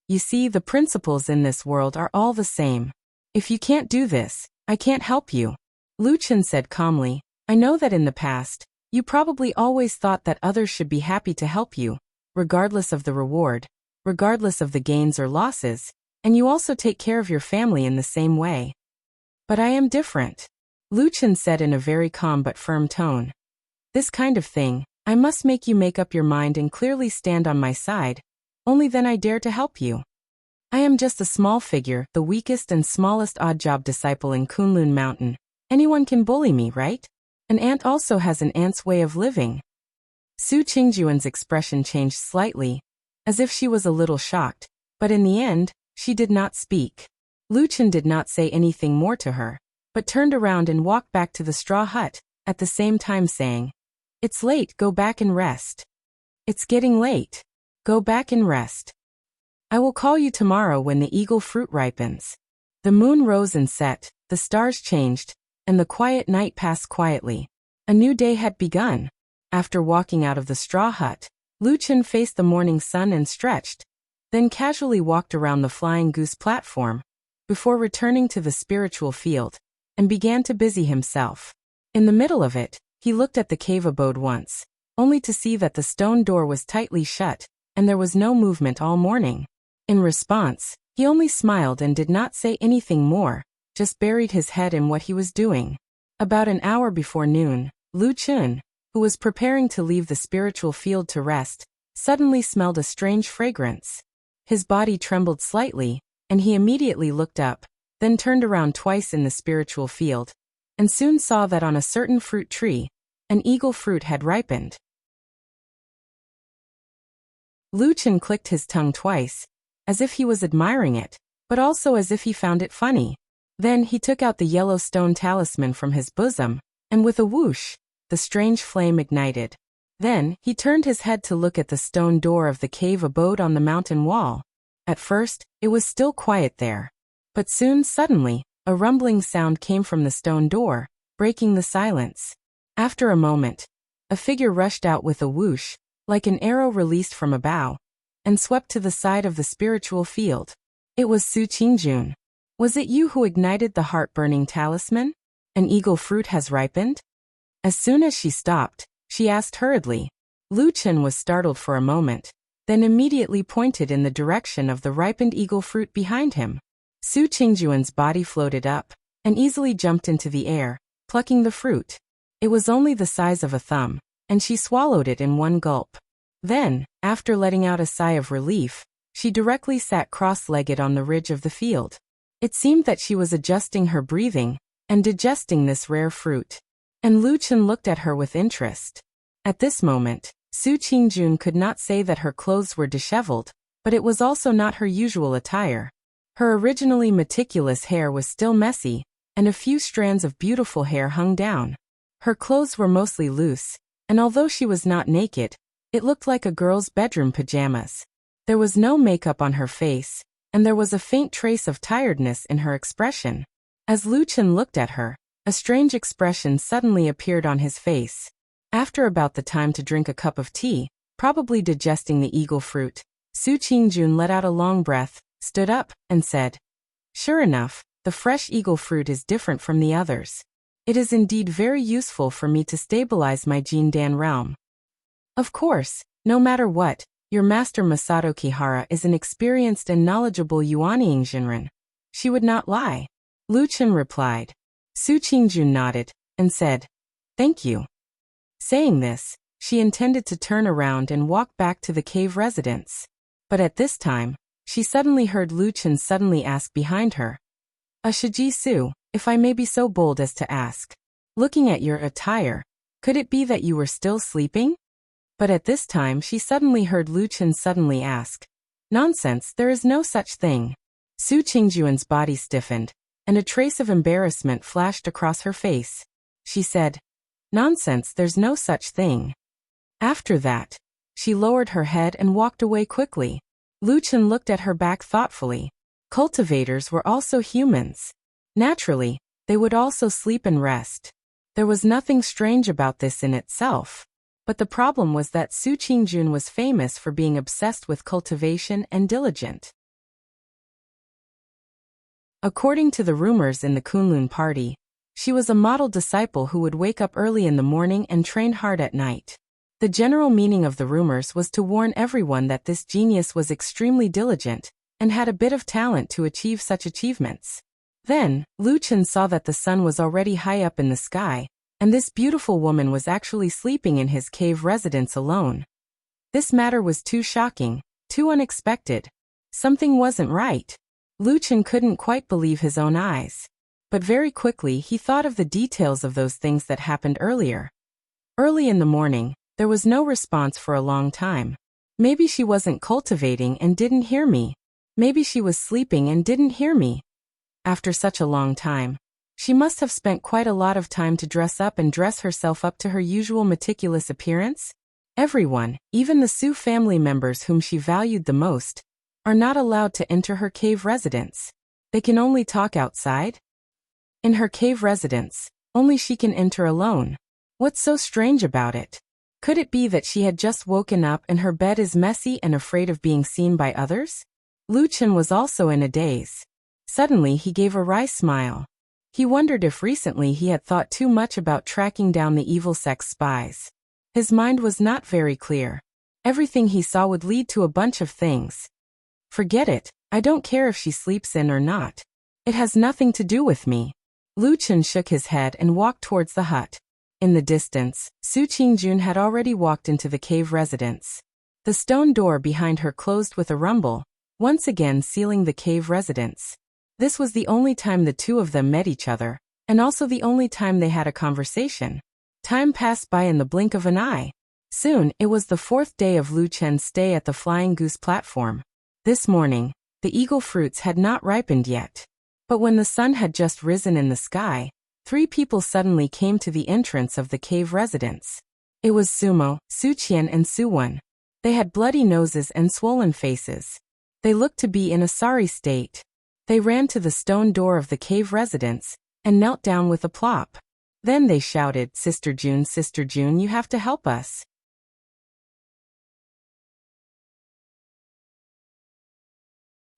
You see, the principles in this world are all the same. If you can't do this, I can't help you. Lu Chen said calmly, I know that in the past, you probably always thought that others should be happy to help you, regardless of the reward, regardless of the gains or losses, and you also take care of your family in the same way. But I am different. Lu Chen said in a very calm but firm tone. This kind of thing, I must make you make up your mind and clearly stand on my side, only then I dare to help you. I am just a small figure, the weakest and smallest odd-job disciple in Kunlun Mountain. Anyone can bully me, right? An ant also has an ant's way of living. Su Qingjuan's expression changed slightly, as if she was a little shocked, but in the end, she did not speak. Lu Chen did not say anything more to her, but turned around and walked back to the straw hut, at the same time saying, it's late, go back and rest. It's getting late. Go back and rest. I will call you tomorrow when the eagle fruit ripens. The moon rose and set, the stars changed, and the quiet night passed quietly. A new day had begun. After walking out of the straw hut, Lu Chen faced the morning sun and stretched, then casually walked around the flying goose platform, before returning to the spiritual field, and began to busy himself. In the middle of it, he looked at the cave abode once, only to see that the stone door was tightly shut, and there was no movement all morning. In response, he only smiled and did not say anything more, just buried his head in what he was doing. About an hour before noon, Lu Chen, who was preparing to leave the spiritual field to rest, suddenly smelled a strange fragrance. His body trembled slightly, and he immediately looked up, then turned around twice in the spiritual field, and soon saw that on a certain fruit tree, an eagle fruit had ripened. Lu Chen clicked his tongue twice, as if he was admiring it, but also as if he found it funny. Then he took out the yellow stone talisman from his bosom, and with a whoosh, the strange flame ignited. Then he turned his head to look at the stone door of the cave abode on the mountain wall. At first, it was still quiet there. But soon, suddenly, a rumbling sound came from the stone door, breaking the silence. After a moment, a figure rushed out with a whoosh, like an arrow released from a bow, and swept to the side of the spiritual field. It was Su Qingjun. Was it you who ignited the heart-burning talisman? An eagle fruit has ripened? As soon as she stopped, she asked hurriedly. Lu Chen was startled for a moment, then immediately pointed in the direction of the ripened eagle fruit behind him. Su Qingjun's body floated up, and easily jumped into the air, plucking the fruit. It was only the size of a thumb, and she swallowed it in one gulp. Then, after letting out a sigh of relief, she directly sat cross-legged on the ridge of the field. It seemed that she was adjusting her breathing and digesting this rare fruit. And Lu Chen looked at her with interest. At this moment, Su Qingjun could not say that her clothes were disheveled, but it was also not her usual attire. Her originally meticulous hair was still messy, and a few strands of beautiful hair hung down. Her clothes were mostly loose, and although she was not naked, it looked like a girl's bedroom pajamas. There was no makeup on her face, and there was a faint trace of tiredness in her expression. As Lu Chen looked at her, a strange expression suddenly appeared on his face. After about the time to drink a cup of tea, probably digesting the eagle fruit, Su Qingjun let out a long breath, stood up, and said, "Sure enough, the fresh eagle fruit is different from the others. It is indeed very useful for me to stabilize my Jindan realm. Of course, no matter what, your master Masato Kihara is an experienced and knowledgeable Yuanying Jinren. She would not lie." Lu Chen replied. Su Qingjun nodded, and said, "Thank you." Saying this, she intended to turn around and walk back to the cave residence. But at this time, she suddenly heard Lu Chen suddenly ask behind her, "Shiji Su, if I may be so bold as to ask, looking at your attire, could it be that you were still sleeping?" But at this time she suddenly heard Lu Chen suddenly ask, "Nonsense, there is no such thing." Su Qingjun's body stiffened, and a trace of embarrassment flashed across her face. She said, "Nonsense, there's no such thing." After that, she lowered her head and walked away quickly. Lu Chen looked at her back thoughtfully. Cultivators were also humans. Naturally, they would also sleep and rest. There was nothing strange about this in itself. But the problem was that Su Qingjun was famous for being obsessed with cultivation and diligent. According to the rumors in the Kunlun party, she was a model disciple who would wake up early in the morning and train hard at night. The general meaning of the rumors was to warn everyone that this genius was extremely diligent and had a bit of talent to achieve such achievements. Then, Lu Chen saw that the sun was already high up in the sky, and this beautiful woman was actually sleeping in his cave residence alone. This matter was too shocking, too unexpected. Something wasn't right. Lu Chen couldn't quite believe his own eyes. But very quickly he thought of the details of those things that happened earlier. Early in the morning, there was no response for a long time. Maybe she wasn't cultivating and didn't hear me. Maybe she was sleeping and didn't hear me. After such a long time, she must have spent quite a lot of time to dress up and dress herself up to her usual meticulous appearance. Everyone, even the Su family members whom she valued the most, are not allowed to enter her cave residence. They can only talk outside. In her cave residence, only she can enter alone. What's so strange about it? Could it be that she had just woken up and her bed is messy and afraid of being seen by others? Lu Chen was also in a daze. Suddenly he gave a wry smile. He wondered if recently he had thought too much about tracking down the evil sex spies. His mind was not very clear. Everything he saw would lead to a bunch of things. Forget it, I don't care if she sleeps in or not. It has nothing to do with me. Lu Chen shook his head and walked towards the hut. In the distance, Su Qingjun had already walked into the cave residence. The stone door behind her closed with a rumble, once again sealing the cave residence. This was the only time the two of them met each other, and also the only time they had a conversation. Time passed by in the blink of an eye. Soon, it was the 4th day of Lu Chen's stay at the Flying Goose platform. This morning, the eagle fruits had not ripened yet. But when the sun had just risen in the sky, 3 people suddenly came to the entrance of the cave residence. It was Sumo, Su Qian and Su Wen. They had bloody noses and swollen faces. They looked to be in a sorry state. They ran to the stone door of the cave residence and knelt down with a plop. Then they shouted, Sister June, you have to help us.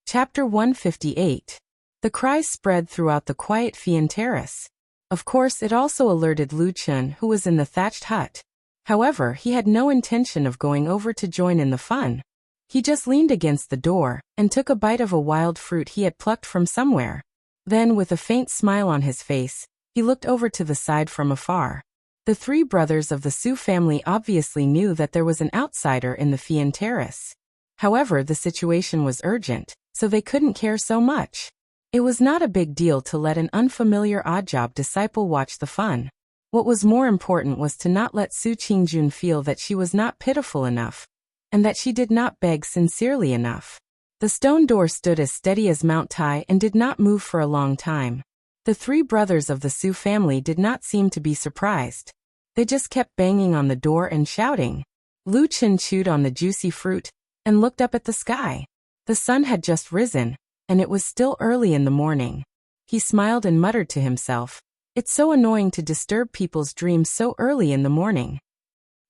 Chapter 158. The cries spread throughout the quiet Fian terrace. Of course, it also alerted Lu Chun, who was in the thatched hut. However, he had no intention of going over to join in the fun. He just leaned against the door and took a bite of a wild fruit he had plucked from somewhere. Then, with a faint smile on his face, he looked over to the side from afar. The three brothers of the Su family obviously knew that there was an outsider in the Fian terrace. However, the situation was urgent, so they couldn't care so much. It was not a big deal to let an unfamiliar oddjob disciple watch the fun. What was more important was to not let Su Qingjun feel that she was not pitiful enough, and that she did not beg sincerely enough. The stone door stood as steady as Mount Tai and did not move for a long time. The three brothers of the Su family did not seem to be surprised. They just kept banging on the door and shouting. Lu Chen chewed on the juicy fruit and looked up at the sky. The sun had just risen, and it was still early in the morning. He smiled and muttered to himself, "It's so annoying to disturb people's dreams so early in the morning."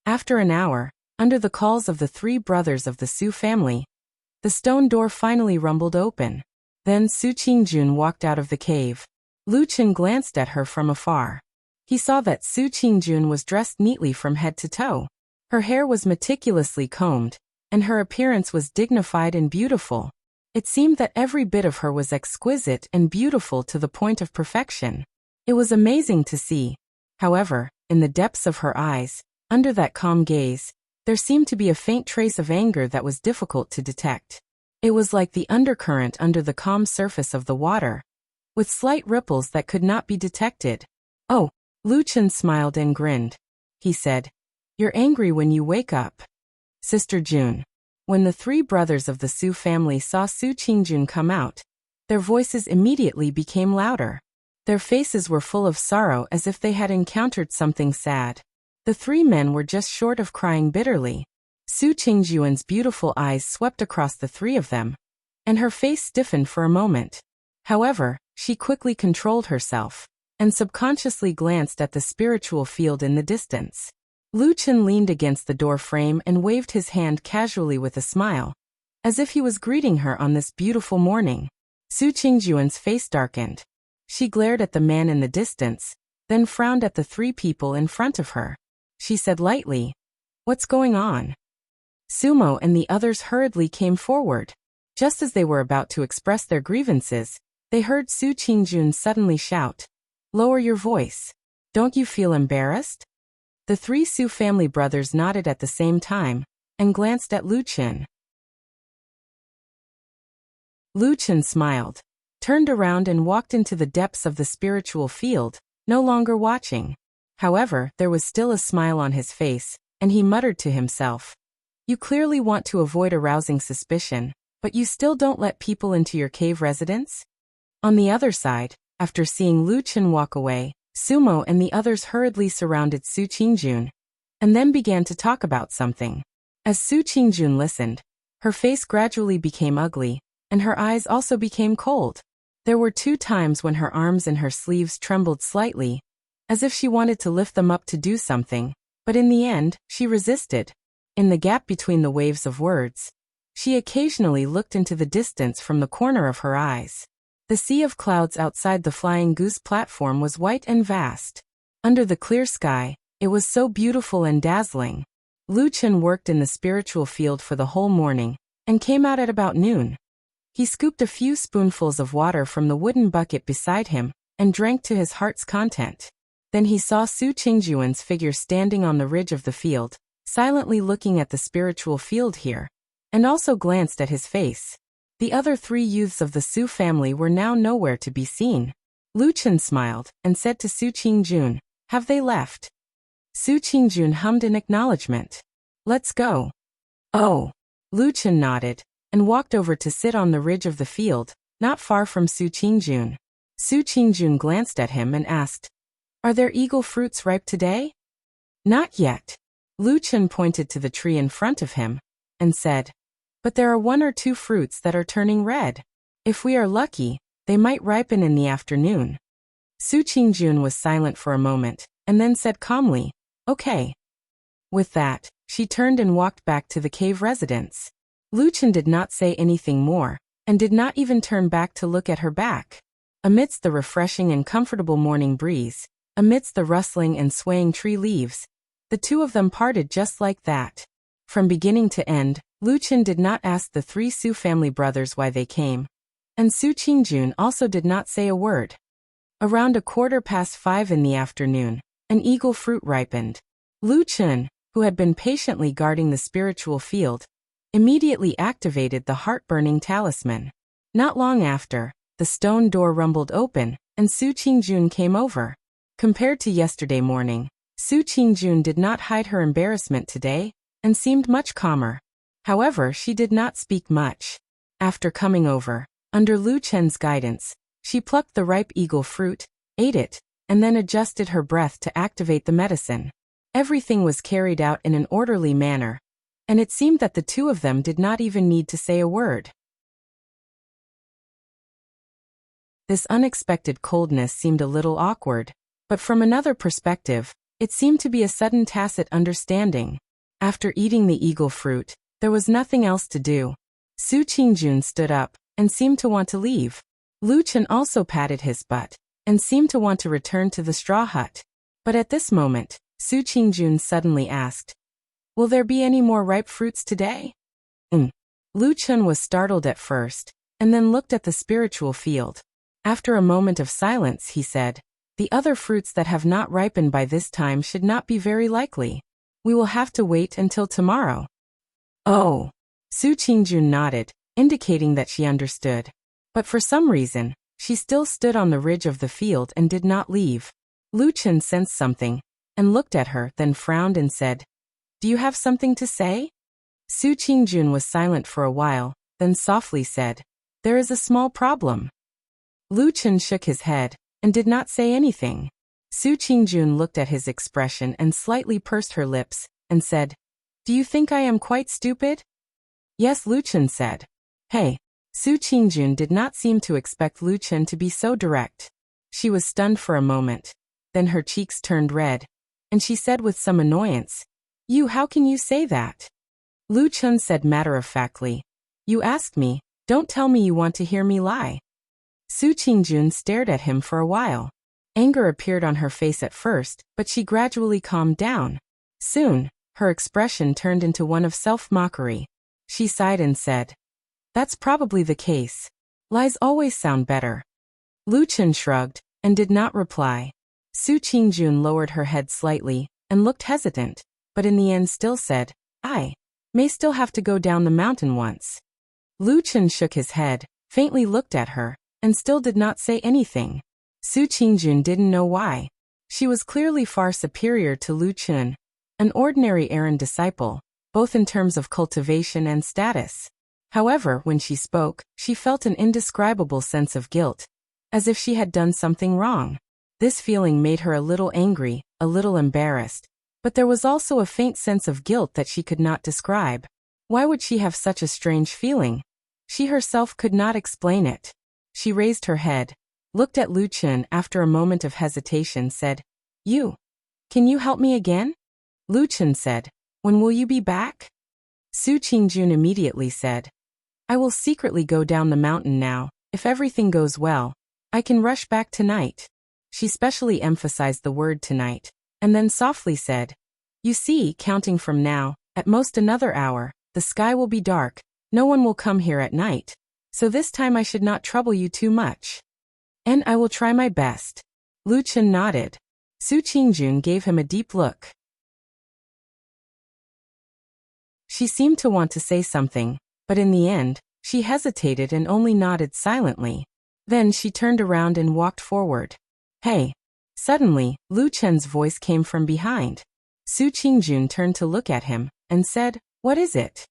After an hour, under the calls of the three brothers of the Su family, the stone door finally rumbled open. Then Su Qingjun walked out of the cave. Lu Chen glanced at her from afar. He saw that Su Qingjun was dressed neatly from head to toe. Her hair was meticulously combed, and her appearance was dignified and beautiful. It seemed that every bit of her was exquisite and beautiful to the point of perfection. It was amazing to see. However, in the depths of her eyes, under that calm gaze, there seemed to be a faint trace of anger that was difficult to detect. It was like the undercurrent under the calm surface of the water, with slight ripples that could not be detected. "Oh," Lu Chen smiled and grinned. He said, "You're angry when you wake up." Sister June. When the three brothers of the Su family saw Su Qingjun come out, their voices immediately became louder. Their faces were full of sorrow as if they had encountered something sad. The three men were just short of crying bitterly. Su Qingjun's beautiful eyes swept across the three of them, and her face stiffened for a moment. However, she quickly controlled herself, and subconsciously glanced at the spiritual field in the distance. Lu Chen leaned against the door frame and waved his hand casually with a smile, as if he was greeting her on this beautiful morning. Su Qingjun's face darkened. She glared at the man in the distance, then frowned at the three people in front of her. She said lightly, "What's going on?" Sumo and the others hurriedly came forward. Just as they were about to express their grievances, they heard Su Qingjun suddenly shout, "Lower your voice. Don't you feel embarrassed?" The three Su family brothers nodded at the same time, and glanced at Lu Chen. Lu Chen smiled, turned around and walked into the depths of the spiritual field, no longer watching. However, there was still a smile on his face, and he muttered to himself, "You clearly want to avoid arousing suspicion, but you still don't let people into your cave residence?" On the other side, after seeing Lu Chen walk away, Sumo and the others hurriedly surrounded Su Qingjun, and then began to talk about something. As Su Qingjun listened, her face gradually became ugly, and her eyes also became cold. There were 2 times when her arms and her sleeves trembled slightly, as if she wanted to lift them up to do something, but in the end, she resisted. In the gap between the waves of words, she occasionally looked into the distance from the corner of her eyes. The sea of clouds outside the Flying Goose platform was white and vast. Under the clear sky, it was so beautiful and dazzling. Lu Chen worked in the spiritual field for the whole morning, and came out at about noon. He scooped a few spoonfuls of water from the wooden bucket beside him, and drank to his heart's content. Then he saw Su Qingjun's figure standing on the ridge of the field, silently looking at the spiritual field here, and also glanced at his face. The other 3 youths of the Su family were now nowhere to be seen. Lu Chen smiled, and said to Su Qingjun, "Have they left?" Su Qingjun hummed in acknowledgement. "Let's go." "Oh." Lu Chen nodded, and walked over to sit on the ridge of the field, not far from Su Qingjun. Su Qingjun glanced at him and asked, "Are there eagle fruits ripe today?" "Not yet." Lu Chen pointed to the tree in front of him, and said, "But there are 1 or 2 fruits that are turning red. If we are lucky, they might ripen in the afternoon." Su Qingjun was silent for a moment, and then said calmly, "Okay." With that, she turned and walked back to the cave residence. Lu Chen did not say anything more, and did not even turn back to look at her back. Amidst the refreshing and comfortable morning breeze, amidst the rustling and swaying tree leaves, the two of them parted just like that. From beginning to end, Lu Chen did not ask the three Su family brothers why they came, and Su Qingjun also did not say a word. Around 5:15 in the afternoon, an eagle fruit ripened. Lu Chen, who had been patiently guarding the spiritual field, immediately activated the heart-burning talisman. Not long after, the stone door rumbled open, and Su Qingjun came over. Compared to yesterday morning, Su Qingjun did not hide her embarrassment today, and seemed much calmer. However, she did not speak much. After coming over, under Lu Chen's guidance, she plucked the ripe eagle fruit, ate it, and then adjusted her breath to activate the medicine. Everything was carried out in an orderly manner, and it seemed that the two of them did not even need to say a word. This unexpected coldness seemed a little awkward, but from another perspective, it seemed to be a sudden tacit understanding. After eating the eagle fruit, there was nothing else to do. Su Qingjun stood up, and seemed to want to leave. Lu Chen also patted his butt, and seemed to want to return to the straw hut. But at this moment, Su Qingjun suddenly asked, "Will there be any more ripe fruits today?" Lu Chen was startled at first, and then looked at the spiritual field. After a moment of silence, he said, "The other fruits that have not ripened by this time should not be very likely. We will have to wait until tomorrow." "Oh." Su Qingjun nodded, indicating that she understood. But for some reason, she still stood on the ridge of the field and did not leave. Lu Chen sensed something, and looked at her, then frowned and said, "Do you have something to say?" Su Qingjun was silent for a while, then softly said, "There is a small problem." Lu Chen shook his head, and did not say anything. Su Qingjun looked at his expression and slightly pursed her lips, and said, "Do you think I am quite stupid?" "Yes," Lu Chen said. "Hey." Su Qingjun did not seem to expect Lu Chen to be so direct. She was stunned for a moment. Then her cheeks turned red, and she said with some annoyance, How can you say that?" Lu Chen said matter-of-factly, "You asked me, don't tell me you want to hear me lie." Su Qingjun stared at him for a while. Anger appeared on her face at first, but she gradually calmed down. Soon, her expression turned into one of self-mockery. She sighed and said, "That's probably the case. Lies always sound better." Lu Chen shrugged, and did not reply. Su Qingjun lowered her head slightly, and looked hesitant, but in the end still said, "I may still have to go down the mountain once." Lu Chen shook his head, faintly looked at her, and still did not say anything. Su Qingjun didn't know why. She was clearly far superior to Lu Chen, an ordinary errand disciple, both in terms of cultivation and status. However, when she spoke, she felt an indescribable sense of guilt, as if she had done something wrong. This feeling made her a little angry, a little embarrassed, but there was also a faint sense of guilt that she could not describe. Why would she have such a strange feeling? She herself could not explain it. She raised her head, looked at Lu Chen after a moment of hesitation, said, Can you help me again?" Lu Chen said, "When will you be back?" Su Qingjun immediately said, "I will secretly go down the mountain now. If everything goes well, I can rush back tonight." She specially emphasized the word tonight, and then softly said, "You see, counting from now, at most another hour, the sky will be dark, no one will come here at night. So this time I should not trouble you too much. And I will try my best." Lu Chen nodded. Su Qingjun gave him a deep look. She seemed to want to say something, but in the end, she hesitated and only nodded silently. Then she turned around and walked forward. "Hey!" Suddenly, Lu Chen's voice came from behind. Su Qingjun turned to look at him, and said, "What is it?"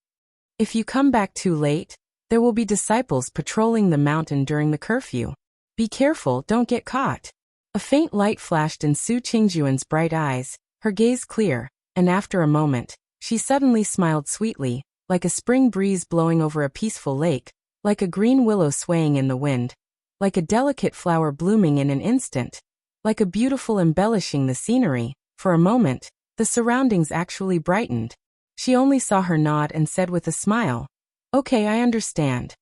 "If you come back too late, there will be disciples patrolling the mountain during the curfew. Be careful, don't get caught." A faint light flashed in Su Qingjun's bright eyes, her gaze clear, and after a moment, she suddenly smiled sweetly, like a spring breeze blowing over a peaceful lake, like a green willow swaying in the wind, like a delicate flower blooming in an instant. like a beautiful embellishing the scenery. For a moment, the surroundings actually brightened. She only saw her nod and said with a smile, "Okay, I understand."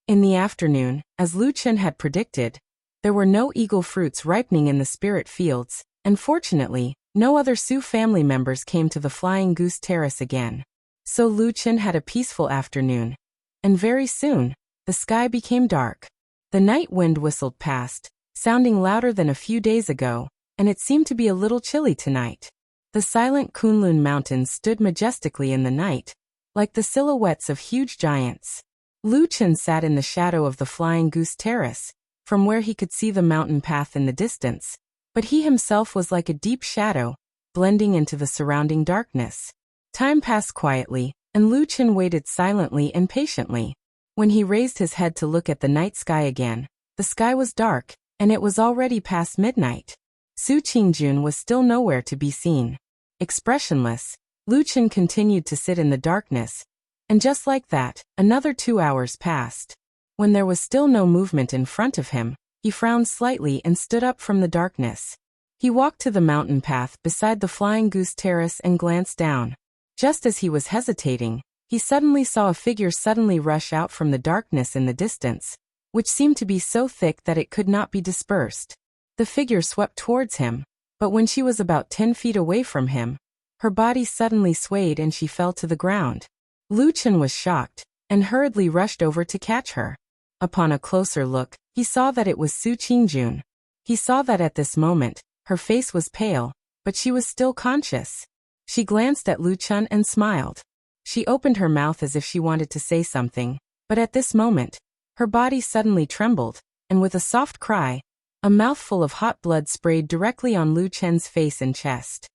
In the afternoon, as Lu Chen had predicted, there were no eagle fruits ripening in the spirit fields, and fortunately, no other Su family members came to the Flying Goose Terrace again. So Lu Chen had a peaceful afternoon. And very soon, the sky became dark. The night wind whistled past, sounding louder than a few days ago, and it seemed to be a little chilly tonight. The silent Kunlun Mountains stood majestically in the night, like the silhouettes of huge giants. Lu Chen sat in the shadow of the Flying Goose Terrace, from where he could see the mountain path in the distance, but he himself was like a deep shadow, blending into the surrounding darkness. Time passed quietly, and Lu Chen waited silently and patiently. When he raised his head to look at the night sky again, the sky was dark, and it was already past midnight. Su Qingjun was still nowhere to be seen. Expressionless, Lu Chen continued to sit in the darkness, and just like that, another 2 hours passed. When there was still no movement in front of him, he frowned slightly and stood up from the darkness. He walked to the mountain path beside the Flying Goose Terrace and glanced down. Just as he was hesitating, he suddenly saw a figure suddenly rush out from the darkness in the distance, which seemed to be so thick that it could not be dispersed. The figure swept towards him, but when she was about 10 feet away from him, her body suddenly swayed and she fell to the ground. Lu Chen was shocked, and hurriedly rushed over to catch her. Upon a closer look, he saw that it was Su Qingjun. He saw that at this moment, her face was pale, but she was still conscious. She glanced at Lu Chen and smiled. She opened her mouth as if she wanted to say something, but at this moment, her body suddenly trembled, and with a soft cry, a mouthful of hot blood sprayed directly on Lu Chen's face and chest.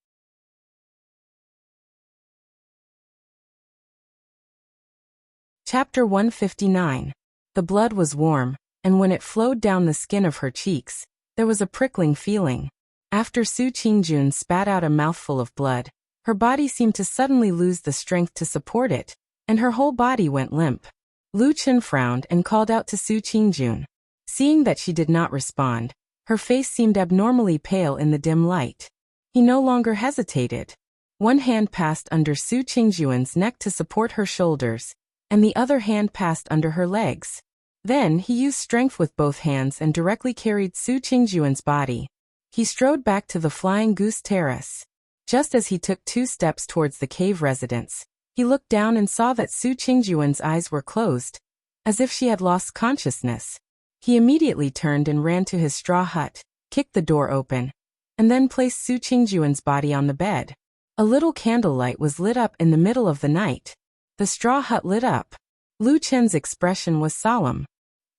Chapter 159. The blood was warm, and when it flowed down the skin of her cheeks, there was a prickling feeling. After Su Qingjun spat out a mouthful of blood, her body seemed to suddenly lose the strength to support it, and her whole body went limp. Lu Chen frowned and called out to Su Qingjun. Seeing that she did not respond, her face seemed abnormally pale in the dim light. He no longer hesitated. One hand passed under Su Qingjun's neck to support her shoulders, and the other hand passed under her legs. Then he used strength with both hands and directly carried Su Qingjun's body. He strode back to the Flying Goose Terrace. Just as he took 2 steps towards the cave residence, he looked down and saw that Su Qingjun's eyes were closed, as if she had lost consciousness. He immediately turned and ran to his straw hut, kicked the door open, and then placed Su Qingjun's body on the bed. A little candlelight was lit up in the middle of the night. The straw hut lit up. Lu Chen's expression was solemn.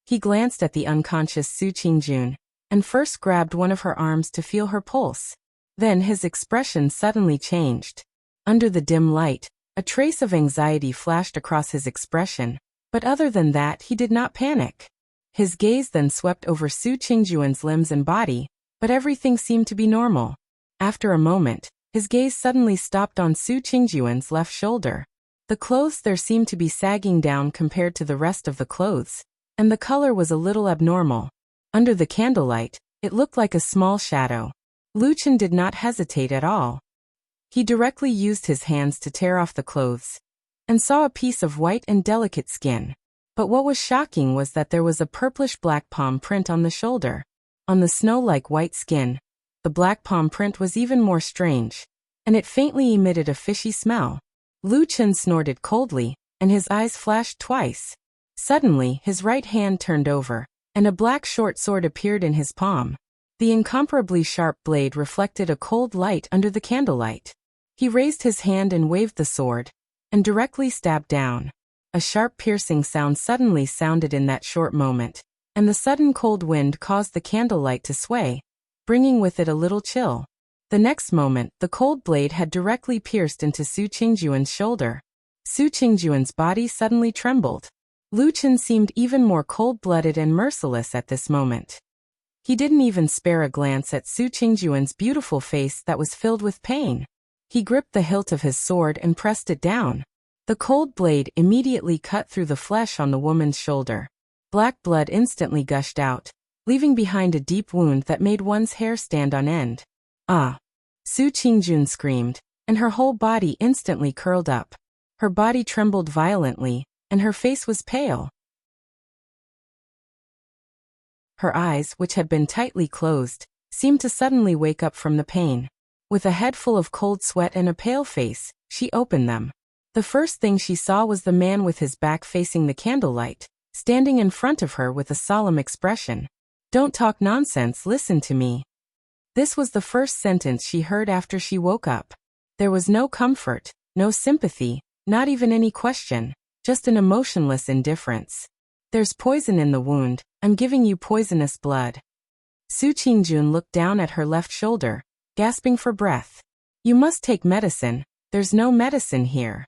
He glanced at the unconscious Su Qingjun, and first grabbed one of her arms to feel her pulse. Then his expression suddenly changed. Under the dim light, a trace of anxiety flashed across his expression, but other than that he did not panic. His gaze then swept over Su Qingjun's limbs and body, but everything seemed to be normal. After a moment, his gaze suddenly stopped on Su Qingjun's left shoulder. The clothes there seemed to be sagging down compared to the rest of the clothes, and the color was a little abnormal. Under the candlelight, it looked like a small shadow. Lu Chen did not hesitate at all. He directly used his hands to tear off the clothes, and saw a piece of white and delicate skin. But what was shocking was that there was a purplish-black palm print on the shoulder. On the snow-like white skin, the black palm print was even more strange, and it faintly emitted a fishy smell. Lu Chen snorted coldly, and his eyes flashed twice. Suddenly, his right hand turned over, and a black short sword appeared in his palm. The incomparably sharp blade reflected a cold light under the candlelight. He raised his hand and waved the sword, and directly stabbed down. A sharp piercing sound suddenly sounded in that short moment, and the sudden cold wind caused the candlelight to sway, bringing with it a little chill. The next moment, the cold blade had directly pierced into Su Qingjun's shoulder. Su Qingjun's body suddenly trembled. Lu Chen seemed even more cold-blooded and merciless at this moment. He didn't even spare a glance at Su Qingjun's beautiful face that was filled with pain. He gripped the hilt of his sword and pressed it down. The cold blade immediately cut through the flesh on the woman's shoulder. Black blood instantly gushed out. leaving behind a deep wound that made one's hair stand on end. Ah! Su Qingjun screamed, and her whole body instantly curled up. Her body trembled violently, and her face was pale. Her eyes, which had been tightly closed, seemed to suddenly wake up from the pain. With a head full of cold sweat and a pale face, she opened them. The first thing she saw was the man with his back facing the candlelight, standing in front of her with a solemn expression. "Don't talk nonsense, listen to me." This was the first sentence she heard after she woke up. There was no comfort, no sympathy, not even any question, just an emotionless indifference. "There's poison in the wound, I'm giving you poisonous blood." Su Qingjun looked down at her left shoulder, gasping for breath. "You must take medicine, there's no medicine here."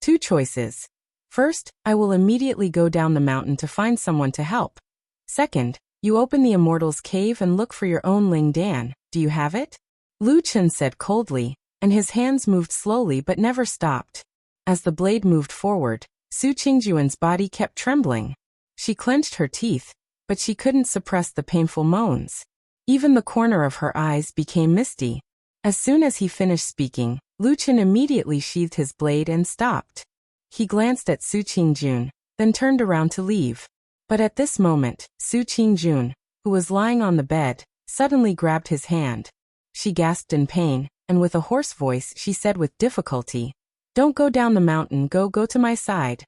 Two choices. First, I will immediately go down the mountain to find someone to help. Second, you open the Immortal's cave and look for your own Ling Dan. Do you have it? Lu Chen said coldly, and his hands moved slowly but never stopped. As the blade moved forward, Su Qingjuan's body kept trembling. She clenched her teeth, but she couldn't suppress the painful moans. Even the corner of her eyes became misty. As soon as he finished speaking, Lu Chen immediately sheathed his blade and stopped. He glanced at Su Qingjun, then turned around to leave. But at this moment, Su Qingjun, who was lying on the bed, suddenly grabbed his hand. She gasped in pain, and with a hoarse voice she said with difficulty, "Don't go down the mountain, go to my side."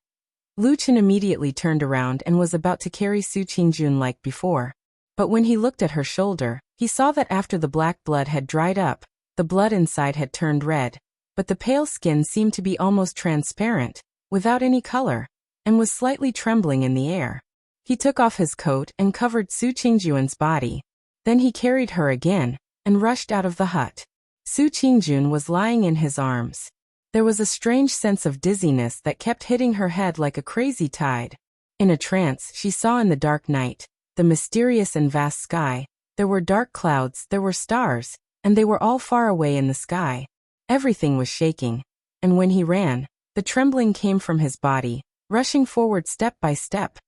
Lu Chen immediately turned around and was about to carry Su Qingjun like before. But when he looked at her shoulder, he saw that after the black blood had dried up, the blood inside had turned red, but the pale skin seemed to be almost transparent, without any color, and was slightly trembling in the air. He took off his coat and covered Su Qingjuan's body. Then he carried her again, and rushed out of the hut. Su Qingjun was lying in his arms. There was a strange sense of dizziness that kept hitting her head like a crazy tide. In a trance, she saw in the dark night, the mysterious and vast sky. There were dark clouds, there were stars, and they were all far away in the sky. Everything was shaking, and when he ran, the trembling came from his body, rushing forward step by step.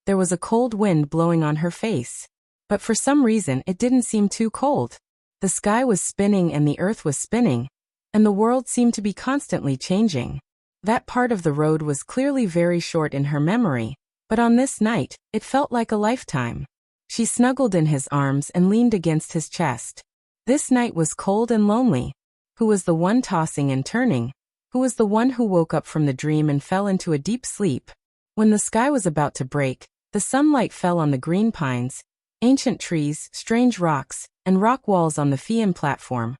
There was a cold wind blowing on her face. But for some reason it didn't seem too cold. The sky was spinning and the earth was spinning, and the world seemed to be constantly changing. That part of the road was clearly very short in her memory, but on this night, it felt like a lifetime. She snuggled in his arms and leaned against his chest. This night was cold and lonely. Who was the one tossing and turning? Who was the one who woke up from the dream and fell into a deep sleep? When the sky was about to break, the sunlight fell on the green pines, ancient trees, strange rocks, and rock walls on the Fian platform.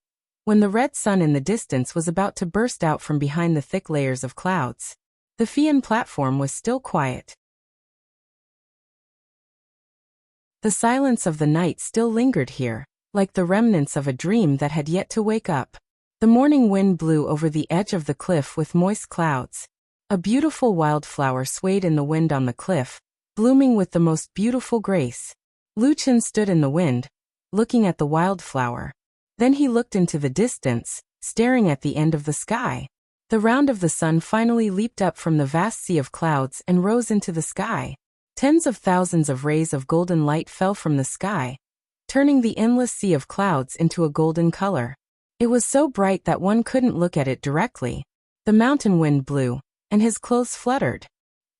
When the red sun in the distance was about to burst out from behind the thick layers of clouds, the Fian platform was still quiet. The silence of the night still lingered here, like the remnants of a dream that had yet to wake up. The morning wind blew over the edge of the cliff with moist clouds. A beautiful wildflower swayed in the wind on the cliff, blooming with the most beautiful grace. Lu Chen stood in the wind, looking at the wildflower. Then he looked into the distance, staring at the end of the sky. The round of the sun finally leaped up from the vast sea of clouds and rose into the sky. Tens of thousands of rays of golden light fell from the sky, turning the endless sea of clouds into a golden color. It was so bright that one couldn't look at it directly. The mountain wind blew, and his clothes fluttered.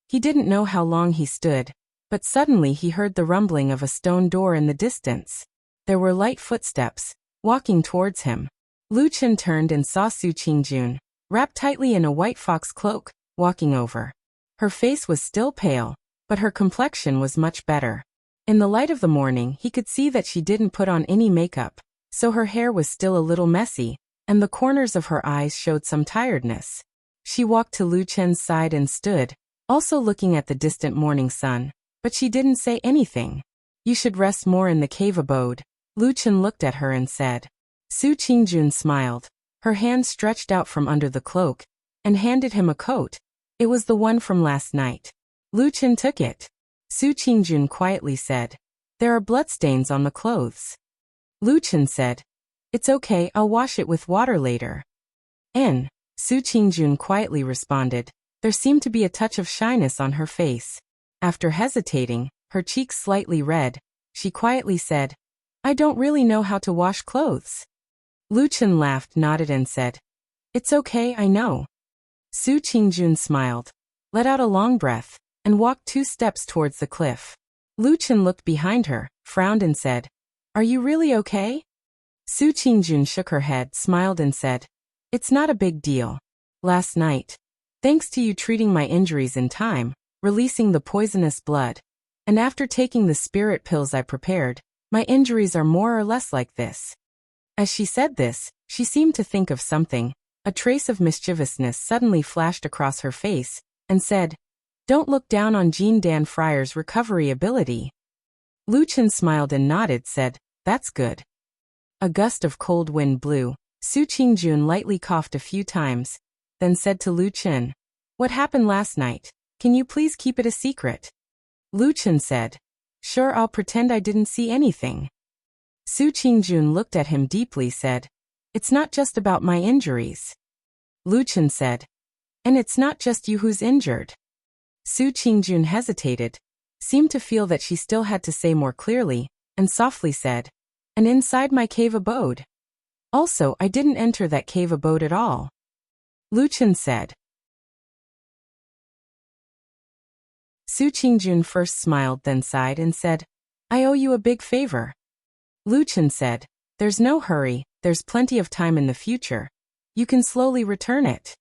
He didn't know how long he stood, but suddenly he heard the rumbling of a stone door in the distance. There were light footsteps, walking towards him. Lu Chen turned and saw Su Qingjun, wrapped tightly in a white fox cloak, walking over. Her face was still pale, but her complexion was much better. In the light of the morning he could see that she didn't put on any makeup, so her hair was still a little messy, and the corners of her eyes showed some tiredness. She walked to Lu Chen's side and stood, also looking at the distant morning sun, but she didn't say anything. "You should rest more in the cave abode," Lu Chen looked at her and said. Su Qingjun smiled. Her hand stretched out from under the cloak, and handed him a coat. It was the one from last night. Lu Chen took it. Su Qingjun quietly said, "There are bloodstains on the clothes." Lu Chen said, "It's okay, I'll wash it with water later." Su Qingjun quietly responded. There seemed to be a touch of shyness on her face. After hesitating, her cheeks slightly red, she quietly said, I don't really know how to wash clothes. Lu Chen laughed, nodded and said, It's okay, I know. Su Qingjun smiled, let out a long breath, and walked 2 steps towards the cliff. Lu Chen looked behind her, frowned and said, Are you really okay? Su Qingjun shook her head, smiled and said, It's not a big deal. Last night, thanks to you treating my injuries in time, releasing the poisonous blood, and after taking the spirit pills I prepared, my injuries are more or less like this. As she said this, she seemed to think of something. A trace of mischievousness suddenly flashed across her face, and said, Don't look down on Jean Dan Friar's recovery ability. Lu Chen smiled and nodded, said, That's good. A gust of cold wind blew. Su Qingjun lightly coughed a few times, then said to Lu Chen, What happened last night? Can you please keep it a secret? Lu Chen said, Sure, I'll pretend I didn't see anything. Su Qingjun looked at him deeply, said, It's not just about my injuries. Lu Chen said, And it's not just you who's injured. Su Qingjun hesitated, seemed to feel that she still had to say more clearly, and softly said, And inside my cave abode. Also, I didn't enter that cave abode at all. Lu Chen said. Su Qingjun first smiled, then sighed and said, I owe you a big favor. Lu Chen said, There's no hurry, there's plenty of time in the future. You can slowly return it.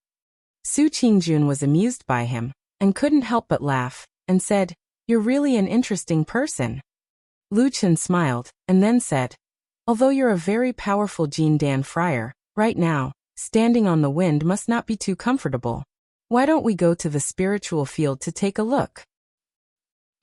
Su Qingjun was amused by him, and couldn't help but laugh, and said, You're really an interesting person. Lu Chen smiled, and then said, Although you're a very powerful Jean Dan Friar, right now, standing on the wind must not be too comfortable. Why don't we go to the spiritual field to take a look?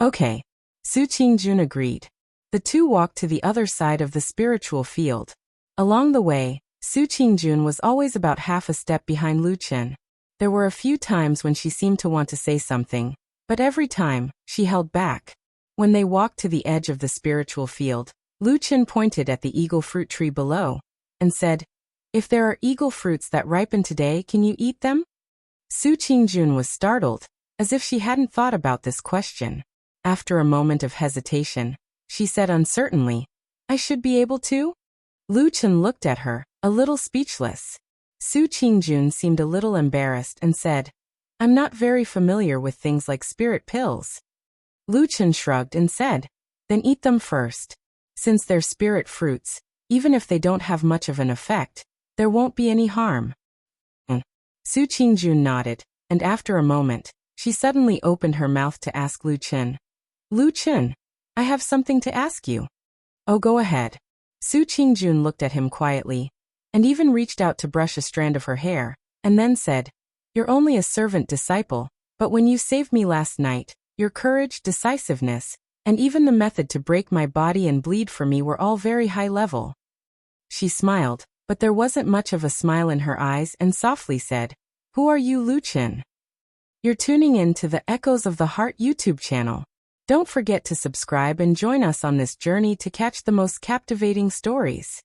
Okay. Su Qingjun agreed. The two walked to the other side of the spiritual field. Along the way, Su Qingjun was always about half a step behind Lu Chen. There were a few times when she seemed to want to say something, but every time, she held back. When they walked to the edge of the spiritual field, Lu Chen pointed at the eagle fruit tree below, and said, If there are eagle fruits that ripen today, can you eat them? Su Qingjun was startled, as if she hadn't thought about this question. After a moment of hesitation, she said uncertainly, I should be able to? Lu Chen looked at her, a little speechless. Su Qingjun seemed a little embarrassed and said, I'm not very familiar with things like spirit pills. Lu Chen shrugged and said, Then eat them first. Since they're spirit fruits, even if they don't have much of an effect, there won't be any harm. Su Qingjun nodded, and after a moment, she suddenly opened her mouth to ask Lu Chen, Lu Chen, I have something to ask you. Oh, go ahead. Su Qingjun looked at him quietly, and even reached out to brush a strand of her hair, and then said, You're only a servant disciple, but when you saved me last night, your courage, decisiveness, and even the method to break my body and bleed for me were all very high level. She smiled, but there wasn't much of a smile in her eyes, and softly said, Who are you, Lu Chen? You're tuning in to the Echoes of the Heart YouTube channel. Don't forget to subscribe and join us on this journey to catch the most captivating stories.